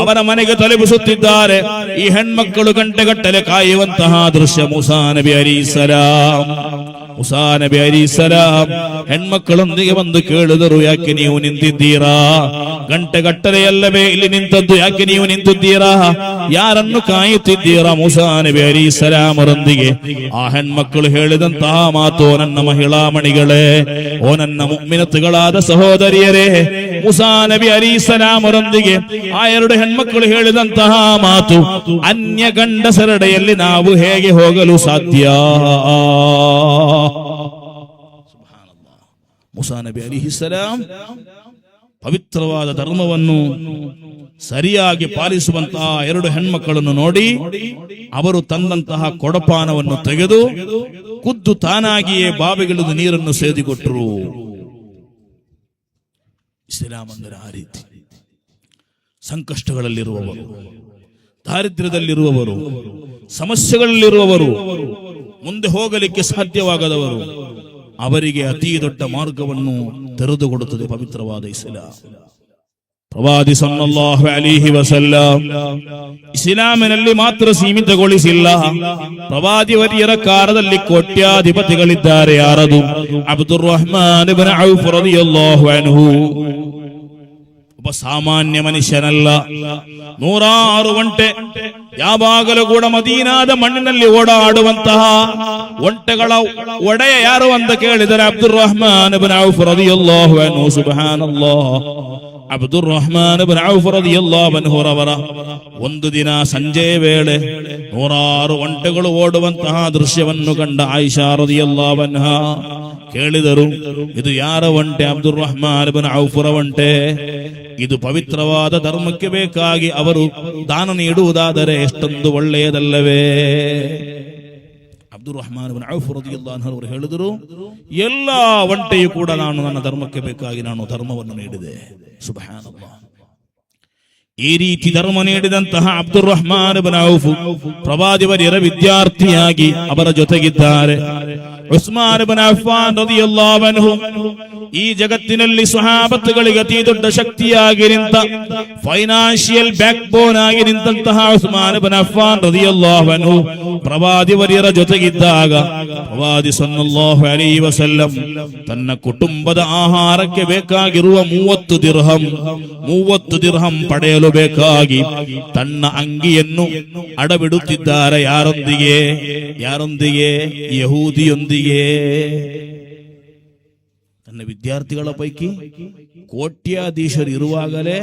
ಅವರ ಮನೆಗೆ ತಲುಪಿಸುತ್ತಿದ್ದಾರೆ. ಈ ಹೆಣ್ಮಕ್ಕಳು ಗಂಟೆಗಟ್ಟಲೆ ಕಾಯುವಂತಹ ದೃಶ್ಯ ಮೂಸಾ ನಬಿ ಅಲೈಹಿಸ್ಸಲಾಂ. ಮೂಸಾ ನಬಿ ಅಲೈಹಿಸ್ಸಲಾಂ ಹೆಣ್ಮಕ್ಕಳೊಂದಿಗೆ ಬಂದು ಕೇಳಿದರು, ಯಾಕೆ ನೀವು ನಿಂತಿದ್ದೀರಾ? ಗಂಟೆಗಟ್ಟಲೆ ಎಲ್ಲವೇ ಇಲ್ಲಿ ನಿಂತದ್ದು, ಯಾಕೆ ನೀವು ನಿಂತಿದ್ದೀರಾ? ಯಾರನ್ನು ಕಾಯುತ್ತಿದ್ದೀರಾ? ಮೂಸಾ ನಬಿ ಅಲೈಹಿಸ್ಸಲಾಮರೊಂದಿಗೆ ಆ ಹೆಣ್ಮಕ್ಕಳು ಹೇಳಿದಂತಹ ಮಾತು, ನನ್ನ ಮಹಿಳಾ ಮಣಿಗಳೇ, ಓ ನನ್ನ ಮುಅ್ಮಿನತುಗಳಾದ ಸಹೋದರಿಯರೇ, ಮೂಸಾ ನಬಿ ಅಲೈಹಿಸ್ಸಲಾಮರೊಂದಿಗೆ ಆ 2 ಹೆಣ್ಮಕ್ಕಳು ಹೇಳಿದಂತಹ ಮಾತು, ಅನ್ಯ ಗಂಡಸರಡೆಯಲ್ಲಿ ನಾವು ಹೇಗೆ ಹೋಗಲು ಸಾಧ್ಯ? ಮೂಸಾ ನಬಿ ಅಲೈಹಿಸ್ಸಲಾಂ ಪವಿತ್ರವಾದ ಧರ್ಮವನ್ನು ಸರಿಯಾಗಿ ಪಾಲಿಸುವಂತಹ 2 ಹೆಣ್ಮಕ್ಕಳನ್ನು ನೋಡಿ ಅವರು ತಂದಂತಹ ಕೊಡಪಾನವನ್ನು ತೆಗೆದು ಖುದ್ದು ತಾನಾಗಿಯೇ ಬಾವಿಗಿಳಿದು ನೀರನ್ನು ಸೇದಿಕೊಟ್ಟರು. ಇಸ್ಲಾಂ ಅಂದರೆ ಆ ರೀತಿ. ಸಂಕಷ್ಟಗಳಲ್ಲಿರುವವರು, ದಾರಿದ್ರ್ಯದಲ್ಲಿರುವವರು, ಸಮಸ್ಯೆಗಳಲ್ಲಿರುವವರು, ಮುಂದೆ ಹೋಗಲಿಕ್ಕೆ ಸಾಧ್ಯವಾಗದವರು, ಅವರಿಗೆ ಅತಿ ದೊಡ್ಡ ಮಾರ್ಗವನ್ನು ತೆರೆದುಕೊಡುತ್ತದೆ ಪವಿತ್ರವಾದ ಇಸ್ಲಾಂ. ಪ್ರವಾದಿ ಸಲ್ಲಲ್ಲಾಹು ಅಲೈಹಿ ವಸಲ್ಲಂ ಇಸ್ಲಾಮಿನಲ್ಲಿ ಮಾತ್ರ ಸೀಮಿತಗೊಳಿಸಿಲ್ಲ. ಪ್ರವಾದಿ ವರಿಯರ ಕಾಲದಲ್ಲಿ ಕೋಟ್ಯಾಧಿಪತಿಗಳಿದ್ದಾರೆ. ಯಾರದು? ಅಬ್ದುರ್ ರಹ್ಮಾನ್ ಇಬ್ನ್ ಔಫ್ ರದಿಯಲ್ಲಾಹು ಅನ್ಹು. ಒಬ್ಬ ಸಾಮಾನ್ಯ ಮನುಷ್ಯನಲ್ಲ. 106 ಒಂಟೆ ಯಾವಾಗಲೂ ಕೂಡ ಮದೀನಾದ ಮಣ್ಣಿನಲ್ಲಿ ಓಡಾಡುವಂತಹ ಒಂಟೆಗಳ ಒಡೆಯ ಯಾರು ಅಂತ ಕೇಳಿದರೆ ಅಬ್ದುರ್ ರಹ್ಮಾನ್ ಇಬ್ನ್ ಔಫ್ ರದಿಯಲ್ಲಾಹು ಅನ್ಹು. ಸುಬ್ಹಾನಲ್ಲಾಹ್. ಅಬ್ದುರ್ ರಹ್ಮಾನ್ ಇಬ್ನ್ ಔಫ್ ರದಿಯಲ್ಲಾಹು ಅನ್ಹು ರವರ ಒಂದು ದಿನ ಸಂಜೆಯ ವೇಳೆ 106 ಒಂಟೆಗಳು ಓಡುವಂತಹ ದೃಶ್ಯವನ್ನು ಕಂಡ ಆಯಿಷಾ ರದಿಯಲ್ಲಾಹು ಅನ್ಹಾ ಕೇಳಿದರು, ಇದು ಯಾರ ಒಂಟೆ? ಅಬ್ದುರ್ ರಹ್ಮಾನ್ ಇಬ್ನ್ ಔಫ್ ರ ಒಂಟೆ. ಇದು ಪವಿತ್ರವಾದ ಧರ್ಮಕ್ಕೆ ಬೇಕಾಗಿ ಅವರು ದಾನ ನೀಡುವುದಾದರೆ ಎಷ್ಟೊಂದು ಒಳ್ಳೆಯದಲ್ಲವೇ? ಅಬ್ದುರ್ ರಹ್ಮಾನ್ ಇಬ್ನ್ ಔಫ್ ರದಿಯಲ್ಲಾಹು ಅನ್ಹು ಅವರು ಹೇಳಿದರು, ಎಲ್ಲ ಒಂಟೆಯು ಕೂಡ ನಾನು ನನ್ನ ಧರ್ಮಕ್ಕೆ ಬೇಕಾಗಿ ನಾನು ಧರ್ಮವನ್ನು ನೀಡಿದೆ. ಸುಬ್ಹಾನಲ್ಲಾಹ್. ಈ ರೀತಿ ಧರ್ಮ ನೀಡಿದಂತಹ ಅಬ್ದುರ್ ರಹ್ಮಾನ್ ಇಬ್ನ್ ಔಫ್ ಪ್ರವಾದಿವರ್ಯರ ವಿದ್ಯಾರ್ಥಿಯಾಗಿ ಅವರ ಜೊತೆಗಿದ್ದಾರೆ. ಉಸ್ಮಾನ್ ಇಬ್ನ್ ಅಫ್ಫಾನ್ ರದಿಯಲ್ಲಾಹು ಅನ್ಹು ಈ ಜಗತ್ತಿನಲ್ಲಿ ಸ್ವಹಾಬತ್ತುಗಳಿಗೆ ಅತಿ ದೊಡ್ಡ ಶಕ್ತಿಯಾಗಿ ನಿಂತ, ಫೈನಾನ್ಷಿಯಲ್ ಬ್ಯಾಕ್ ಬೋನ್ ಆಗಿ ನಿಂತಹ ಉಸ್ಮಾನ್ ಇಬ್ನ್ ಅಫ್ಫಾನ್ ರದಿಯಲ್ಲಾಹು ಅನ್ಹು ಪ್ರವಾದಿವರ್ಯರ ಜೊತೆಗಿದ್ದಾಗ ಪ್ರವಾದಿ ಸಲ್ಲಲ್ಲಾಹು ಅಲೈಹಿ ವಸಲ್ಲಂ ತನ್ನ ಕುಟುಂಬದ ಆಹಾರಕ್ಕೆ ಬೇಕಾಗಿರುವ 30 ದಿರ್ಹಂ ಪಡೆಯಲು ಬೇಕಾಗಿ ತನ್ನ ಅಂಗಿಯನ್ನು ಅಡವಿಡುತ್ತಿದ್ದಾರೆ. ಯಾರೊಂದಿಗೆ? ಯಹೂದಿಯೊಂದಿಗೆ. ತನ್ನ ವಿದ್ಯಾರ್ಥಿಗಳ ಪೈಕಿ ಕೋಟ್ಯಾಧೀಶರು ಇರುವಾಗಲೇ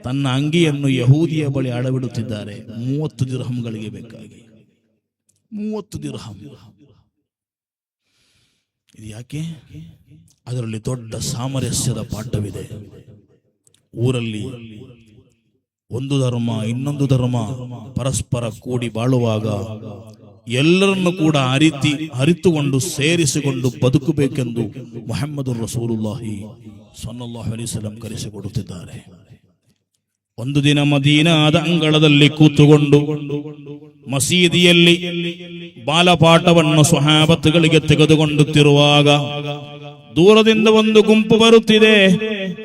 ತನ್ನ ಅಂಗಿಯನ್ನು ಯಹೂದಿಯ ಬಳಿ ಅಡವಿಡುತ್ತಿದ್ದಾರೆ 30 ದಿರ್ಹಂಗಳಿಗೆ ಬೇಕಾಗಿ. 30 ದಿರ್ಹಂ. ಇದು ಯಾಕೆ? ಅದರಲ್ಲಿ ದೊಡ್ಡ ಸಾಮರಸ್ಯದ ಪಾಠವಿದೆ. ಊರಲ್ಲಿ ಒಂದು ಧರ್ಮ ಇನ್ನೊಂದು ಧರ್ಮ ಪರಸ್ಪರ ಕೂಡಿ ಬಾಳುವಾಗ ಎಲ್ಲರನ್ನು ಕೂಡ ಅರಿತುಕೊಂಡು ಸೇರಿಸಿಕೊಂಡು ಬದುಕಬೇಕೆಂದು ಮುಹಮ್ಮದುರ್ ರಸೂಲುಲ್ಲಾಹಿ ಸಲ್ಲಲ್ಲಾಹು ಅಲೈಹಿ ವಸಲ್ಲಂ ಕಲಿಸಿಕೊಡುತ್ತಿದ್ದಾರೆ. ಒಂದು ದಿನ ಮದೀನಾದ ಅಂಗಳದಲ್ಲಿ ಕೂತುಕೊಂಡು ಮಸೀದಿಯಲ್ಲಿ ಬಾಲಪಾಠವನ್ನು ಸ್ವಹಾಬತ್ತುಗಳಿಗೆ ತೆಗೆದುಕೊಂಡುತ್ತಿರುವಾಗ ದೂರದಿಂದ ಒಂದು ಗುಂಪು ಬರುತ್ತಿದೆ.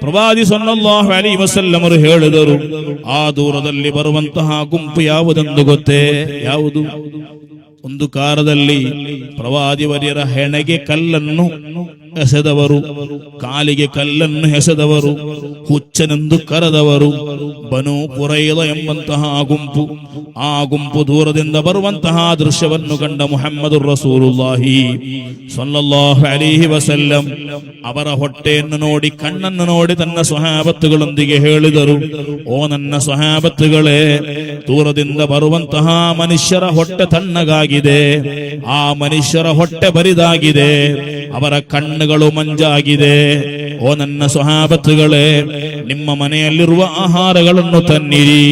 ಪ್ರವಾದಿ ಸಲ್ಲಲ್ಲಾಹು ಅಲೈಹಿ ವಸಲ್ಲಂ ಅವರು ಹೇಳಿದರು, ಆ ದೂರದಲ್ಲಿ ಬರುವಂತಹ ಗುಂಪು ಯಾವುದೆಂದು ಗೊತ್ತೇ? ಯಾವುದು? ಒಂದು ಕಾಲದಲ್ಲಿ ಪ್ರವಾದಿವರ್ಯರ ಹೆಣೆಗೆ ಕಲ್ಲನ್ನು ಎಸೆದವರು, ಕಾಲಿಗೆ ಕಲ್ಲನ್ನು ಎಸೆದವರು, ಹುಚ್ಚನೆಂದು ಕರೆದವರು ಬನು ಕುರೈದ ಎಂಬಂತಹ ಗುಂಪು. ಆ ಗುಂಪು ದೂರದಿಂದ ಬರುವಂತಹ ದೃಶ್ಯವನ್ನು ಕಂಡ ಮುಹಮ್ಮದುರ್ ರಸೂಲುಲ್ಲಾಹಿ ಸಲ್ಲಲ್ಲಾಹು ಅಲೈಹಿ ವಸಲ್ಲಂ ಅವರ ಹೊಟ್ಟೆಯನ್ನು ನೋಡಿ, ಕಣ್ಣನ್ನು ನೋಡಿ ತನ್ನ ಸ್ವಹಾಬತ್ತುಗಳೊಂದಿಗೆ ಹೇಳಿದರು, ಓ ನನ್ನ ಸ್ವಹಾಬತ್ತುಗಳೇ, ದೂರದಿಂದ ಬರುವಂತಹ ಮನುಷ್ಯರ ಹೊಟ್ಟೆ ತಣ್ಣಗಾಗಿದೆ, ಆ ಮನುಷ್ಯರ ಹೊಟ್ಟೆ ಬರಿದಾಗಿದೆ, ಅವರ ಕಣ್ಣುಗಳು ಮಂಜಾಗಿದೆ. ಓ ನನ್ನ ಸ್ವಹಾಬತ್ತುಗಳೇ, ನಿಮ್ಮ ಮನೆಯಲ್ಲಿರುವ ಆಹಾರಗಳನ್ನು ತನ್ನಿರಿ,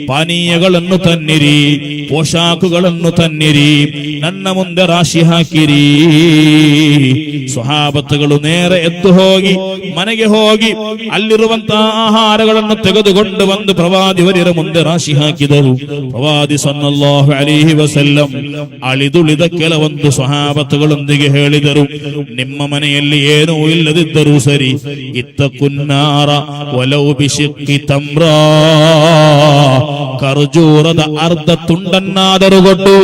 ಪಾನೀಯಗಳನ್ನು ತನ್ನಿರಿ, ಪೋಷಾಕುಗಳನ್ನು ತನ್ನಿರಿ, ನನ್ನ ಮುಂದೆ ರಾಶಿ ಹಾಕಿರಿ. ಸ್ವಹಾಬತ್ತುಗಳು ನೇರ ಎದ್ದು ಹೋಗಿ ಮನೆಗೆ ಹೋಗಿ ಅಲ್ಲಿರುವಂತಹ ಆಹಾರಗಳನ್ನು ತೆಗೆದುಕೊಂಡು ಬಂದು ಪ್ರವಾದಿವರ್ಯರ ಮುಂದೆ ರಾಶಿ ಹಾಕಿದರು. ಪ್ರವಾದಿ ಸಲ್ಲಲ್ಲಾಹು ಅಲೈಹಿ ವಸಲ್ಲಂ ಅಳಿದುಳಿದ ಕೆಲವೊಂದು ಸ್ವಹಾಬತ್ತುಗಳೊಂದಿಗೆ ಹೇಳಿದರು, ನಿಮ್ಮ ಮನೆಯಲ್ಲಿ ಏನೂ ಇಲ್ಲದಿದ್ದರೂ ಸರಿ, ಇತ್ತಕುನ್ನಾರ ವಲೌ ಬಿಶಿಕ್ಕಿ ತಮ್ರಾ, ಖರ್ಜೂರದ ಅರ್ಧ ತುಂಡನ್ನಾದರೂ ಕೊಟ್ಟು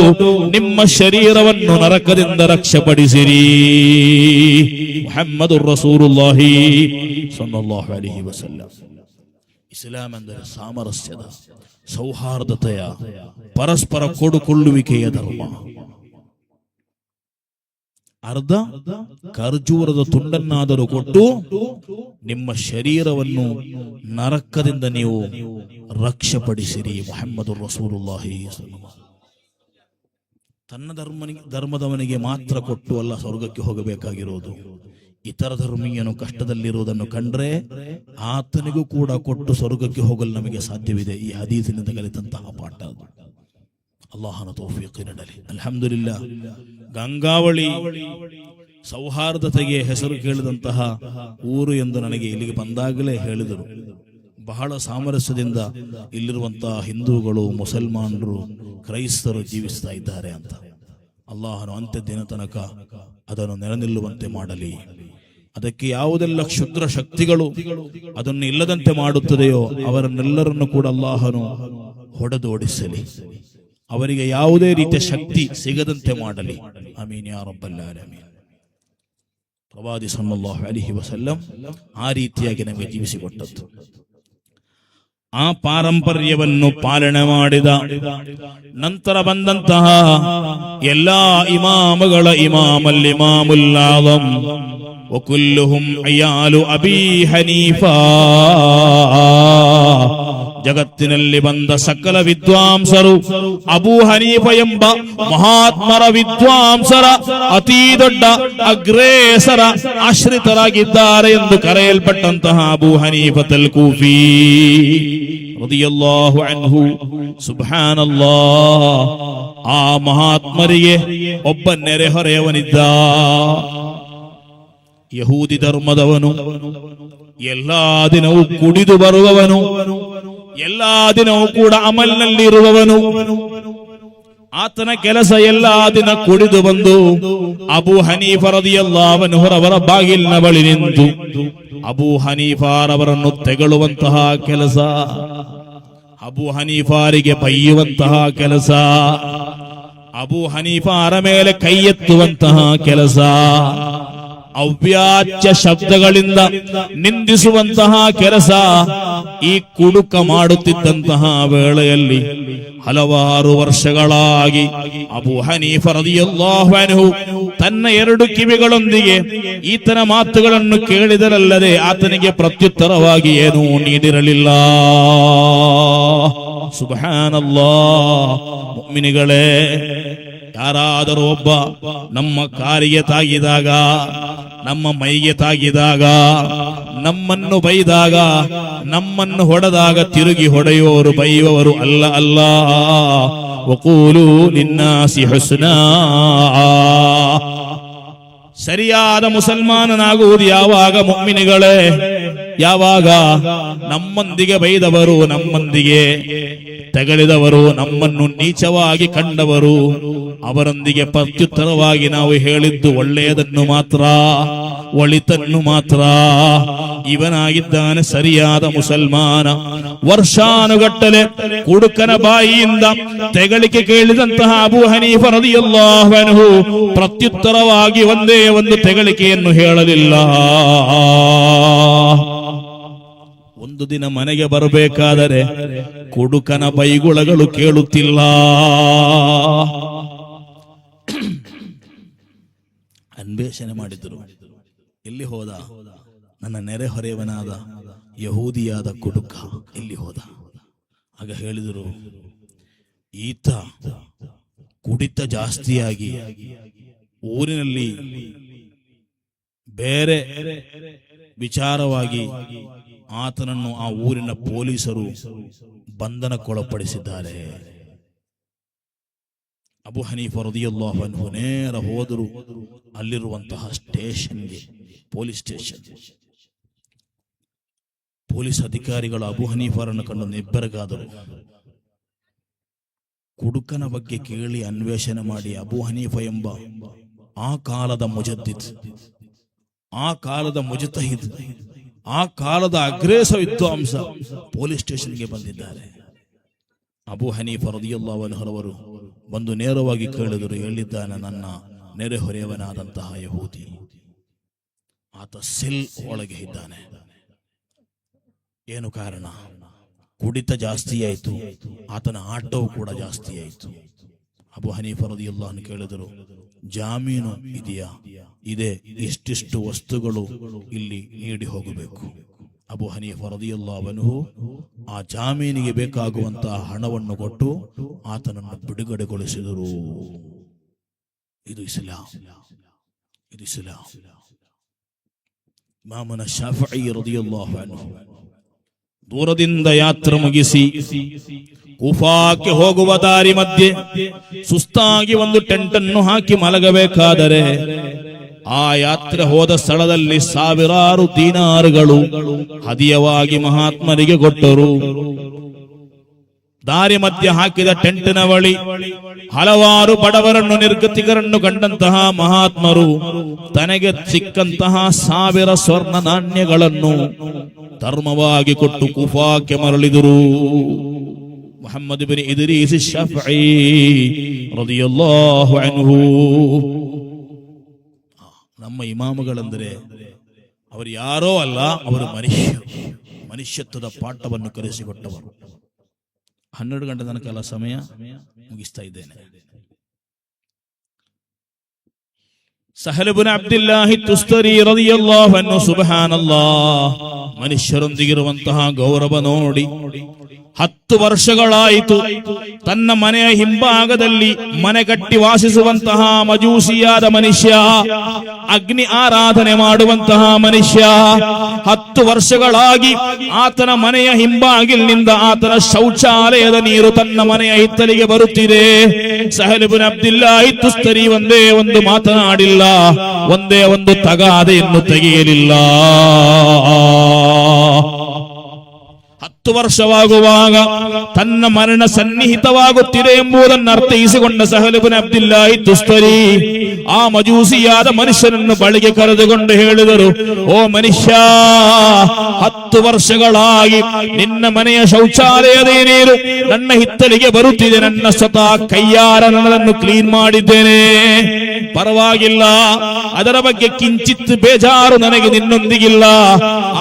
ನಿಮ್ಮ ಶರೀರವನ್ನು ನರಕದಿಂದ ರಕ್ಷಪಡಿಸಿರಿ. ಮುಹಮ್ಮದುರ್ ರಸೂಲುಲ್ಲಾಹಿ ಸಲ್ಲಲ್ಲಾಹು ಅಲೈಹಿ ವಸಲ್ಲಂ. ಇಸ್ಲಾಂ ಅಂದರೆ ಸಾಮರಸ್ಯದ, ಸೌಹಾರ್ದತೆಯ, ಪರಸ್ಪರ ಕೊಡುಕೊಳ್ಳುವಿಕೆಯ ಧರ್ಮ. ಅರ್ಧ ಖರ್ಜೂರದ ತುಂಡನ್ನಾದರೂ ಕೊಟ್ಟು ನಿಮ್ಮ ಶರೀರವನ್ನು ನರಕದಿಂದ ನೀವು ರಕ್ಷಪಡಿಸಿರಿ. ಮುಹಮ್ಮದುರ್ ರಸೂಲುಲ್ಲಾಹಿ. ತನ್ನ ಧರ್ಮದವನಿಗೆ ಮಾತ್ರ ಕೊಟ್ಟು ಅಲ್ಲ ಸ್ವರ್ಗಕ್ಕೆ ಹೋಗಬೇಕಾಗಿರೋದು, ಇತರ ಧರ್ಮೀಯನು ಕಷ್ಟದಲ್ಲಿರುವುದನ್ನು ಕಂಡ್ರೆ ಆತನಿಗೂ ಕೂಡ ಕೊಟ್ಟು ಸ್ವರ್ಗಕ್ಕೆ ಹೋಗಲು ನಮಗೆ ಸಾಧ್ಯವಿದೆ. ಈ ಹದೀಸಿನಿಂದ ಕಲಿತಂತಹ ಪಾಠ ಅದು. ಅಲ್ಲಾಹನ ತೌಫೀಕ್ ನೀಡಲಿ. ಅಲ್ಹಮ್ದುಲಿಲ್ಲಾ, ಗಂಗಾವಳಿ ಸೌಹಾರ್ದತೆಗೆ ಹೆಸರು ಕೇಳಿದಂತಹ ಊರು ಎಂದು ನನಗೆ ಇಲ್ಲಿಗೆ ಬಂದಾಗಲೇ ಹೇಳಿದರು. ಬಹಳ ಸಾಮರಸ್ಯದಿಂದ ಇಲ್ಲಿರುವಂತಹ ಹಿಂದೂಗಳು, ಮುಸಲ್ಮಾನರು, ಕ್ರೈಸ್ತರು ಜೀವಿಸ್ತಾ ಇದ್ದಾರೆ ಅಂತ. ಅಲ್ಲಾಹನು ಅಂತ್ಯ ದಿನ ತನಕ ಅದನ್ನು ನೆಲೆನಿಲ್ಲುವಂತೆ ಮಾಡಲಿ. ಅದಕ್ಕೆ ಯಾವುದೆಲ್ಲ ಕ್ಷುದ್ರ ಶಕ್ತಿಗಳು ಅದನ್ನು ಇಲ್ಲದಂತೆ ಮಾಡುತ್ತದೆಯೋ ಅವರನ್ನೆಲ್ಲರನ್ನು ಕೂಡ ಅಲ್ಲಾಹನು ಹೊಡೆದೋಡಿಸಲಿ. ಅವರಿಗೆ ಯಾವುದೇ ರೀತಿಯ ಶಕ್ತಿ ಸಿಗದಂತೆ ಮಾಡಲಿ. ಆಮೀನ್ ಯಾ ರಬ್ಬಲ್ ಆಲಮೀನ್. ಪ್ರವಾದಿ ಸಲ್ಲಲ್ಲಾಹು ಅಲೈಹಿ ವಸಲ್ಲಂ ಆ ರೀತಿಯಾಗಿ ನಮಗೆ ಜೀವಿಸಿಕೊಟ್ಟದ್ದು. ಆ ಪಾರಂಪರ್ಯವನ್ನು ಪಾಲನೆ ಮಾಡಿದ ನಂತರ ಬಂದಂತಹ ಎಲ್ಲಾ ಇಮಾಮಗಳ ಇಮಾಮಲ್ ಇಮಾಮುಲ್ ಆಜಂ ವಕುಲ್ಲುಹುಂ ಅಯಾಲು ಅಬೀ ಹನೀಫಾ, ಜಗತ್ತಿನಲ್ಲಿ ಬಂದ ಸಕಲ ವಿದ್ವಾಂಸರು ಅಬೂ ಹನೀಫ ಎಂಬ ಮಹಾತ್ಮರ ವಿದ್ವಾಂಸರ ಅತಿ ದೊಡ್ಡ ಅಗ್ರೇಸರ ಆಶ್ರಿತರಾಗಿದ್ದಾರೆ ಎಂದು ಕರೆಯಲ್ಪಟ್ಟಂತಹ ಅಬೂ ಹನೀಫತಲ್ ಕೂಫಿ ರದಿಯಲ್ಲಾಹು ಅನ್ಹು. ಸುಬ್ಹಾನಲ್ಲಾಹ್, ಆ ಮಹಾತ್ಮರಿಗೆ ಒಬ್ಬ ನೆರೆಹೊರೆಯವನಿದ್ದ. ಯಹೂದಿ ಧರ್ಮದವನು, ಎಲ್ಲಾ ದಿನವೂ ಕುಡಿದು ಬರುವವನು, ಎಲ್ಲಾ ದಿನವೂ ಕೂಡ ಅಮಲ್ನಲ್ಲಿರುವವನು. ಆತನ ಕೆಲಸ ಎಲ್ಲಾ ದಿನ ಕುಡಿದು ಬಂದು ಅಬೂ ಹನೀಫ ರದಿಯಲ್ಲಾಹು ಅನ್ಹುರವರ ಬಾಗಿಲಿನ ಬಳಿ ನಿಂತು ಅಬೂ ಹನೀಫಾರವರನ್ನು ತೆಗಳುವಂತಹ ಕೆಲಸ, ಅಬೂ ಹನೀಫಾರಿಗೆ ಬೈಯುವಂತಹ ಕೆಲಸ, ಅಬೂ ಹನೀಫಾರ ಮೇಲೆ ಕೈ ಎತ್ತುವಂತಹ ಕೆಲಸ, ಅವ್ಯಾಚ್ಯ ಶಬ್ದಗಳಿಂದ ನಿಂದಿಸುವಂತಹ ಕೆಲಸ ಈ ಕುಡುಕ ಮಾಡುತ್ತಿದ್ದಂತಹ ವೇಳೆಯಲ್ಲಿ ಹಲವಾರು ವರ್ಷಗಳಾಗಿ ಅಬೂ ಹನೀಫ ರದಿಯಲ್ಲಾಹು ಅನ್ಹು ತನ್ನ ಎರಡು ಕಿವಿಗಳೊಂದಿಗೆ ಈತನ ಮಾತುಗಳನ್ನು ಕೇಳಿದರಲ್ಲದೆ ಆತನಿಗೆ ಪ್ರತ್ಯುತ್ತರವಾಗಿ ಏನೂ ನೀಡಿರಲಿಲ್ಲ. ಸುಬ್ಹಾನಲ್ಲಾಹ್. ಮುಅ್ಮಿನಿಗಳೇ, ಯಾರಾದರೂ ಒಬ್ಬ ನಮ್ಮ ಕಾರಿಗೆ ತಾಗಿದಾಗ, ನಮ್ಮ ಮೈಗೆ ತಾಗಿದಾಗ, ನಮ್ಮನ್ನು ಬೈದಾಗ, ನಮ್ಮನ್ನು ಹೊಡೆದಾಗ ತಿರುಗಿ ಹೊಡೆಯುವವರು ಬೈಯುವವರು ಅಲ್ಲ ಅಲ್ಲ. ವಕೂಲು ಲಿನ್ನಾಸಿ ಹುಸ್ನಾ. ಸರಿಯಾದ ಮುಸಲ್ಮಾನನಾಗುವುದು ಯಾವಾಗ ಮುಅ್ಮಿನಿಗಳೇ? ಯಾವಾಗ ನಮ್ಮೊಂದಿಗೆ ಬೈದವರು, ನಮ್ಮೊಂದಿಗೆ ತೆಗಳಿದವರು, ನಮ್ಮನ್ನು ನೀಚವಾಗಿ ಕಂಡವರು ಅವರೊಂದಿಗೆ ಪ್ರತ್ಯುತ್ತರವಾಗಿ ನಾವು ಹೇಳಿದ್ದು ಒಳ್ಳೆಯದನ್ನು ಮಾತ್ರ, ಒಳಿತನ್ನು ಮಾತ್ರ. ಇವನಾಗಿದ್ದಾನೆ ಸರಿಯಾದ ಮುಸಲ್ಮಾನ. ವರ್ಷಾನುಗಟ್ಟಲೆ ಕುಡುಕನ ಬಾಯಿಯಿಂದ ತೆಗಳಿಕೆ ಕೇಳಿದಂತಹ ಅಬೂ ಹನೀಫ ರದಿಯಲ್ಲಾಹು ಅನ್ಹು ಪ್ರತ್ಯುತ್ತರವಾಗಿ ಒಂದೇ ಒಂದು ತೆಗಳಿಕೆಯನ್ನು ಹೇಳಲಿಲ್ಲ. ಒಂದು ದಿನ ಮನೆಗೆ ಬರಬೇಕಾದರೆ ಕುಡುಕನ ಬೈಗುಳಗಳು ಕೇಳುತ್ತಿಲ್ಲ. ಅನ್ವೇಷಣೆ ಮಾಡಿದ್ರು. ಎಲ್ಲಿ ಹೋದ? ನನ್ನ ನೆರೆಹೊರೆಯವನಾದ ಯಹೂದಿಯಾದ ಕುಡುಕ ಎಲ್ಲಿ ಹೋದ? ಆಗ ಹೇಳಿದರು, ಈತ ಕುಡಿತ ಜಾಸ್ತಿಯಾಗಿ ಊರಿನಲ್ಲಿ ಬೇರೆ ವಿಚಾರವಾಗಿ ಆತನನ್ನು ಆ ಊರಿನ ಪೊಲೀಸರು ಬಂಧನಕ್ಕೊಳಪಡಿಸಿದ್ದಾರೆ. ಅಬೂ ಹನೀಫ ರದಿಯಲ್ಲಾಹು ಅನ್ಹು ನೇರ ಹೋದರು ಅಲ್ಲಿರುವಂತಹ ಸ್ಟೇಷನ್ಗೆ, ಪೊಲೀಸ್ ಸ್ಟೇಷನ್. ಪೊಲೀಸ್ ಅಧಿಕಾರಿಗಳು ಅಬೂ ಹನೀಫರನ್ನು ಕಂಡು ನಿಬ್ಬೆರಗಾದರು. ಕುಡುಕನ ಬಗ್ಗೆ ಕೇಳಿ ಅನ್ವೇಷಣೆ ಮಾಡಿ ಅಬೂ ಹನೀಫ ಎಂಬ ಆ ಕಾಲದ ಮುಜದ್ದಿದ್, ಆ ಕಾಲದ ಮುಜತಹಿದ್, ಆ ಕಾಲದ ಅಗ್ರೇಸ ವಿದ್ವಾಂಸ ಪೊಲೀಸ್ ಸ್ಟೇಷನ್ಗೆ ಬಂದಿದ್ದಾರೆ. ಅಬೂ ಹನೀಫ ರದಿಯಲ್ಲಾಹು ಅನ್ಹುರವರು ಬಂದು ನೇರವಾಗಿ ಕೇಳಿದರು, ಎಲ್ಲಿದ್ದಾನೆ ನನ್ನ ನೆರೆಹೊರೆಯವನಾದಂತಹ ಯಹೂದಿ? ಆತ ಸೆಲ್ ಒಳಗೆ ಇದ್ದಾನೆ. ಏನು ಕಾರಣ? ಕುಡಿತ ಜಾಸ್ತಿ ಆಯಿತು, ಆತನ ಆಟವು ಕೂಡ ಜಾಸ್ತಿ ಆಯಿತು. ಅಬೂ ಹನೀಫ ರದಿಯಲ್ಲಾಹು ಅನ್ಹು ಕೇಳಿದರು, ಜಾಮೀನು ಇದೆಯಾ? ಇದೆ. ಇಷ್ಟಿಷ್ಟು ವಸ್ತುಗಳು ಇಲ್ಲಿ ನೀಡಿ ಹೋಗಬೇಕು. ಅಬೂ ಹನೀಫ ರದಿಯಲ್ಲಾಹು ಅನ್ಹು ಆ ಜಾಮೀನಿಗೆ ಬೇಕಾಗುವಂತಹ ಹಣವನ್ನು ಕೊಟ್ಟು ಆತನನ್ನು ಬಿಡುಗಡೆಗೊಳಿಸಿದರು. ಇದು ಇಸ್ಲಾಂ, ಇದು ಇಸ್ಲಾಂ. ಇಮಾಮನ ಶಾಫಿഈ ರದಿಯಲ್ಲಾಹು ಅನ್ಹು ದೂರದಿಂದ ಯಾತ್ರೆ ಮುಗಿಸಿ ಕೂಫಾಕ್ಕೆ ಹೋಗುವ ದಾರಿ ಮಧ್ಯೆ ಸುಸ್ತಾಗಿ ಒಂದು ಟೆಂಟ್ ಅನ್ನು ಹಾಕಿ ಮಲಗಬೇಕಾದರೆ ಆ ಯಾತ್ರೆ ಹೋದ ಸ್ಥಳದಲ್ಲಿ ಸಾವಿರಾರು ದೀನಾರುಗಳು ಹದಿಯವಾಗಿ ಮಹಾತ್ಮರಿಗೆ ಕೊಟ್ಟರು. ದಾರಿ ಮಧ್ಯೆ ಹಾಕಿದ ಟೆಂಟಿನ ಬಳಿ ಹಲವಾರು ಬಡವರನ್ನು ನಿರ್ಗತಿಕರನ್ನು ಕಂಡಂತಹ ಮಹಾತ್ಮರು ತನಗೆ ಸಿಕ್ಕಂತಹ 1000 ಸ್ವರ್ಣ ನಾಣ್ಯಗಳನ್ನು ಧರ್ಮವಾಗಿ ಕೊಟ್ಟು ಕೂಫಾಕ್ಕೆ ಮರಳಿದರು. ಮುಹಮ್ಮದ್ ಇಬ್ನ್ ಇದ್ರೀಸ್ ಶಾಫಿഈ ರದಿಯಲ್ಲಾಹು ಅನ್ಹು. ನಮ್ಮ ಇಮಾಮುಗಳೆಂದರೆ ಅವರು ಯಾರೋ ಅಲ್ಲ, ಅವರು ಮನುಷ್ಯತ್ವದ ಪಾಠವನ್ನು ಕಲಿಸಿಕೊಟ್ಟವರು. 12 ಗಂಟೆ ತನಕ ಸಮಯ ಮುಗಿಸ್ತಾ ಇದ್ದೇನೆ. ಸಹಲ್ ಇಬ್ನ್ ಅಬ್ದುಲ್ಲಾಹ್ ತುಸ್ತರಿ ರದಿಯಲ್ಲಾಹು ಅನ್ಹು ಸುಬ್ಹಾನಲ್ಲಾಹ್, ಮನುಷ್ಯರೊಂದಿಗಿರುವಂತಹ ಗೌರವ ನೋಡಿ 10 ವರ್ಷಗಳಾಯಿತು ತನ್ನ ಮನೆಯ ಹಿಂಭಾಗದಲ್ಲಿ ಮನೆ ಕಟ್ಟಿ ವಾಸಿಸುವಂತಹ ಮಜೂಸಿಯಾದ ಮನುಷ್ಯ, ಅಗ್ನಿ ಆರಾಧನೆ ಮಾಡುವಂತಹ ಮನುಷ್ಯ 10 ವರ್ಷಗಳಾಗಿ ಆತನ ಮನೆಯ ಹಿಂಬಾಗಿಲಿನಿಂದ ಆತನ ಶೌಚಾಲಯದ ನೀರು ತನ್ನ ಮನೆಯ ಹಿತ್ತಲಿಗೆ ಬರುತ್ತಿದೆ. ಸಹಲ್ ಇಬ್ನ್ ಅಬ್ದುಲ್ಲಾಹ್ ತುಸ್ತರಿ ಒಂದೇ ಒಂದು ಮಾತನಾಡಿಲ್ಲ, ಒಂದೇ ಒಂದು ತಗಾದೆಯನ್ನು ತೆಗೆಯಲಿಲ್ಲ. 10 ವರ್ಷವಾಗುವಾಗ ತನ್ನ ಮರಣ ಸನ್ನಿಹಿತವಾಗುತ್ತಿದೆ ಎಂಬುದನ್ನು ಅರ್ಥೈಸಿಕೊಂಡ ಸಹಲ್ ಇಬ್ನ್ ಅಬ್ದುಲ್ಲಾಹ್ ತುಸ್ತರಿ ಆ ಮಜೂಸಿಯಾದ ಮನುಷ್ಯನನ್ನು ಬಳಿಗೆ ಕರೆದುಕೊಂಡು ಹೇಳಿದರು, ಓ ಮನುಷ್ಯ, 10 ವರ್ಷಗಳಾಗಿ ನಿನ್ನ ಮನೆಯ ಶೌಚಾಲಯದ ನೀರು ನನ್ನ ಹಿತ್ತಲಿಗೆ ಬರುತ್ತಿದೆ. ನನ್ನ ಸ್ವತಃ ಕೈಯಾರ ನನ್ನನ್ನು ಕ್ಲೀನ್ ಮಾಡಿದ್ದೇನೆ, ಪರವಾಗಿಲ್ಲ, ಅದರ ಬಗ್ಗೆ ಕಿಂಚಿತ್ ಬೇಜಾರು ನನಗೆ ನಿನ್ನೊಂದಿಗಿಲ್ಲ.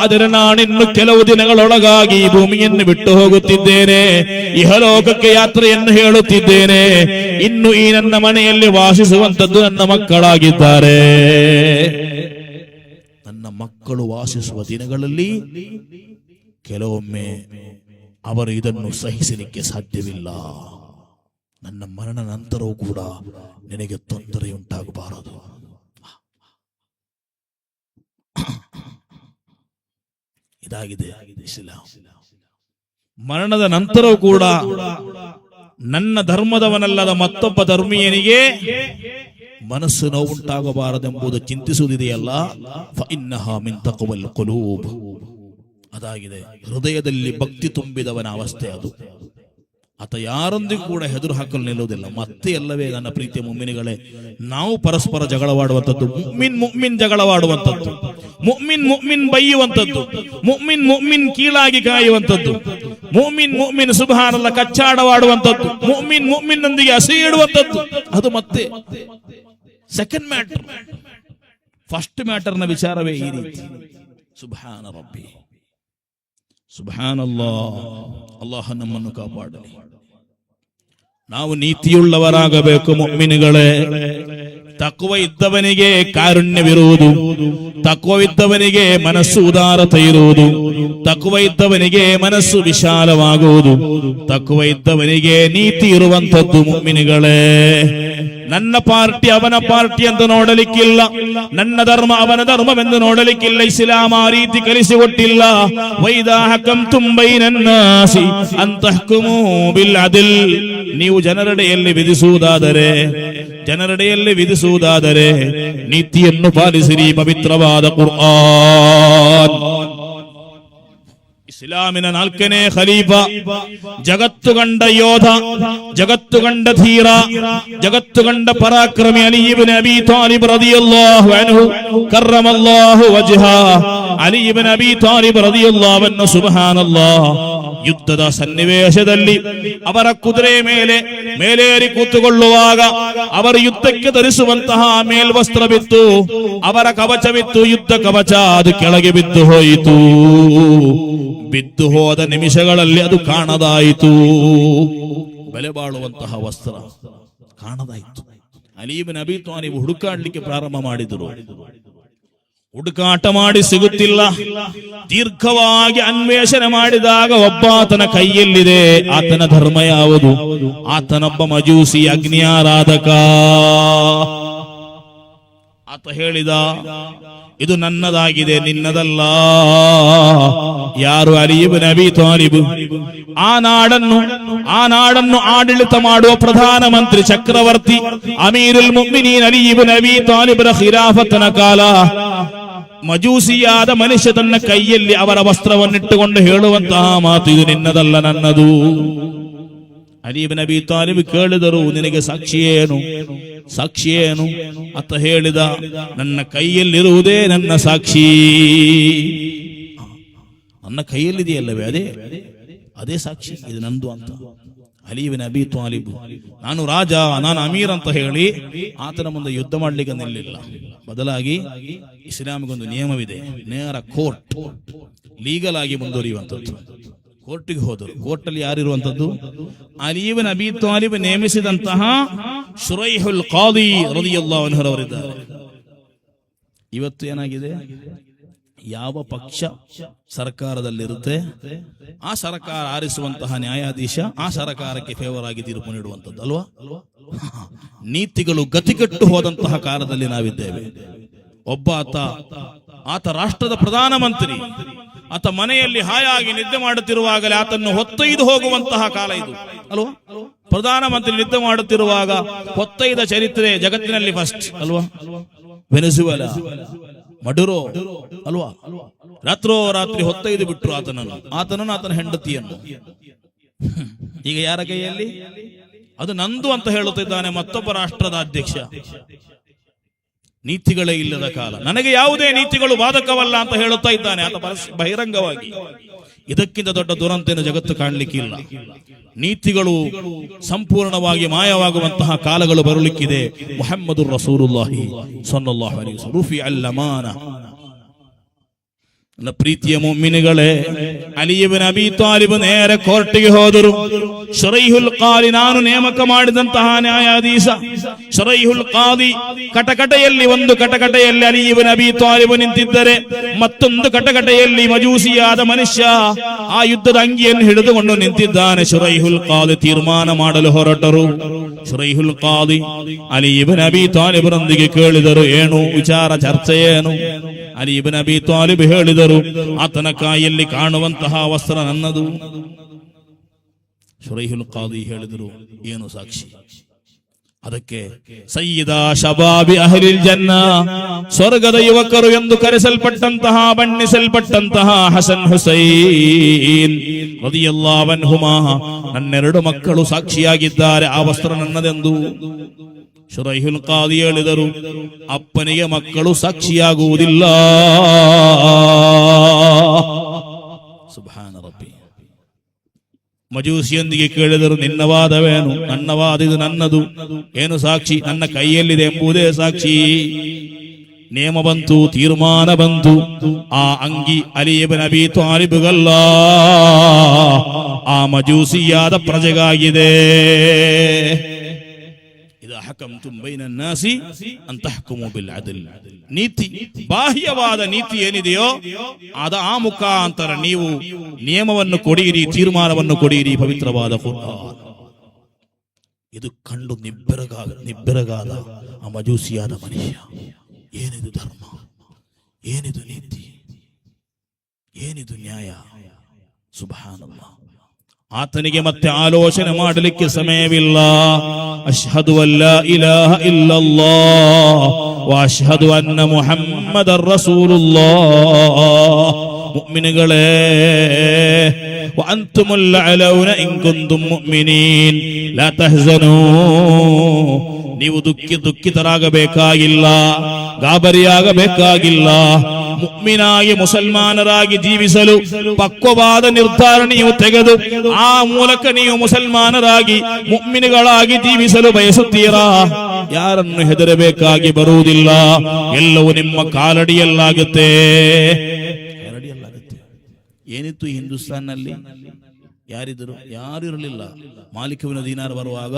ಆದರೆ ನಾನಿನ್ನು ಕೆಲವು ದಿನಗಳೊಳಗಾಗಿ ಈ ಭೂಮಿಯನ್ನು ಬಿಟ್ಟು ಹೋಗುತ್ತಿದ್ದೇನೆ, ಇಹಲೋಕಕ್ಕೆ ಯಾತ್ರೆಯನ್ನು ಹೇಳುತ್ತಿದ್ದೇನೆ. ಇನ್ನು ಈ ನನ್ನ ಮನೆಯಲ್ಲಿ ವಾಸಿಸುವಂತದ್ದು ನನ್ನ ಮಕ್ಕಳಾಗಿದ್ದಾರೆ. ನನ್ನ ಮಕ್ಕಳು ವಾಸಿಸುವ ದಿನಗಳಲ್ಲಿ ಕೆಲವೊಮ್ಮೆ ಅವರು ಇದನ್ನು ಸಹಿಸಲಿಕ್ಕೆ ಸಾಧ್ಯವಿಲ್ಲ. ನನ್ನ ಮರಣ ನಂತರವೂ ಕೂಡ ನಿನಗೆ ತೊಂದರೆಯುಂಟಾಗಬಾರದು. ಇದಾಗಿದೆ ಇಸ್ಲಾಂ. ಮರಣದ ನಂತರವೂ ಕೂಡ ನನ್ನ ಧರ್ಮದವನಲ್ಲದ ಮತ್ತೊಬ್ಬ ಧರ್ಮೀಯನಿಗೆ ಮನಸ್ಸು ನೋವುಂಟಾಗಬಾರದೆಂಬುದು ಚಿಂತಿಸುವುದಿದೆಯಲ್ಲ, ಫಇನ್ನಹಾ ಮಿನ್ ತಕ್ವಲ್ ಕುಲೂಬ್. ಅದಾಗಿದೆ ಹೃದಯದಲ್ಲಿ ಭಕ್ತಿ ತುಂಬಿದವನ ಅವಸ್ಥೆ ಅದು. ಆತ ಯಾರೊಂದಿಗೂ ಕೂಡ ಹೆದರು ಹಾಕಲು ನಿಲ್ಲುವುದಿಲ್ಲ. ಮತ್ತೆ ಎಲ್ಲವೇ ನನ್ನ ಪ್ರೀತಿಯ ಮುಮ್ಮಿನಿಗಳೇ, ನಾವು ಪರಸ್ಪರ ಜಗಳವಾಡುವಂಥದ್ದು, ಮುಮ್ಮಿನ್ ಜಗಳವಾಡುವಂಥದ್ದು, ಮುಮ್ಮಿನ್ ಬೈಯುವಂಥದ್ದು, ಮುಮ್ಮಿನ್ ಕೀಳಾಗಿ ಕಾಯುವಂಥದ್ದು, ಮುಮ್ಮಿನ್ ಸುಬ್ಹಾನಲ್ಲಾಹ್ ಕಚ್ಚಾಡವಾಡುವಂಥದ್ದು, ಮುಮ್ಮಿನ್ನೊಂದಿಗೆ ಅಸೆಯಿಡುವಂಥದ್ದು, ಅದು ಮತ್ತೆ ಸೆಕೆಂಡ್ ಮ್ಯಾಟರ್. ಫಸ್ಟ್ ಮ್ಯಾಟರ್ನ ವಿಚಾರವೇ ಈ ರೀತಿ. ಸುಬ್ಹಾನ ರಬ್ಬಿ, ಸುಬ್ಹಾನಲ್ಲಾಹ್. ಅಲ್ಲಾಹ ನಮ್ಮನ್ನು ಕಾಪಾಡಲಿ. ನಾವು ನೀತಿಯುಳ್ಳವರಾಗಬೇಕು ಮುಅ್ಮಿನುಗಳೇ. ತಕ್ವ ಇದ್ದವನಿಗೆ ಕಾರುಣ್ಯವಿರುವುದು, ತಕ್ವ ಇದ್ದವನಿಗೆ ಮನಸ್ಸು ಉದಾರತೆ ಇರುವುದು, ತಕ್ವ ಇದ್ದವನಿಗೆ ಮನಸ್ಸು ವಿಶಾಲವಾಗುವುದು, ತಕ್ವ ಇದ್ದವನಿಗೆ ನೀತಿ ಇರುವಂತದ್ದು. ಮುಅ್ಮಿನುಗಳೇ, ನನ್ನ ಪಾರ್ಟಿ ಅವನ ಪಾರ್ಟಿ ಅಂತ ನೋಡಲಿಕ್ಕಿಲ್ಲ, ನನ್ನ ಧರ್ಮ ಅವನ ಧರ್ಮವೆಂದು ನೋಡಲಿಕ್ಕಿಲ್ಲ. ಇಸ್ಲಾಂ ಆ ರೀತಿ ಕಲಿಸಿಕೊಟ್ಟಿಲ್ಲ. ವೈದಾ ಹಕಮ್ತುಂ ಬೈನನ್ನಾಸಿ ಅನ್ ತಹ್ಕುಮೂ ಬಿಲ್ ಅದ್ಲ್. ನೀವು ಜನರೆಡೆಯಲ್ಲಿ ವಿಧಿಸುವುದಾದರೆ ನೀತಿಯನ್ನು ಪಾಲಿಸಿರಿ. ಪವಿತ್ರವಾದ ಕುರ್ಆನ್. ಇಸ್ಲಾಮಿನ 4ನೇ ಖಲೀಫಾ, ಜಗತ್ತು ಕಂಡ ಯೋಧ, ಜಗತ್ತು ಕಂಡ ಧೀರ, ಜಗತ್ತು ಕಂಡ ಪರಾಕ್ರಮಿ ಅಲಿ ಇಬ್ನ್ ಅಬಿ ತಾಲಿಬ್ ರದಿಯಲ್ಲಾಹು ಅನ್ಹು ಕರ್ರಮಲ್ಲಾಹು ವಜ್ಹ. ಅಲಿ ಇಬ್ನ್ ಅಬಿ ತಾಲಿಬ್ ರದಿಯಲ್ಲಾಹು ಅನ್ಹು ಸುಬ್ಹಾನಲ್ಲಾಹ್, ಯುದ್ಧದ ಸನ್ನಿವೇಶದಲ್ಲಿ ಅವರ ಕುದುರೆ ಮೇಲೇರಿ ಕೂತುಕೊಳ್ಳುವಾಗ ಅವರು ಯುದ್ಧಕ್ಕೆ ಧರಿಸುವಂತಹ ಮೇಲ್ವಸ್ತ್ರವಿತ್ತು, ಅವರ ಕವಚವಿತ್ತು, ಯುದ್ಧ ಕವಚ. ಅದು ಕೆಳಗೆ ಬಿದ್ದು ಹೋಯಿತು. ಬಿದ್ದು ಹೋದ ನಿಮಿಷಗಳಲ್ಲಿ ಅದು ಕಾಣದಾಯಿತು. ಬೆಲೆ ಬಾಳುವಂತಹ ವಸ್ತ್ರ ಕಾಣದಾಯಿತು. ಅಲಿ ಇಬ್ನ್ ಅಬಿ ತಾಲಿಬ್ ಹುಡುಕಾಡ್ಲಿಕ್ಕೆ ಪ್ರಾರಂಭ ಮಾಡಿದರು. ಹುಡುಕಾಟ ಮಾಡಿ ಸಿಗುತ್ತಿಲ್ಲ. ದೀರ್ಘವಾಗಿ ಅನ್ವೇಷಣೆ ಮಾಡಿದಾಗ ಒಬ್ಬಾತನ ಕೈಯಲ್ಲಿದೆ. ಆತನ ಧರ್ಮ ಯಾವುದು? ಆತನೊಬ್ಬ ಮಜೂಸಿ, ಅಗ್ನಿ ಆರಾಧಕ. ಆತ ಹೇಳಿದ, ಇದು ನನ್ನದಾಗಿದೆ, ನಿನ್ನದಲ್ಲ. ಯಾರು? ಅಲಿ ಇಬ್ನ್ ಅಬಿ ತಾಲಿಬ್. ಆ ನಾಡನ್ನು ಆಡಳಿತ ಮಾಡುವ ಪ್ರಧಾನಮಂತ್ರಿ, ಚಕ್ರವರ್ತಿ, ಅಮೀರುಲ್ ಮುಅ್ಮಿನೀನ್ ಅಲಿ ಇಬ್ನ್ ಅಬಿ ತಾಲಿಬ್ರ ಖಿಲಾಫತ್ನ ಕಾಲ. ಮಜೂಸಿಯಾದ ಮನುಷ್ಯ ತನ್ನ ಕೈಯಲ್ಲಿ ಅವರ ವಸ್ತ್ರವನ್ನಿಟ್ಟುಕೊಂಡು ಹೇಳುವಂತಹ ಮಾತು, ಇದು ನಿನ್ನದಲ್ಲ, ನನ್ನದು. ಅಲಿ ಇಬ್ನ್ ಅಬಿ ತಾಲಿಬ್ ಕೇಳಿದರು, ನಿನಗೆ ಸಾಕ್ಷಿ ಏನು? ಅಂತ ಹೇಳಿದ, ನನ್ನ ಕೈಯಲ್ಲಿರುವುದೇ ನನ್ನ ಸಾಕ್ಷಿ. ನನ್ನ ಕೈಯಲ್ಲಿದೆಯಲ್ಲವೇ, ಅದೇ ಸಾಕ್ಷಿ, ಇದು ನಂದು ಅಂತ. ಅಲಿ ಇಬ್ನ್ ಅಬಿ ತಾಲಿಬ್, ನಾನು ರಾಜ, ನಾನು ಅಮೀರ್ ಅಂತ ಹೇಳಿ ಆತನ ಮುಂದೆ ಯುದ್ಧ ಮಾಡಲಿಕ್ಕೆ ನಿಲ್ಲಿಲ್ಲ. ಬದಲಾಗಿ ಇಸ್ಲಾಮಿಗೊಂದು ನಿಯಮವಿದೆ, ನೇರ ಕೋರ್ಟ್, ಲೀಗಲ್ ಆಗಿ ಮುಂದುವರಿಯುವಂಥದ್ದು. ಕೋರ್ಟಿಗೆ ಹೋದರು. ಕೋರ್ಟಲ್ಲಿ ಯಾರಿರುವಂಥದ್ದು? ಅಲಿ ಇಬ್ನ್ ಅಬಿ ತಾಲಿಬ್ ನೇಮಿಸಿದಂತಹ ಶುರೈಹುಲ್ ಕಾದಿ ರದಿಯಲ್ಲಾಹು ಅನ್ಹು ಅವರಿದ್ದಾರೆ. ಇವತ್ತು ಏನಾಗಿದೆ, ಯಾವ ಪಕ್ಷ ಸರ್ಕಾರದಲ್ಲಿರುತ್ತೆ ಆ ಸರ್ಕಾರ ಆರಿಸುವಂತಹ ನ್ಯಾಯಾಧೀಶ ಆ ಸರ್ಕಾರಕ್ಕೆ ಫೇವರ್ ಆಗಿ ತೀರ್ಪು ನೀಡುವಂಥದ್ದು ಅಲ್ವಾ? ನೀತಿಗಳು ಗತಿಗೆಟ್ಟು ಹೋದಂತಹ ಕಾಲದಲ್ಲಿ ನಾವಿದ್ದೇವೆ. ಒಬ್ಬ ಆತ ರಾಷ್ಟ್ರದ ಪ್ರಧಾನಮಂತ್ರಿ, ಆತ ಮನೆಯಲ್ಲಿ ಹಾಯಾಗಿ ನಿದ್ದೆ ಮಾಡುತ್ತಿರುವಾಗಲೇ ಆತನ್ನು ಹೊತ್ತೊಯ್ದು ಹೋಗುವಂತಹ ಕಾಲ ಇದು ಅಲ್ವಾ? ಪ್ರಧಾನಮಂತ್ರಿ ನಿದ್ದೆ ಮಾಡುತ್ತಿರುವಾಗ ಹೊತ್ತೊಯ್ದ ಚರಿತ್ರೆ ಜಗತ್ತಿನಲ್ಲಿ ಫಸ್ಟ್ ಅಲ್ವಾ? ವೆನೆಜುವೆಲಾ, ಮಡುರೋ ಅಲ್ವಾ? ರಾತ್ರಿ ಹೊತ್ತೊಯ್ದು ಬಿಟ್ರು ಆತನನ್ನು ಆತನ ಹೆಂಡತಿಯನ್ನು. ಈಗ ಯಾರ ಕೈಯಲ್ಲಿ? ಅದು ನಂದು ಅಂತ ಹೇಳುತ್ತಿದ್ದಾನೆ ಮತ್ತೊಬ್ಬ ರಾಷ್ಟ್ರದ ಅಧ್ಯಕ್ಷ. ನೀತಿಗಳೇ ಇಲ್ಲದ ಕಾಲ, ನನಗೆ ಯಾವುದೇ ನೀತಿಗಳು ಬಾಧಕವಲ್ಲ ಅಂತ ಹೇಳುತ್ತಾ ಇದ್ದಾನೆ ಆತ ಬಹಿರಂಗವಾಗಿ. ಇದಕ್ಕಿಂತ ದೊಡ್ಡ ದುರಂತನ ಜಗತ್ತು ಕಾಣಲಿಕ್ಕಿಲ್ಲ. ನೀತಿಗಳು ಸಂಪೂರ್ಣವಾಗಿ ಮಾಯವಾಗುವಂತಹ ಕಾಲಗಳು ಬರಲಿಕ್ಕಿದೆ. ಮುಹಮ್ಮದುರ್ ರಸೂಲುಲ್ಲಾಹಿ ಸಲ್ಲಲ್ಲಾಹು ಅಲೈಹಿ ವಸಲ್ಲಂ ರುಫಿ ಅಲ್ ಅಮಾನ. ನನ್ನ ಪ್ರೀತಿಯ ಮುಅ್ಮಿನುಗಳೇ, ಅಲಿ ಇಬ್ನ್ ಅಬಿ ತಾಲಿಬ್ ನೇರ ಕೋರ್ಟಿಗೆ ಹೋದರು. ಶುರೈಹುಲ್ ಕಾದಿ, ನಾನು ನೇಮಕ ಮಾಡಿದಂತಹ ನ್ಯಾಯಾಧೀಶ ಶುರೈಹುಲ್ ಕಾದಿ, ಒಂದು ಕಟಕಟೆಯಲ್ಲಿ ಅಲಿ ಇಬ್ನ್ ಅಬಿ ತಾಲಿಬ್ ನಿಂತಿದ್ದರೆ, ಮತ್ತೊಂದು ಕಟಕಟೆಯಲ್ಲಿ ಮಜೂಸಿಯಾದ ಮನುಷ್ಯ ಆ ಯುದ್ಧದ ಅಂಗಿಯನ್ನು ಹಿಡಿದುಕೊಂಡು ನಿಂತಿದ್ದಾನೆ. ಶುರೈಹುಲ್ ಕಾದಿ ತೀರ್ಮಾನ ಮಾಡಲು ಹೊರಟರು. ಶುರೈಹುಲ್ ಕಾದಿ ಅಲಿ ಇಬ್ನ್ ಅಬಿ ತಾಲಿಬ್ರೊಂದಿಗೆ ಕೇಳಿದರು, ಏನು ವಿಚಾರ, ಚರ್ಚೆ ಏನು? ಅಲಿ ಇಬ್ನ್ ಅಬಿ ತಾಲಿಬ್ ಹೇಳಿದರು, ಆತನ ಕಾಯಲ್ಲಿ ಕಾಣುವಂತಹ ವಸ್ತ್ರ ನನ್ನದು. ಶುರೈಹುಲ್ ಕಾದಿ ಹೇಳಿದರು, ಏನು ಸಾಕ್ಷಿ? ಅದಕ್ಕೆ ಸಯ್ಯಿದಾ ಶಬಾಬಿ ಅಹ್ಲಿಲ್ ಜನ್ನಾ, ಸ್ವರ್ಗದ ಯುವಕರು ಎಂದು ಕರೆಸಲ್ಪಟ್ಟಂತಹ, ಬಣ್ಣಿಸಲ್ಪಟ್ಟಂತಹ ಹಸನ್ ಹುಸೈನ್ ರದಿಯಲ್ಲಾಹು ಅನ್ಹುಮಾ, ನನ್ನೆರಡು ಮಕ್ಕಳು ಸಾಕ್ಷಿಯಾಗಿದ್ದಾರೆ, ಆ ವಸ್ತ್ರ ನನ್ನದೆಂದು. ಶುರೈಹುಲ್ ಕಾದಿ ಹೇಳಿದರು, ಅಪ್ಪನಿಗೆ ಮಕ್ಕಳು ಸಾಕ್ಷಿಯಾಗುವುದಿಲ್ಲ. ಸುಬ್ಹಾನ ರಬ್ಬಿ. ಮಜೂಸಿಯೊಂದಿಗೆ ಕೇಳಿದರು, ನಿನ್ನ ವಾದವೇನು? ನನ್ನ ವಾದ ಇದು ನನ್ನದು. ಏನು ಸಾಕ್ಷಿ? ನನ್ನ ಕೈಯಲ್ಲಿದೆ ಎಂಬುದೇ ಸಾಕ್ಷಿ. ನೇಮ ಬಂತು, ತೀರ್ಮಾನ ಬಂತು. ಆ ಅಂಗಿ ಅಲಿ ಇಬ್ನ್ ಅಬಿ ತಾಲಿಬ್ಗಲ್ಲ, ಆ ಮಜೂಸಿಯಾದ ಪ್ರಜೆಗಾಗಿದೆ. ನೀತಿ, ಬಾಹ್ಯವಾದ ನೀತಿ ಏನಿದೆಯೋ ಅದ ಆ ಮುಖಾಂತರ ನೀವು ನಿಯಮವನ್ನು ಕೊಡಿಯಿರಿ, ತೀರ್ಮಾನವನ್ನು ಕೊಡಿಯಿರಿ. ಪವಿತ್ರವಾದ ಕುರ್ಆನ್ ಇದು ಕಂಡು ನಿಬ್ಬೆರಗಾದ ಆ ಮಜೂಸಿಯಾದ ಮನುಷ್ಯ, ಏನಿದು ಧರ್ಮ, ಏನಿದು ನೀತಿ, ಏನಿದು ನ್ಯಾಯ? ಸುಬ್ಹಾನಲ್ಲಾಹ್. ಆತನಿಗೆ ಮತ್ತೆ ಆಲೋಚನೆ ಮಾಡಲಿಕ್ಕೆ ಸಮಯವಿಲ್ಲ. ಅಶ್ಹದು ಅಲ್ಲಾ ಇಲಾಹ ಇಲ್ಲಲ್ಲಾಹ್ ವ ಅಶ್ಹದು ಅನ್ನ ಮುಹಮ್ಮದರ್ ರಸೂಲುಲ್ಲಾಹ್. ಮುಅ್ಮಿನುಗಳೇ, ವ ಅಂತುಮುಲ್ ಅಲೌನ ಇನ್ ಕುಂತುಂ ಮುಅ್ಮಿನೀನ್ ಲಾ ತಹ್ಜನೂ, ನೀವು ದುಃಖಿತರಾಗಬೇಕಾಗಿಲ್ಲ, ಗಾಬರಿಯಾಗಬೇಕಾಗಿಲ್ಲ. ಮುಅ್ಮಿನಾಗಿ ಮುಸಲ್ಮಾನರಾಗಿ ಜೀವಿಸಲು ಪಕ್ವವಾದ ನಿರ್ಧಾರ ನೀವು ತೆಗೆದು ಆ ಮೂಲಕ ನೀವು ಮುಸಲ್ಮಾನರಾಗಿ ಮುಅ್ಮಿನುಗಳಾಗಿ ಜೀವಿಸಲು ಬಯಸುತ್ತೀರಾ? ಯಾರನ್ನು ಹೆದರಬೇಕಾಗಿ ಬರುವುದಿಲ್ಲ. ಎಲ್ಲವೂ ನಿಮ್ಮ ಕಾಲಡಿಯಲ್ಲಾಗುತ್ತೆ. ಏನಿತ್ತು ಹಿಂದೂಸ್ತಾನ್ನಲ್ಲಿ? ಯಾರಿದ್ರು? ಯಾರು ಇರಲಿಲ್ಲ. ಮಾಲಿಕ್ ಇಬ್ನ್ ದೀನಾರ್ ಬರುವಾಗ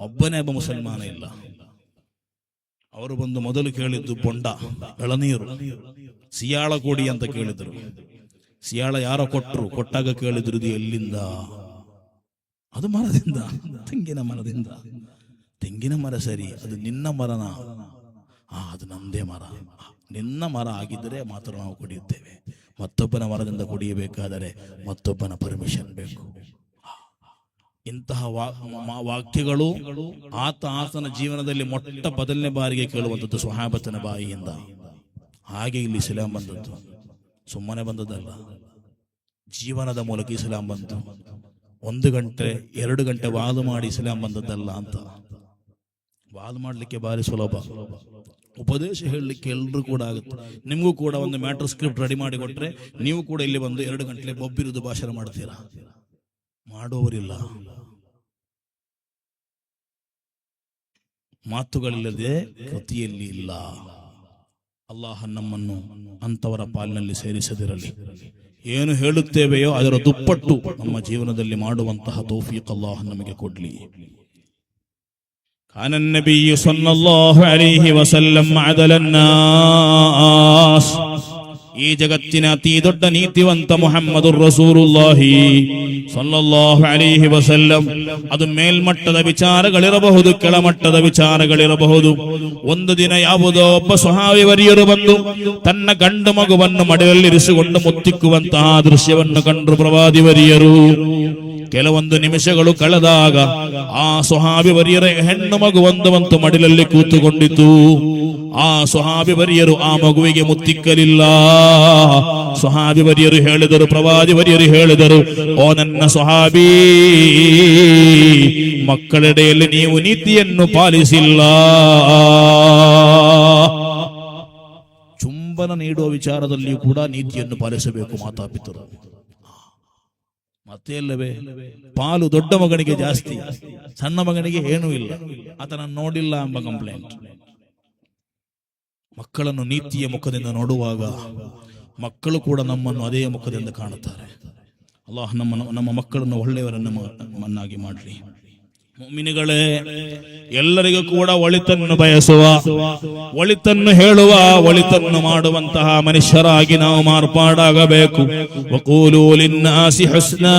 ಒಬ್ಬನೇ ಒಬ್ಬ ಮುಸಲ್ಮಾನ ಇಲ್ಲ. ಅವರು ಬಂದು ಮೊದಲು ಕೇಳಿದ್ದು ಬೊಂಡ, ಎಳನೀರು, ಸಿಯಾಳ ಕೊಡಿ ಅಂತ ಕೇಳಿದ್ರು. ಸಿಯಾಳ ಯಾರೋ ಕೊಟ್ಟರು. ಕೊಟ್ಟಾಗ ಕೇಳಿದ್ರು, ಇದು ಎಲ್ಲಿಂದ? ಅದು ಮರದಿಂದ, ತೆಂಗಿನ ಮರದಿಂದ. ತೆಂಗಿನ ಮರ ಸರಿ, ಅದು ನಿನ್ನ ಮರನ? ಅದು ನಮ್ಮದೇ ಮರ, ನಿನ್ನ ಮರ ಆಗಿದ್ದರೆ ಮಾತ್ರ ನಾವು ಕುಡಿಯುತ್ತೇವೆ. ಮತ್ತೊಬ್ಬನ ಮರದಿಂದ ಕುಡಿಯಬೇಕಾದರೆ ಮತ್ತೊಬ್ಬನ ಪರ್ಮಿಷನ್ ಬೇಕು. ಇಂತಹ ವಾಕ್ಯಗಳು ಆತನ ಜೀವನದಲ್ಲಿ ಮೊಟ್ಟ ಮೊದಲನೇ ಬಾರಿಗೆ ಕೇಳುವಂಥದ್ದು ಸ್ವಹಾಬತನ ಬಾಯಿಯಿಂದ. ಹಾಗೆ ಇಲ್ಲಿ ಇಸ್ಲಾಂ ಬಂದದ್ದು, ಸುಮ್ಮನೆ ಬಂದದ್ದಲ್ಲ, ಜೀವನದ ಮೂಲಕ ಇಸ್ಲಾಂ ಬಂತು. 1 ಗಂಟೆ 2 ಗಂಟೆ ವಾದ ಮಾಡಿ ಇಸ್ಲಾಂ ಬಂದದ್ದಲ್ಲ ಅಂತ. ವಾದ ಮಾಡಲಿಕ್ಕೆ ಭಾರಿ ಸುಲಭ, ಉಪದೇಶ ಹೇಳಲಿಕ್ಕೆ ಎಲ್ಲರೂ ಕೂಡ ಆಗುತ್ತೆ. ನಿಮಗೂ ಕೂಡ ಒಂದು ಮ್ಯಾಟರ್ ಸ್ಕ್ರಿಪ್ಟ್ ರೆಡಿ ಮಾಡಿ ಕೊಟ್ಟರೆ ನೀವು ಕೂಡ ಇಲ್ಲಿ ಬಂದು 2 ಗಂಟೆ ಬೊಬ್ಬಿರುದು ಭಾಷಣ ಮಾಡ್ತೀರಾ? ಮಾಡುವವರಿಲ್ಲ. ಮಾತುಗಳಿಲ್ಲದೆ ಕೃತಿಯಲ್ಲಿ ಇಲ್ಲ. ಅಲ್ಲಾಹ ನಮ್ಮನ್ನು ಅಂತವರ ಪಾಲಿನಲ್ಲಿ ಸೇರಿಸದಿರಲಿ. ಏನು ಹೇಳುತ್ತೇವೆಯೋ ಅದರ ದುಪ್ಪಟ್ಟು ನಮ್ಮ ಜೀವನದಲ್ಲಿ ಮಾಡುವಂತಹ ತೌಫೀಕ್ ಅಲ್ಲಾಹ ನಮಗೆ ಕೊಡ್ಲಿ. ಕಾನ ನಬಿ ಸಲ್ಲಲ್ಲಾಹು ಅಲೈಹಿ ವಸಲ್ಲಂ ಅದಲನ್ ನಾಸ್. ಈ ಜಗತ್ತಿನ ಅತಿ ದೊಡ್ಡ ನೀತಿವಂತ ಮುಹಮ್ಮದುರ್ ರಸೂಲುಲ್ಲಾಹಿ ಸಲ್ಲಲ್ಲಾಹು ಅಲೈಹಿ ವಸಲ್ಲಂ. ಅದು ಮೇಲ್ಮಟ್ಟದ ವಿಚಾರಗಳಿರಬಹುದು, ಕೆಳಮಟ್ಟದ ವಿಚಾರಗಳಿರಬಹುದು. ಒಂದು ದಿನ ಯಾವುದೋ ಒಬ್ಬ ಸ್ವಹಾಬಿ ವರಿಯರು ಬಂದು ತನ್ನ ಗಂಡು ಮಗುವನ್ನು ಮಡಿಲಲ್ಲಿರಿಸಿಕೊಂಡು ಮುತ್ತಿಕ್ಕುವಂತಹ ದೃಶ್ಯವನ್ನು ಕಂಡರು ಪ್ರವಾದಿ ವರಿಯರು. ಕೆಲವೊಂದು ನಿಮಿಷಗಳು ಕಳೆದಾಗ ಆ ಸ್ವಹಾಬಿ ವರಿಯರ ಹೆಣ್ಣು ಮಗು ಒಂದು ಮಡಿಲಲ್ಲಿ ಕೂತುಕೊಂಡಿತು. ಆ ಸ್ವಹಾಬಿ ವರಿಯರು ಆ ಮಗುವಿಗೆ ಮುತ್ತಿಕ್ಕಲಿಲ್ಲ. ಸ್ವಹಾಬಿ ವರಿಯರು ಹೇಳಿದರು, ಪ್ರವಾದಿ ವರಿಯರು ಹೇಳಿದರು, ಓ ನನ್ನ ಸ್ವಹಾಬಿ, ಮಕ್ಕಳೆಡೆಯಲ್ಲಿ ನೀವು ನೀತಿಯನ್ನು ಪಾಲಿಸಿಲ್ಲ. ಚುಂಬನ ನೀಡುವ ವಿಚಾರದಲ್ಲಿಯೂ ಕೂಡ ನೀತಿಯನ್ನು ಪಾಲಿಸಬೇಕು ಮಾತಾಪಿತರು. ಮತ್ತೆ ಅಲ್ಲವೇ ಪಾಲು ದೊಡ್ಡ ಮಗನಿಗೆ ಜಾಸ್ತಿ, ಸಣ್ಣ ಮಗನಿಗೆ ಏನೂ ಇಲ್ಲ, ಆತನ ನೋಡಿಲ್ಲ ಎಂಬ ಕಂಪ್ಲೇಂಟ್. ಮಕ್ಕಳನ್ನು ನೀತಿಯ ಮುಖದಿಂದ ನೋಡುವಾಗ ಮಕ್ಕಳು ಕೂಡ ನಮ್ಮನ್ನು ಅದೇ ಮುಖದಿಂದ ಕಾಣುತ್ತಾರೆ. ಅಲ್ಲಾಹ್ ನಮ್ಮ ಮಕ್ಕಳನ್ನು ಒಳ್ಳೆಯವರನ್ನಾಗಿ ಮಾಡಲಿ. ಮುಮಿನಿಗಳೇ, ಎಲ್ಲರಿಗೂ ಕೂಡ ಒಳಿತನ್ನು ಬಯಸುವ, ಒಳಿತನ್ನು ಹೇಳುವ, ಒಳಿತನ್ನು ಮಾಡುವಂತಹ ಮನುಷ್ಯರಾಗಿ ನಾವು ಮಾರ್ಪಾಡಾಗಬೇಕು. ವಕೂಲು ಲಿನ್ನಾಸಿ ಹುಸ್ನಾ.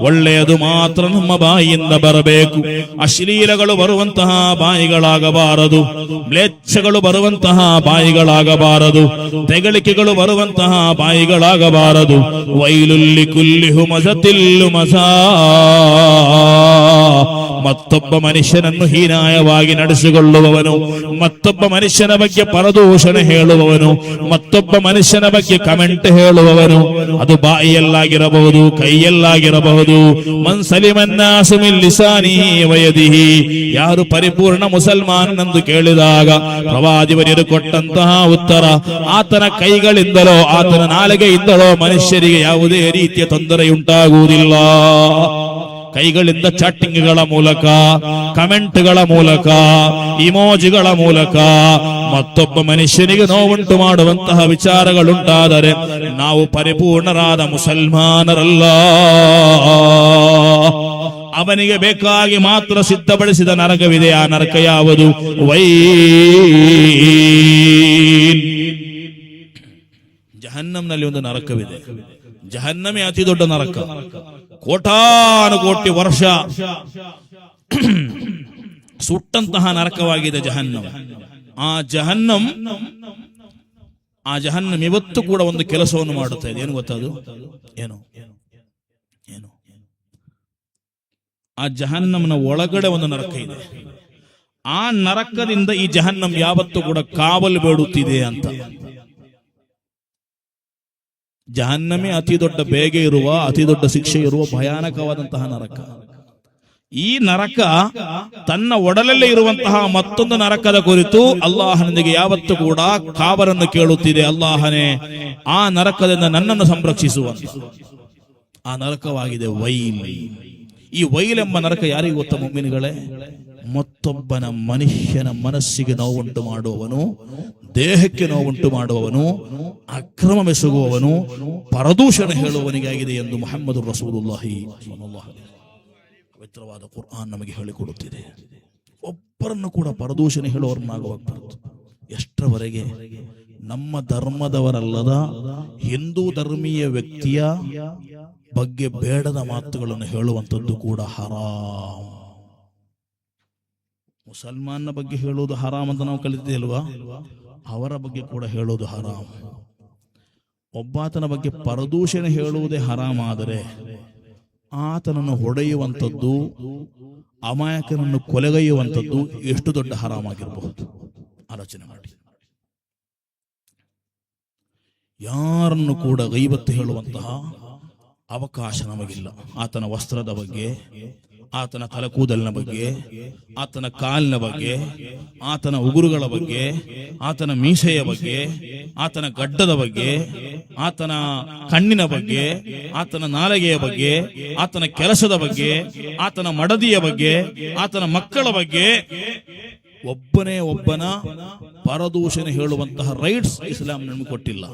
ಒಳ್ಳೆಯದು ಮಾತ್ರ ನಮ್ಮ ಬಾಯಿಯಿಂದ ಬರಬೇಕು. ಅಶ್ಲೀಲಗಳು ಬರುವಂತಹ ಬಾಯಿಗಳಾಗಬಾರದು, ಮ್ಲೇಚ್ಛಗಳು ಬರುವಂತಹ ಬಾಯಿಗಳಾಗಬಾರದು, ತೆಗಳಿಕೆಗಳು ಬರುವಂತಹ ಬಾಯಿಗಳಾಗಬಾರದು. ವೈಲುಲ್ಲಿ ಕುಲ್ಲಿ ಹುಮಜತಿಲ್ ಲುಮಜಾ. ಮತ್ತೊಬ್ಬ ಮನುಷ್ಯನನ್ನು ಹೀನಾಯವಾಗಿ ನಡೆಸಿಕೊಳ್ಳುವವನು, ಮತ್ತೊಬ್ಬ ಮನುಷ್ಯನ ಬಗ್ಗೆ ಪರದೂಷಣೆ ಹೇಳುವವನು, ಮತ್ತೊಬ್ಬ ಮನುಷ್ಯನ ಬಗ್ಗೆ ಕಮೆಂಟ್ ಹೇಳುವವನು, ಅದು ಬಾಯಿಯಲ್ಲಾಗಿರಬಹುದು, ಕೈಯಲ್ಲಾಗಿರಬಹುದು. ಮನ್ ಸಲಿಮನ್ನಾಸು ಮಿನ್ ಲಿಸಾನಿಹಿ ವಯದಿಹಿ. ಯಾರು ಪರಿಪೂರ್ಣ ಮುಸಲ್ಮಾನನೆಂದು ಕೇಳಿದಾಗ ಪ್ರವಾದಿವರಿಯರು ಕೊಟ್ಟಂತಹ ಉತ್ತರ, ಆತನ ಕೈಗಳಿಂದಲೋ ಆತನ ನಾಲಿಗೆಯಿಂದಲೋ ಮನುಷ್ಯರಿಗೆ ಯಾವುದೇ ರೀತಿಯ ತೊಂದರೆಯುಂಟಾಗುವುದಿಲ್ಲ. ಕೈಗಳಿಂದ ಚಾಟಿಂಗ್ಗಳ ಮೂಲಕ, ಕಮೆಂಟ್ಗಳ ಮೂಲಕ, ಇಮೋಜಿಗಳ ಮೂಲಕ ಮತ್ತೊಬ್ಬ ಮನುಷ್ಯನಿಗೆ ನೋವುಂಟು ಮಾಡುವಂತಹ ವಿಚಾರಗಳುಂಟಾದರೆ ನಾವು ಪರಿಪೂರ್ಣರಾದ ಮುಸಲ್ಮಾನರಲ್ಲ. ಅವನಿಗೆ ಬೇಕಾಗಿ ಮಾತ್ರ ಸಿದ್ಧಪಡಿಸಿದ ನರಕವಿದೆ. ಆ ನರಕ ಯಾವುದು? ಜಹನ್ನಂನಲ್ಲಿ ಒಂದು ನರಕವಿದೆ. ಜಹನ್ನಮೇ ಅತಿ ದೊಡ್ಡ ನರಕ. ಕೋಟಾನುಕೋಟಿ ವರ್ಷ ಸುಟ್ಟಂತಹ ನರಕವಾಗಿದೆ ಜಹನ್ನಂ. ಆ ಜಹನ್ನಂ ಇವತ್ತು ಕೂಡ ಒಂದು ಕೆಲಸವನ್ನು ಮಾಡುತ್ತಾ ಇದೆ. ಏನು ಗೊತ್ತದು? ಏನು ಆ ಜಹನ್ನಂನ ಒಳಗಡೆ ಒಂದು ನರಕ ಇದೆ. ಆ ನರಕದಿಂದ ಈ ಜಹನ್ನಂ ಯಾವತ್ತೂ ಕೂಡ ಕಾವಲು ಬೇಡುತ್ತಿದೆ ಅಂತ. ಜಹನ್ನಮೇ ಅತಿ ದೊಡ್ಡ ಬೇಗೆ ಇರುವ, ಅತಿ ದೊಡ್ಡ ಶಿಕ್ಷೆ ಇರುವ ಭಯಾನಕವಾದಂತಹ ನರಕ. ಈ ನರಕ ತನ್ನ ಒಡಲಲ್ಲೇ ಇರುವಂತಹ ಮತ್ತೊಂದು ನರಕದ ಕುರಿತು ಅಲ್ಲಾಹನಿಗೆ ಯಾವತ್ತೂ ಕೂಡ ಕಾವಲನ್ನು ಕೇಳುತ್ತಿದೆ. ಅಲ್ಲಾಹನೇ, ಆ ನರಕದಿಂದ ನನ್ನನ್ನು ಸಂರಕ್ಷಿಸುವಂತ. ಆ ನರಕವಾಗಿದೆ ವೈಲ್. ಈ ವೈಲ್ ಎಂಬ ನರಕ ಯಾರಿಗೂ ಗೊತ್ತ ಮುಮಿನಿಗಳೇ? ಮತ್ತೊಬ್ಬನ ಮನುಷ್ಯನ ಮನಸ್ಸಿಗೆ ನೋವುಂಟು ಮಾಡುವವನು, ದೇಹಕ್ಕೆ ನೋವುಂಟು ಮಾಡುವವನು, ಅಕ್ರಮವೆಸಗುವವನು, ಪರದೂಷಣೆ ಹೇಳುವವನಿಗಾಗಿದೆ ಎಂದು ಮುಹಮ್ಮದ್ ರಸೂಲುಲ್ಲಾಹಿ ಸ್ವಲ್ಲಲ್ಲಾಹು ಅಲೈಹಿ ಪವಿತ್ರವಾದ ಕುರ್ಆನ್ ನಮಗೆ ಹೇಳಿಕೊಡುತ್ತಿದೆ. ಒಬ್ಬರನ್ನು ಕೂಡ ಪರದೂಷಣೆ ಹೇಳುವವರನ್ನಾಗಬಾರದು. ಎಷ್ಟರವರೆಗೆ? ನಮ್ಮ ಧರ್ಮದವರಲ್ಲದ ಹಿಂದೂ ಧರ್ಮೀಯ ವ್ಯಕ್ತಿಯ ಬಗ್ಗೆ ಬೇಡದ ಮಾತುಗಳನ್ನು ಹೇಳುವಂಥದ್ದು ಕೂಡ ಹರಾಮ್. ಮುಸಲ್ಮಾನ ಬಗ್ಗೆ ಹೇಳುವುದು ಹರಾಮ್ ಅಂತ ನಾವು ಕಲಿತಿದ್ದೇಲ್ವಾ, ಅವರ ಬಗ್ಗೆ ಕೂಡ ಹೇಳುವುದು ಹರಾಮ್. ಒಬ್ಬಾತನ ಬಗ್ಗೆ ಪರದೂಷಣೆ ಹೇಳುವುದೇ ಹರಾಮ್ ಆದರೆ ಆತನನ್ನು ಹೊಡೆಯುವಂಥದ್ದು, ಅಮಾಯಕನನ್ನು ಕೊಲೆಗೈಯುವಂಥದ್ದು ಎಷ್ಟು ದೊಡ್ಡ ಹರಾಮಾಗಿರಬಹುದು ಆಲೋಚನೆ ಮಾಡಿ. ಯಾರನ್ನು ಕೂಡ ಗೈಬತ್ತು ಹೇಳುವಂತಹ ಅವಕಾಶ ನಮಗಿಲ್ಲ. ಆತನ ವಸ್ತ್ರದ ಬಗ್ಗೆ, ಆತನ ತಲೆಕೂದಲಿನ ಬಗ್ಗೆ, ಆತನ ಕಾಲಿನ ಬಗ್ಗೆ, ಆತನ ಉಗುರುಗಳ ಬಗ್ಗೆ, ಆತನ ಮೀಸೆಯ ಬಗ್ಗೆ, ಆತನ ಗಡ್ಡದ ಬಗ್ಗೆ, ಆತನ ಕಣ್ಣಿನ ಬಗ್ಗೆ, ಆತನ ನಾಲಿಗೆಯ ಬಗ್ಗೆ, ಆತನ ಕೆಲಸದ ಬಗ್ಗೆ, ಆತನ ಮಡದಿಯ ಬಗ್ಗೆ, ಆತನ ಮಕ್ಕಳ ಬಗ್ಗೆ ಒಬ್ಬನೇ ಒಬ್ಬನ ಪರದೂಷಣೆ ಹೇಳುವಂತಹ ರೈಟ್ಸ್ ಇಸ್ಲಾಂ ನಮಗೆ ಕೊಟ್ಟಿಲ್ಲ.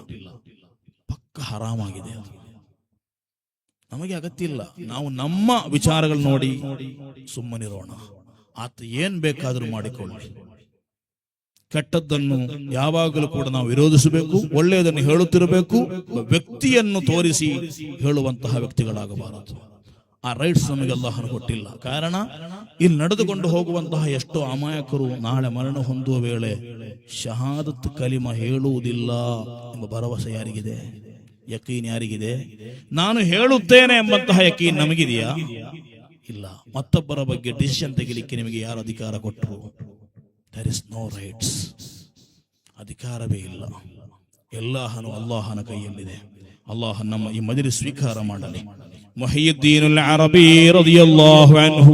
ಪಕ್ಕ ಹರಾಮಾಗಿದೆ. ನಮಗೆ ಅಗತ್ಯ ಇಲ್ಲ. ನಾವು ನಮ್ಮ ವಿಚಾರಗಳು ನೋಡಿ ಸುಮ್ಮನಿರೋಣ. ಆತ ಏನ್ ಬೇಕಾದರೂ ಮಾಡಿಕೊಳ್ಳಿ. ಕೆಟ್ಟದ್ದನ್ನು ಯಾವಾಗಲೂ ಕೂಡ ನಾವು ವಿರೋಧಿಸಬೇಕು, ಒಳ್ಳೆಯದನ್ನು ಹೇಳುತ್ತಿರಬೇಕು. ವ್ಯಕ್ತಿಯನ್ನು ತೋರಿಸಿ ಹೇಳುವಂತಹ ವ್ಯಕ್ತಿಗಳಾಗಬಾರದು. ಆ ರೈಟ್ಸ್ ನಮಗೆ ಅಲ್ಲಾಹನು ಕೊಟ್ಟಿಲ್ಲ. ಕಾರಣ, ಇಲ್ಲಿ ನಡೆದುಕೊಂಡು ಹೋಗುವಂತಹ ಎಷ್ಟೋ ಅಮಾಯಕರು ನಾಳೆ ಮರಣ ಹೊಂದುವ ವೇಳೆ ಶಹಾದತ್ ಕಲಿಮ ಹೇಳುವುದಿಲ್ಲ ಎಂಬ ಭರವಸೆ ಯಾರಿಗಿದೆ? ಯಕೀನ್ ಯಾರಿಗಿದೆ? ನಾನು ಹೇಳುತ್ತೇನೆ ಎಂಬಂತಹ ಯಕೀನ್ ನಮಗಿದೆಯಾ? ಇಲ್ಲ. ಮತ್ತೊಬ್ಬರ ಬಗ್ಗೆ ಡಿಸಿಷನ್ ತೆಗಿಲಿಕ್ಕೆ ನಿಮಗೆ ಯಾರು ಅಧಿಕಾರ ಕೊಟ್ಟರು? There is no rights. ಅಧಿಕಾರವೇ ಇಲ್ಲ. ಎಲ್ಲಾಹನು ಅಲ್ಲಾಹನ ಕೈಯಲ್ಲಿದೆ. ಅಲ್ಲಾಹ ನಮ್ಮ ಈ ಮಜ್ಲಿಸ್ ಸ್ವೀಕಾರ ಮಾಡಲಿ. ಮುಹಿಯುದ್ದೀನ್ ಅಲ್ ಅರಬಿ ರದಿಯಲ್ಲಾಹು ಅನ್ಹು,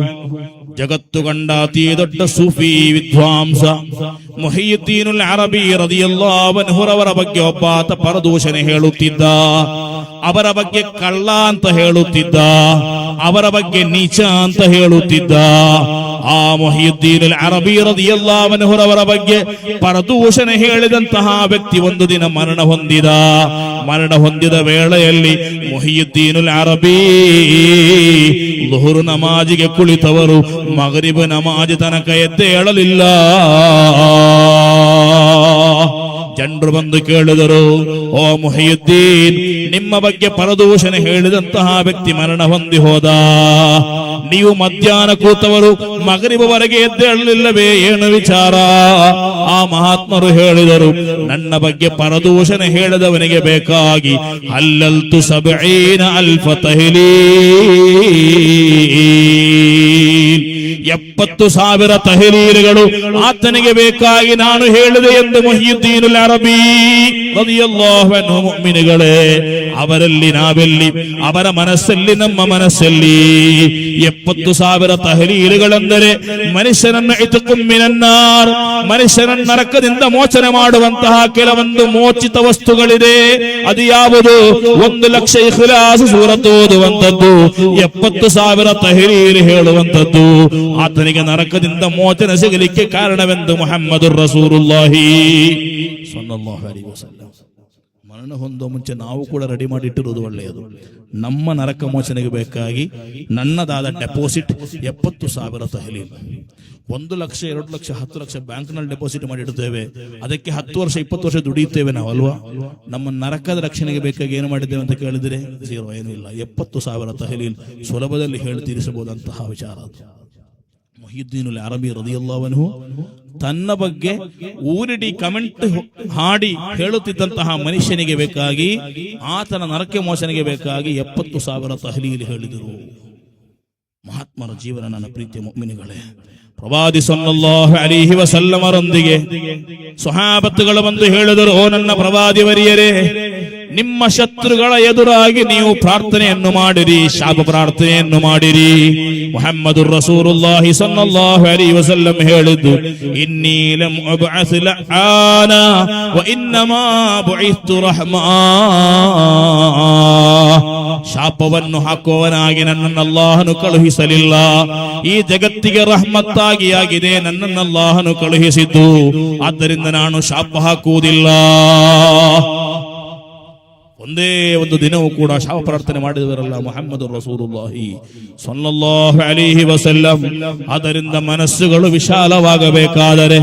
ಜಗತ್ತು ಕಂಡ ಅತಿ ದೊಡ್ಡ ಸೂಫಿ ವಿದ್ವಾಂಸ ಮುಹಿಯುದ್ದೀನ್ ಅಲ್ ಅರಬಿ ರದಿಯಲ್ಲಾಹು ಅನ್ಹು ಅವರ ಬಗ್ಗೆ ಒಬ್ಬಾತ ಪರದೂಷಣೆ ಹೇಳುತ್ತಿದ್ದ. ಅವರ ಬಗ್ಗೆ ಕಳ್ಳ ಅಂತ ಹೇಳುತ್ತಿದ್ದ, ಅವರ ಬಗ್ಗೆ ನೀಚ ಅಂತ ಹೇಳುತ್ತಿದ್ದ. ಆ ಮುಹಿಯುದ್ದೀನ್ ಅಲ್ ಅರಬಿ ರದಿಯಲ್ಲಾಹು ಅನ್ಹು ಅವರ ಬಗ್ಗೆ ಪರದೂಷಣೆ ಹೇಳಿದಂತಹ ವ್ಯಕ್ತಿ ಒಂದು ದಿನ ಮರಣ ಹೊಂದಿದ. ಮರಣ ಹೊಂದಿದ ವೇಳೆಯಲ್ಲಿ ಮುಹಿಯುದ್ದೀನ್ ಅಲ್ ಅರಬಿ ದುಹುರ್ ನಮಾಜಿಗೆ ಕುಳಿತವರು ಮಗರಿಬ್ ನಮಾಜ್ ತನಕ ಎದ್ದೇಳಲಿಲ್ಲ. ಜನರು ಬಂದು ಕೇಳಿದರು, ಓ ಮುಹಿಯುದ್ದೀನ್, ನಿಮ್ಮ ಬಗ್ಗೆ ಪರದೂಷಣೆ ಹೇಳಿದಂತಹ ವ್ಯಕ್ತಿ ಮರಣ ಹೊಂದಿ ಹೋದ. ನೀವು ಮಧ್ಯಾಹ್ನ ಕೂತವರು ಮಗರಿಬವರೆಗೆ ಎದ್ದೇಳಲಿಲ್ಲವೇ? ಏನು ವಿಚಾರ? ಆ ಮಹಾತ್ಮರು ಹೇಳಿದರು, ನನ್ನ ಬಗ್ಗೆ ಪರದೂಷಣೆ ಹೇಳಿದವನಿಗೆ ಬೇಕಾಗಿ ಹಲ್ಲಲ್ತು 70,000 ತಹ್ಲೀಲ್, 70,000 ತಹ್ಲೀಲ್ಗಳು ಆತನಿಗೆ ಬೇಕಾಗಿ ನಾನು ಹೇಳಿದೆ ಎಂದು ಮುಹಿಯುದ್ದೀನ್ ಅಲ್ ಅರಬಿ ರದಿಯಲ್ಲಾಹು ಅನ್ಹು. ಮುಅ್ಮಿನುಗಳೇ, ಅವರಲ್ಲಿ ನಾವೆಲ್ಲಿ? ಅವರ ಮನಸ್ಸಲ್ಲಿ ನಮ್ಮ ಮನಸ್ಸಲ್ಲಿ 70,000 ತಹ್ಲೀಲ್ಗಳೆಂದರೆ ಮನುಷ್ಯನನ್ನು ಇತ್ಕುಂ ಮಿನನ್ನಾರ್, ಮನುಷ್ಯನನ್ನು ನರಕದಿಂದ ಮೋಚನೆ ಮಾಡುವಂತಹ ಕೆಲವೊಂದು ಮೋಚಿತ ವಸ್ತುಗಳಿದೆ. ಅದು ಯಾವುದು? 1,00,000 ಇಖ್ಲಾಸ್ ಸೂರತ್ ಓದುವಂಥದ್ದು, 70,000 ತಹ್ಲೀಲ್ ಹೇಳುವಂಥದ್ದು. ಆತನಿಗೆ ನರಕದಿಂದ ಮೋಚನೆ ಸಿಗಲಿಕ್ಕೆ ಕಾರಣವೆಂದು ಮುಹಮ್ಮದುರ್ ರಸೂಲುಲ್ಲಾಹಿ ಸಲ್ಲಲ್ಲಾಹು ಅಲೈಹಿ ವಸಲ್ಲಂ. ಮರಣ ಹೊಂದುವ ಮುಂಚೆ ನಾವು ಕೂಡ ರೆಡಿ ಮಾಡಿಟ್ಟಿರುವುದು ಒಳ್ಳೆಯದು. ನಮ್ಮ ನರಕ ಮೋಚನೆಗೆ ಬೇಕಾಗಿ ನನ್ನದಾದ ಡೆಪಾಸಿಟ್ 70,000 ತಹ್ಲೀಲ್. 1,00,000, 2,00,000, 10,00,000 ಬ್ಯಾಂಕ್ನಲ್ಲಿ ಡೆಪಾಸಿಟ್ ಮಾಡಿಡುತ್ತೇವೆ. ಅದಕ್ಕೆ 10 ವರ್ಷ 20 ವರ್ಷ ದುಡಿಯುತ್ತೇವೆ ನಾವು, ಅಲ್ವಾ? ನಮ್ಮ ನರಕದ ರಕ್ಷಣೆಗೆ ಬೇಕಾಗಿ ಏನು ಮಾಡಿದ್ದೇವೆ ಅಂತ ಕೇಳಿದ್ರೆ ಜೀರೋ, ಏನೂ ಇಲ್ಲ. 70,000 ತಹ್ಲೀಲ್ ಸುಲಭದಲ್ಲಿ ಹೇಳಿ ತೀರಿಸಬಹುದಂತಹ ವಿಚಾರ. ಮುಹಿಯುದ್ದೀನ್ ಅಲ್ ಅರಬಿ ರದಿಯಲ್ಲಾಹು ಅನ್ಹು ತನ್ನ ಬಗ್ಗೆ ಊರಿಡಿ ಕಮೆಂಟ್ ಹಾಡಿ ಹೇಳುತ್ತಿದ್ದಂತಹ ಮನುಷ್ಯನಿಗೆ ಬೇಕಾಗಿ, ಆತನ ನರಕ ಮೋಚನೆಗೆ ಬೇಕಾಗಿ 70,000 ತಹ್ಲೀಲ್ ಹೇಳಿದರು. ಮಹಾತ್ಮರ ಜೀವನ ನನ್ನ ಪ್ರೀತಿಯ ಮುಅ್ಮಿನುಗಳೇ. ಪ್ರವಾದಿ ಸಲ್ಲಲ್ಲಾಹು ಅಲೈಹಿ ವಸಲ್ಲಮರೊಂದಿಗೆ ಸ್ವಹಾಬತ್ತುಗಳು ಬಂದು ಹೇಳಿದರು, ಓ ನನ್ನ ಪ್ರವಾದಿ ವರಿಯರೇ, ನಿಮ್ಮ ಶತ್ರುಗಳ ಎದುರಾಗಿ ನೀವು ಪ್ರಾರ್ಥನೆಯನ್ನು ಮಾಡಿರಿ, ಶಾಪ ಪ್ರಾರ್ಥನೆಯನ್ನು ಮಾಡಿರಿ. ಮುಹಮ್ಮದುರ್ ರಸೂಲುಲ್ಲಾಹಿ ಸಲ್ಲಲ್ಲಾಹು ಅಲೈಹಿ ವಸಲ್ಲಂ ಹೇಳಿದ್ದು, ಇನ್ನೀ ಲಂ ಅಬ್ಅಸ್ ಲಆನ ವ ಇನ್ನಮಾ ಬುಇಸ್ತು ರಹಮಾ. ಶಾಪವನ್ನು ಹಾಕುವವನಾಗಿ ನನ್ನನ್ನು ಅಲ್ಲಾಹನು ಕಳುಹಿಸಲಿಲ್ಲ. ಈ ಜಗತ್ತಿಗೆ ರಹಮತ್ತಾಗಿ ಆಗಿದೆ ನನ್ನನ್ನು ಅಲ್ಲಾಹನು ಕಳುಹಿಸಿದ್ದು. ಆದ್ದರಿಂದ ನಾನು ಶಾಪ ಹಾಕುವುದಿಲ್ಲ. ಒಂದೇ ಒಂದು ದಿನವೂ ಕೂಡ ಶವ ಪ್ರಾರ್ಥನೆ ಮಾಡಿದವರಲ್ಲ ಮುಹಮ್ಮದ್ ರಸೂಲುಲ್ಲಾಹಿ ಸಲ್ಲಲ್ಲಾಹು ಅಲೈಹಿ ವಸಲ್ಲಂ. ಆದ್ದರಿಂದ ಮನಸ್ಸುಗಳು ವಿಶಾಲವಾಗಬೇಕಾದರೆ,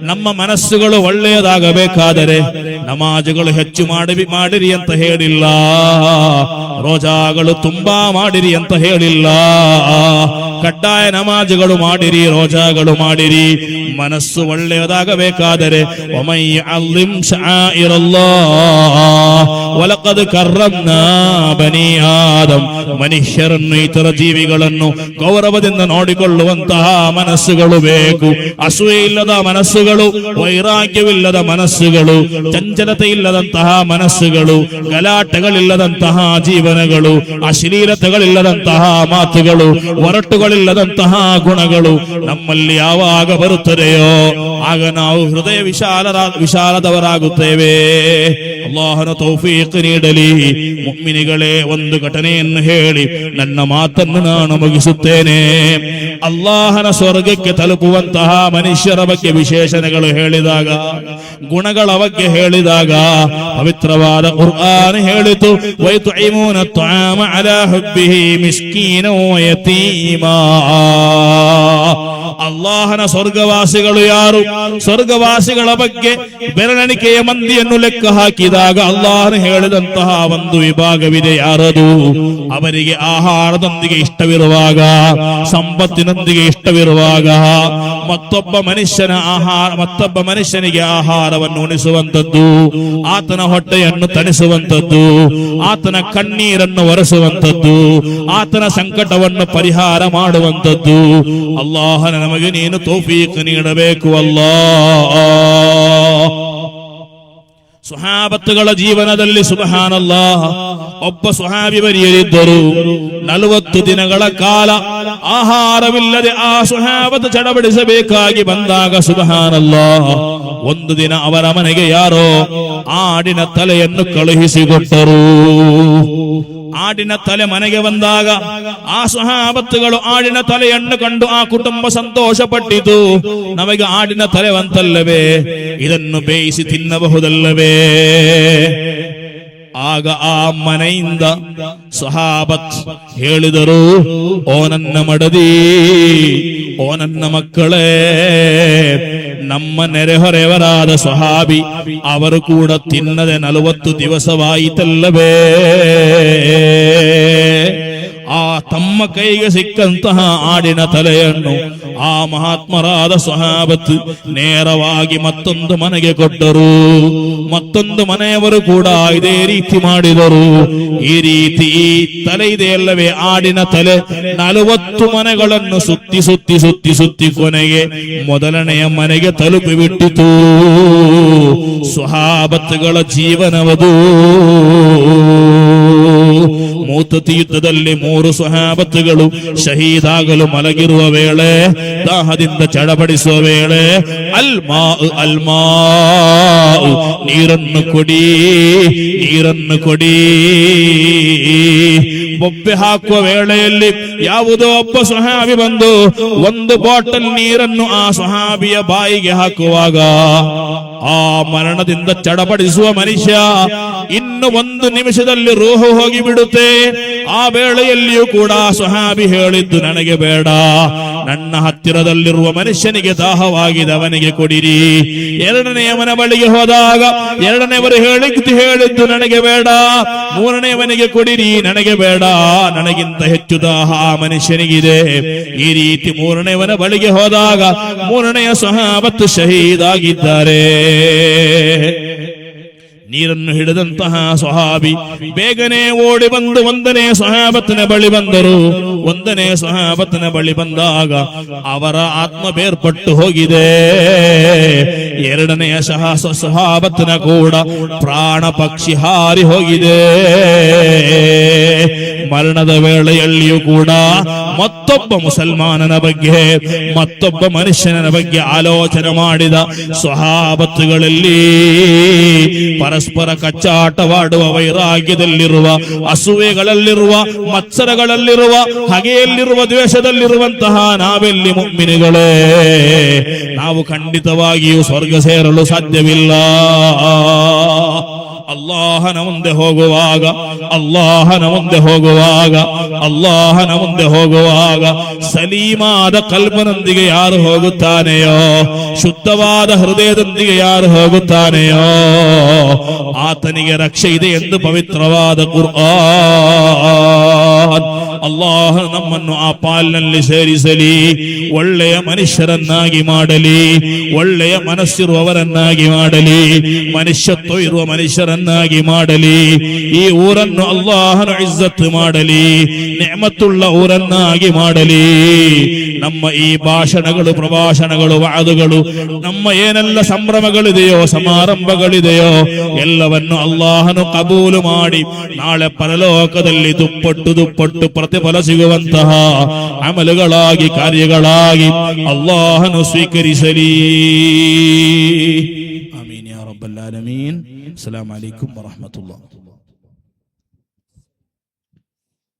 ನಮ್ಮ ಮನಸ್ಸುಗಳು ಒಳ್ಳೆಯದಾಗಬೇಕಾದರೆ ನಮಾಜುಗಳು ಹೆಚ್ಚು ಮಾಡಿರಿ ಅಂತ ಹೇಳಿಲ್ಲ, ರೋಜಾಗಳು ತುಂಬಾ ಮಾಡಿರಿ ಅಂತ ಹೇಳಿಲ್ಲ. ಕಡ್ಡಾಯ ನಮಾಜುಗಳು ಮಾಡಿರಿ, ರೋಜಾಗಳು ಮಾಡಿರಿ. ಮನಸ್ಸು ಒಳ್ಳೆಯದಾಗಬೇಕಾದರೆ ವಮನ್ ಯಅಲ್ಲಿಮ್ ಶಆಯಿರಲ್ಲಾಹ್ ವಲಕದ್ ಕರ್ರಮ್ನಾ ಬನಿ ಆದಮ್, ಮನುಷ್ಯರನ್ನು ಇತರ ಜೀವಿಗಳನ್ನು ಗೌರವದಿಂದ ನೋಡಿಕೊಳ್ಳುವಂತಹ ಮನಸ್ಸುಗಳು ಬೇಕು. ಅಸೂಯೆ ಇಲ್ಲದ ಮನಸ್ಸುಗಳು, ವೈರಾಗ್ಯವಿಲ್ಲದ ಮನಸ್ಸುಗಳು, ಚಂಚಲತೆ ಇಲ್ಲದಂತಹ ಮನಸ್ಸುಗಳು, ಗಲಾಟೆಗಳಿಲ್ಲದಂತಹ ಜೀವನಗಳು, ಅಶ್ಲೀಲತೆಗಳಿಲ್ಲದಂತಹ ಮಾತುಗಳು, ಒರಟುಗಳಿಲ್ಲದಂತಹ ಗುಣಗಳು ನಮ್ಮಲ್ಲಿ ಯಾವಾಗ ಬರುತ್ತದೆಯೋ ಆಗ ನಾವು ಹೃದಯ ವಿಶಾಲದವರಾಗುತ್ತೇವೆ. ಅಲ್ಲಾಹನ ತೌಫೀಕ್ ನೀಡಲಿ. ಮುಅ್ಮಿನಿಗಳೇ, ಒಂದು ಘಟನೆಯನ್ನು ಹೇಳಿ ನನ್ನ ಮಾತನ್ನು ನಾನು ಮುಗಿಸುತ್ತೇನೆ. ಅಲ್ಲಾಹನ ಸ್ವರ್ಗಕ್ಕೆ ತಲುಪುವಂತಹ ಮನುಷ್ಯರ ಬಗ್ಗೆ ವಿಶೇಷಣಗಳು ಹೇಳಿದಾಗ, ಗುಣಗಳ ಬಗ್ಗೆ ಹೇಳಿದಾಗ ಪವಿತ್ರವಾದ ಕುರ್ಆನ್ ಹೇಳಿತು, ವಯತುಇಮೂನ ಅತ್ಆಮ ಅಲಾ ಹುಬ್ಬಿಹಿ ಮಿಸ್ಕೀನಾ ವ ಯತೀಮಾ. ಅಲ್ಲಾಹನ ಸ್ವರ್ಗವಾಸಿಗಳು ಯಾರು? ಸ್ವರ್ಗವಾಸಿಗಳ ಬಗ್ಗೆ ಬೆರಳೆಣಿಕೆಯ ಮಂದಿಯನ್ನು ಲೆಕ್ಕ ಹಾಕಿದಾಗ ಅಲ್ಲಾಹನು ಹೇಳಿದಂತಹ ಒಂದು ವಿಭಾಗವಿದೆ. ಯಾರದು? ಅವರಿಗೆ ಆಹಾರದೊಂದಿಗೆ ಇಷ್ಟವಿರುವಾಗ, ಸಂಪತ್ತಿನೊಂದಿಗೆ ಇಷ್ಟವಿರುವಾಗ, ಮತ್ತೊಬ್ಬ ಮನುಷ್ಯನಿಗೆ ಆಹಾರವನ್ನು ಉಣಿಸುವಂತದ್ದು, ಆತನ ಹೊಟ್ಟೆಯನ್ನು ತಣಿಸುವಂತದ್ದು, ಆತನ ಕಣ್ಣೀರನ್ನು ಒರೆಸುವಂತದ್ದು, ಆತನ ಸಂಕಟವನ್ನು ಪರಿಹಾರ ಮಾಡುವಂತದ್ದು. ಅಲ್ಲಾಹನ ನಮಗೆ ನೀನು ತೌಫೀಕ್ ನೀಡಬೇಕು ಅಲ್ಲಾಹ್. ಸುಹಾಬತ್ತುಗಳ ಜೀವನದಲ್ಲಿ ಸುಬ್ಹಾನಲ್ಲಾಹ್, ಒಬ್ಬ ಸುಹಾಬಿ ಬರಿಯಲಿದ್ದರು. 40 ದಿನಗಳ ಕಾಲ ಆಹಾರವಿಲ್ಲದೆ ಆ ಸುಹಾಬತ್ ಚಡಬಡಿಸಬೇಕಾಗಿ ಬಂದಾಗ ಸುಬ್ಹಾನಲ್ಲಾಹ್, ಒಂದು ದಿನ ಅವರ ಮನೆಗೆ ಯಾರೋ ಆಡಿನ ತಲೆಯನ್ನು ಕಳುಹಿಸಿಕೊಟ್ಟರು. ಆಡಿನ ತಲೆ ಮನೆಗೆ ಬಂದಾಗ ಆ ಸ್ವಹಾಬತ್ತುಗಳು ಆಡಿನ ತಲೆಯನ್ನು ಕಂಡು ಆ ಕುಟುಂಬ ಸಂತೋಷ ಪಟ್ಟಿತು. ನಮಗೆ ಆಡಿನ ತಲೆ ಬಂತಲ್ಲವೇ, ಇದನ್ನು ಬೇಯಿಸಿ ತಿನ್ನಬಹುದಲ್ಲವೇ? ಆಗ ಆ ಮನೆಯಿಂದ ಸ್ವಹಾಬತ್ ಹೇಳಿದರು, ಓ ನನ್ನ ಮಡದಿ, ಓ ನನ್ನ ಮಕ್ಕಳೇ, ನಮ್ಮ ನೆರೆಹೊರೆಯವರಾದ ಸ್ವಹಾಬಿ ಅವರು ಕೂಡ ತಿನ್ನದೆ 40 ದಿವಸವಾಯಿತಲ್ಲವೇ? ಆ ತಮ್ಮ ಕೈಗೆ ಸಿಕ್ಕಂತಹ ಆಡಿನ ತಲೆಯನ್ನು ಆ ಮಹಾತ್ಮರಾದ ಸ್ವಹಾಬತ್ ನೇರವಾಗಿ ಮತ್ತೊಂದು ಮನೆಗೆ ಕೊಟ್ಟರು. ಮತ್ತೊಂದು ಮನೆಯವರು ಕೂಡ ಇದೇ ರೀತಿ ಮಾಡಿದರು. ಈ ರೀತಿ ಈ ತಲೆ ಇದೆಯಲ್ಲವೇ, ಆಡಿನ ತಲೆ 40 ಮನೆಗಳನ್ನು ಸುತ್ತಿ ಸುತ್ತಿ ಸುತ್ತಿ ಸುತ್ತಿ ಕೊನೆಗೆ ಮೊದಲನೆಯ ಮನೆಗೆ ತಲುಪಿಬಿಟ್ಟಿತು. ಸ್ವಹಾಬತ್ಗಳ ಜೀವನವದು. ಮೂತತಿ ಯುದ್ಧದಲ್ಲಿ 3 ಸ್ವಹಾಬತ್ಗಳು ಶಹೀದಾಗಲು ಮಲಗಿರುವ ವೇಳೆ, ದಾಹದಿಂದ ಚಡಪಡಿಸುವ ವೇಳೆ, ಅಲ್ಮಾ ನೀರನ್ನು ಕೊಡಿ, ನೀರನ್ನು ಕೊಡಿ. ಬೊಬ್ಬೆ ಹಾಕುವ ವೇಳೆಯಲ್ಲಿ ಯಾವುದೋ ಒಬ್ಬ ಸ್ವಹಾಬಿ ಬಂದು ಒಂದು ಬಾಟಲ್ ನೀರನ್ನು ಆ ಸ್ವಹಾಬಿಯ ಬಾಯಿಗೆ ಹಾಕುವಾಗ ಆ ಮರಣದಿಂದ ಚಡಪಡಿಸುವ ಮನುಷ್ಯ ಇನ್ನು 1 ನಿಮಿಷದಲ್ಲಿ ರೂಹು ಹೋಗಿಬಿಡುತ್ತೆ. ಆ ವೇಳೆಯಲ್ಲಿಯೂ ಕೂಡ ಸ್ವಹಾಬಿ ಹೇಳಿದ್ದು, ನನಗೆ ಬೇಡ, ನನ್ನ ಹತ್ತಿರದಲ್ಲಿರುವ ಮನುಷ್ಯನಿಗೆ ದಾಹವಾಗಿದೆ, ಅವನಿಗೆ ಕೊಡಿರಿ. ಎರಡನೆಯವನ ಬಳಿಗೆ ಹೋದಾಗ ಎರಡನೆಯವರು ಹೇಳಿದ್ದು, ನನಗೆ ಬೇಡ, ಮೂರನೆಯವನಿಗೆ ಕೊಡಿರಿ, ನನಗೆ ಬೇಡ, ನನಗಿಂತ ಹೆಚ್ಚು ದಾಹ ಆ ಮನುಷ್ಯನಿಗಿದೆ. ಈ ರೀತಿ ಮೂರನೆಯವನ ಬಳಿಗೆ ಹೋದಾಗ 3ನೆಯ ಸ್ವಹಾಬತ್ ಶಹೀದಾಗಿದ್ದಾರೆ. ನೀರನ್ನು ಹಿಡಿದಂತಹ ಸ್ವಹಾಬಿ ಬೇಗನೆ ಓಡಿ ಬಂದು 1ನೇ ಸ್ವಹಾಬತ್ನ ಬಳಿ ಬಂದರು. 1ನೇ ಸ್ವಹಾಬತ್ನ ಬಳಿ ಬಂದಾಗ ಅವರ ಆತ್ಮ ಬೇರ್ಪಟ್ಟು ಹೋಗಿದೆ. 2ನೆಯ ಸ್ವಹಾಬತ್ನ ಕೂಡ ಪ್ರಾಣ ಪಕ್ಷಿ ಹಾರಿ ಹೋಗಿದೆ. ಮರಣದ ವೇಳೆಯಲ್ಲಿಯೂ ಕೂಡ ಮತ್ತೊಬ್ಬ ಮುಸಲ್ಮಾನನ ಬಗ್ಗೆ, ಮತ್ತೊಬ್ಬ ಮನುಷ್ಯನ ಬಗ್ಗೆ ಆಲೋಚನೆ ಮಾಡಿದ ಸ್ವಹಾಬತ್ತುಗಳಲ್ಲಿ ಪರಸ್ಪರ ಕಚ್ಚಾಟವಾಡುವ, ವೈರಾಗ್ಯದಲ್ಲಿರುವ, ಅಸೂಯೆಗಳಲ್ಲಿರುವ, ಮತ್ಸರಗಳಲ್ಲಿರುವ, ಹಗೆಯಲ್ಲಿರುವ, ದ್ವೇಷದಲ್ಲಿರುವಂತಹ ನಾವೆಲ್ಲಿ ಮುಅ್ಮಿನಿಗಳೇ? ನಾವು ಖಂಡಿತವಾಗಿಯೂ ಸ್ವರ್ಗ ಸೇರಲು ಸಾಧ್ಯವಿಲ್ಲ. ಅಲ್ಲಾಹನ ಮುಂದೆ ಹೋಗುವಾಗ ಸಲೀಮಾದ ಕಲ್ಪನೊಂದಿಗೆ ಯಾರು ಹೋಗುತ್ತಾನೆಯೋ, ಶುದ್ಧವಾದ ಹೃದಯದೊಂದಿಗೆ ಯಾರು ಹೋಗುತ್ತಾನೆಯೋ ಆತನಿಗೆ ರಕ್ಷೆ ಇದೆ ಎಂದು ಪವಿತ್ರವಾದ ಕುರ್ಆನ್. ಅಲ್ಲಾಹ ನಮ್ಮನ್ನು ಆ ಪಾಲಿನಲ್ಲಿ ಸೇರಿಸಲಿ, ಒಳ್ಳೆಯ ಮನುಷ್ಯರನ್ನಾಗಿ ಮಾಡಲಿ, ಒಳ್ಳೆಯ ಮನಸ್ಸಿರುವವರನ್ನಾಗಿ ಮಾಡಲಿ, ಮನುಷ್ಯತ್ವ ಇರುವ ಮನುಷ್ಯರನ್ನಾಗಿ ಮಾಡಲಿ. ಈ ಊರನ್ನು ಅಲ್ಲಾಹನು ಇಜ್ಜತ್ ಮಾಡಲಿ, ನೆಮತುಳ್ಳ ಊರನ್ನಾಗಿ ಮಾಡಲಿ. ನಮ್ಮ ಈ ಭಾಷಣಗಳು, ಪ್ರಭಾಷಣಗಳು, ವಾದುಗಳು, ನಮ್ಮ ಏನೆಲ್ಲ ಸಂಭ್ರಮಗಳಿದೆಯೋ, ಸಮಾರಂಭಗಳಿದೆಯೋ ಎಲ್ಲವನ್ನು ಅಲ್ಲಾಹನು ಕಬೂಲು ಮಾಡಿ ನಾಳೆ ಪರಲೋಕದಲ್ಲಿ ದುಪ್ಪಟ್ಟು ಪ್ರತಿಫಲ ಸಿಗುವಂತಹ ಅಮಲುಗಳಾಗಿ, ಕಾರ್ಯಗಳಾಗಿ ಅಲ್ಲಾಹನು ಸ್ವೀಕರಿಸಲಿ. ಆಮೀನ್ ಯಾ ರಬ್ಬಲ್ ಆಲಮೀನ್. ಅಸ್ಸಲಾಮು ಅಲೈಕುಂ ವರಹಮತುಲ್ಲಾಹ್.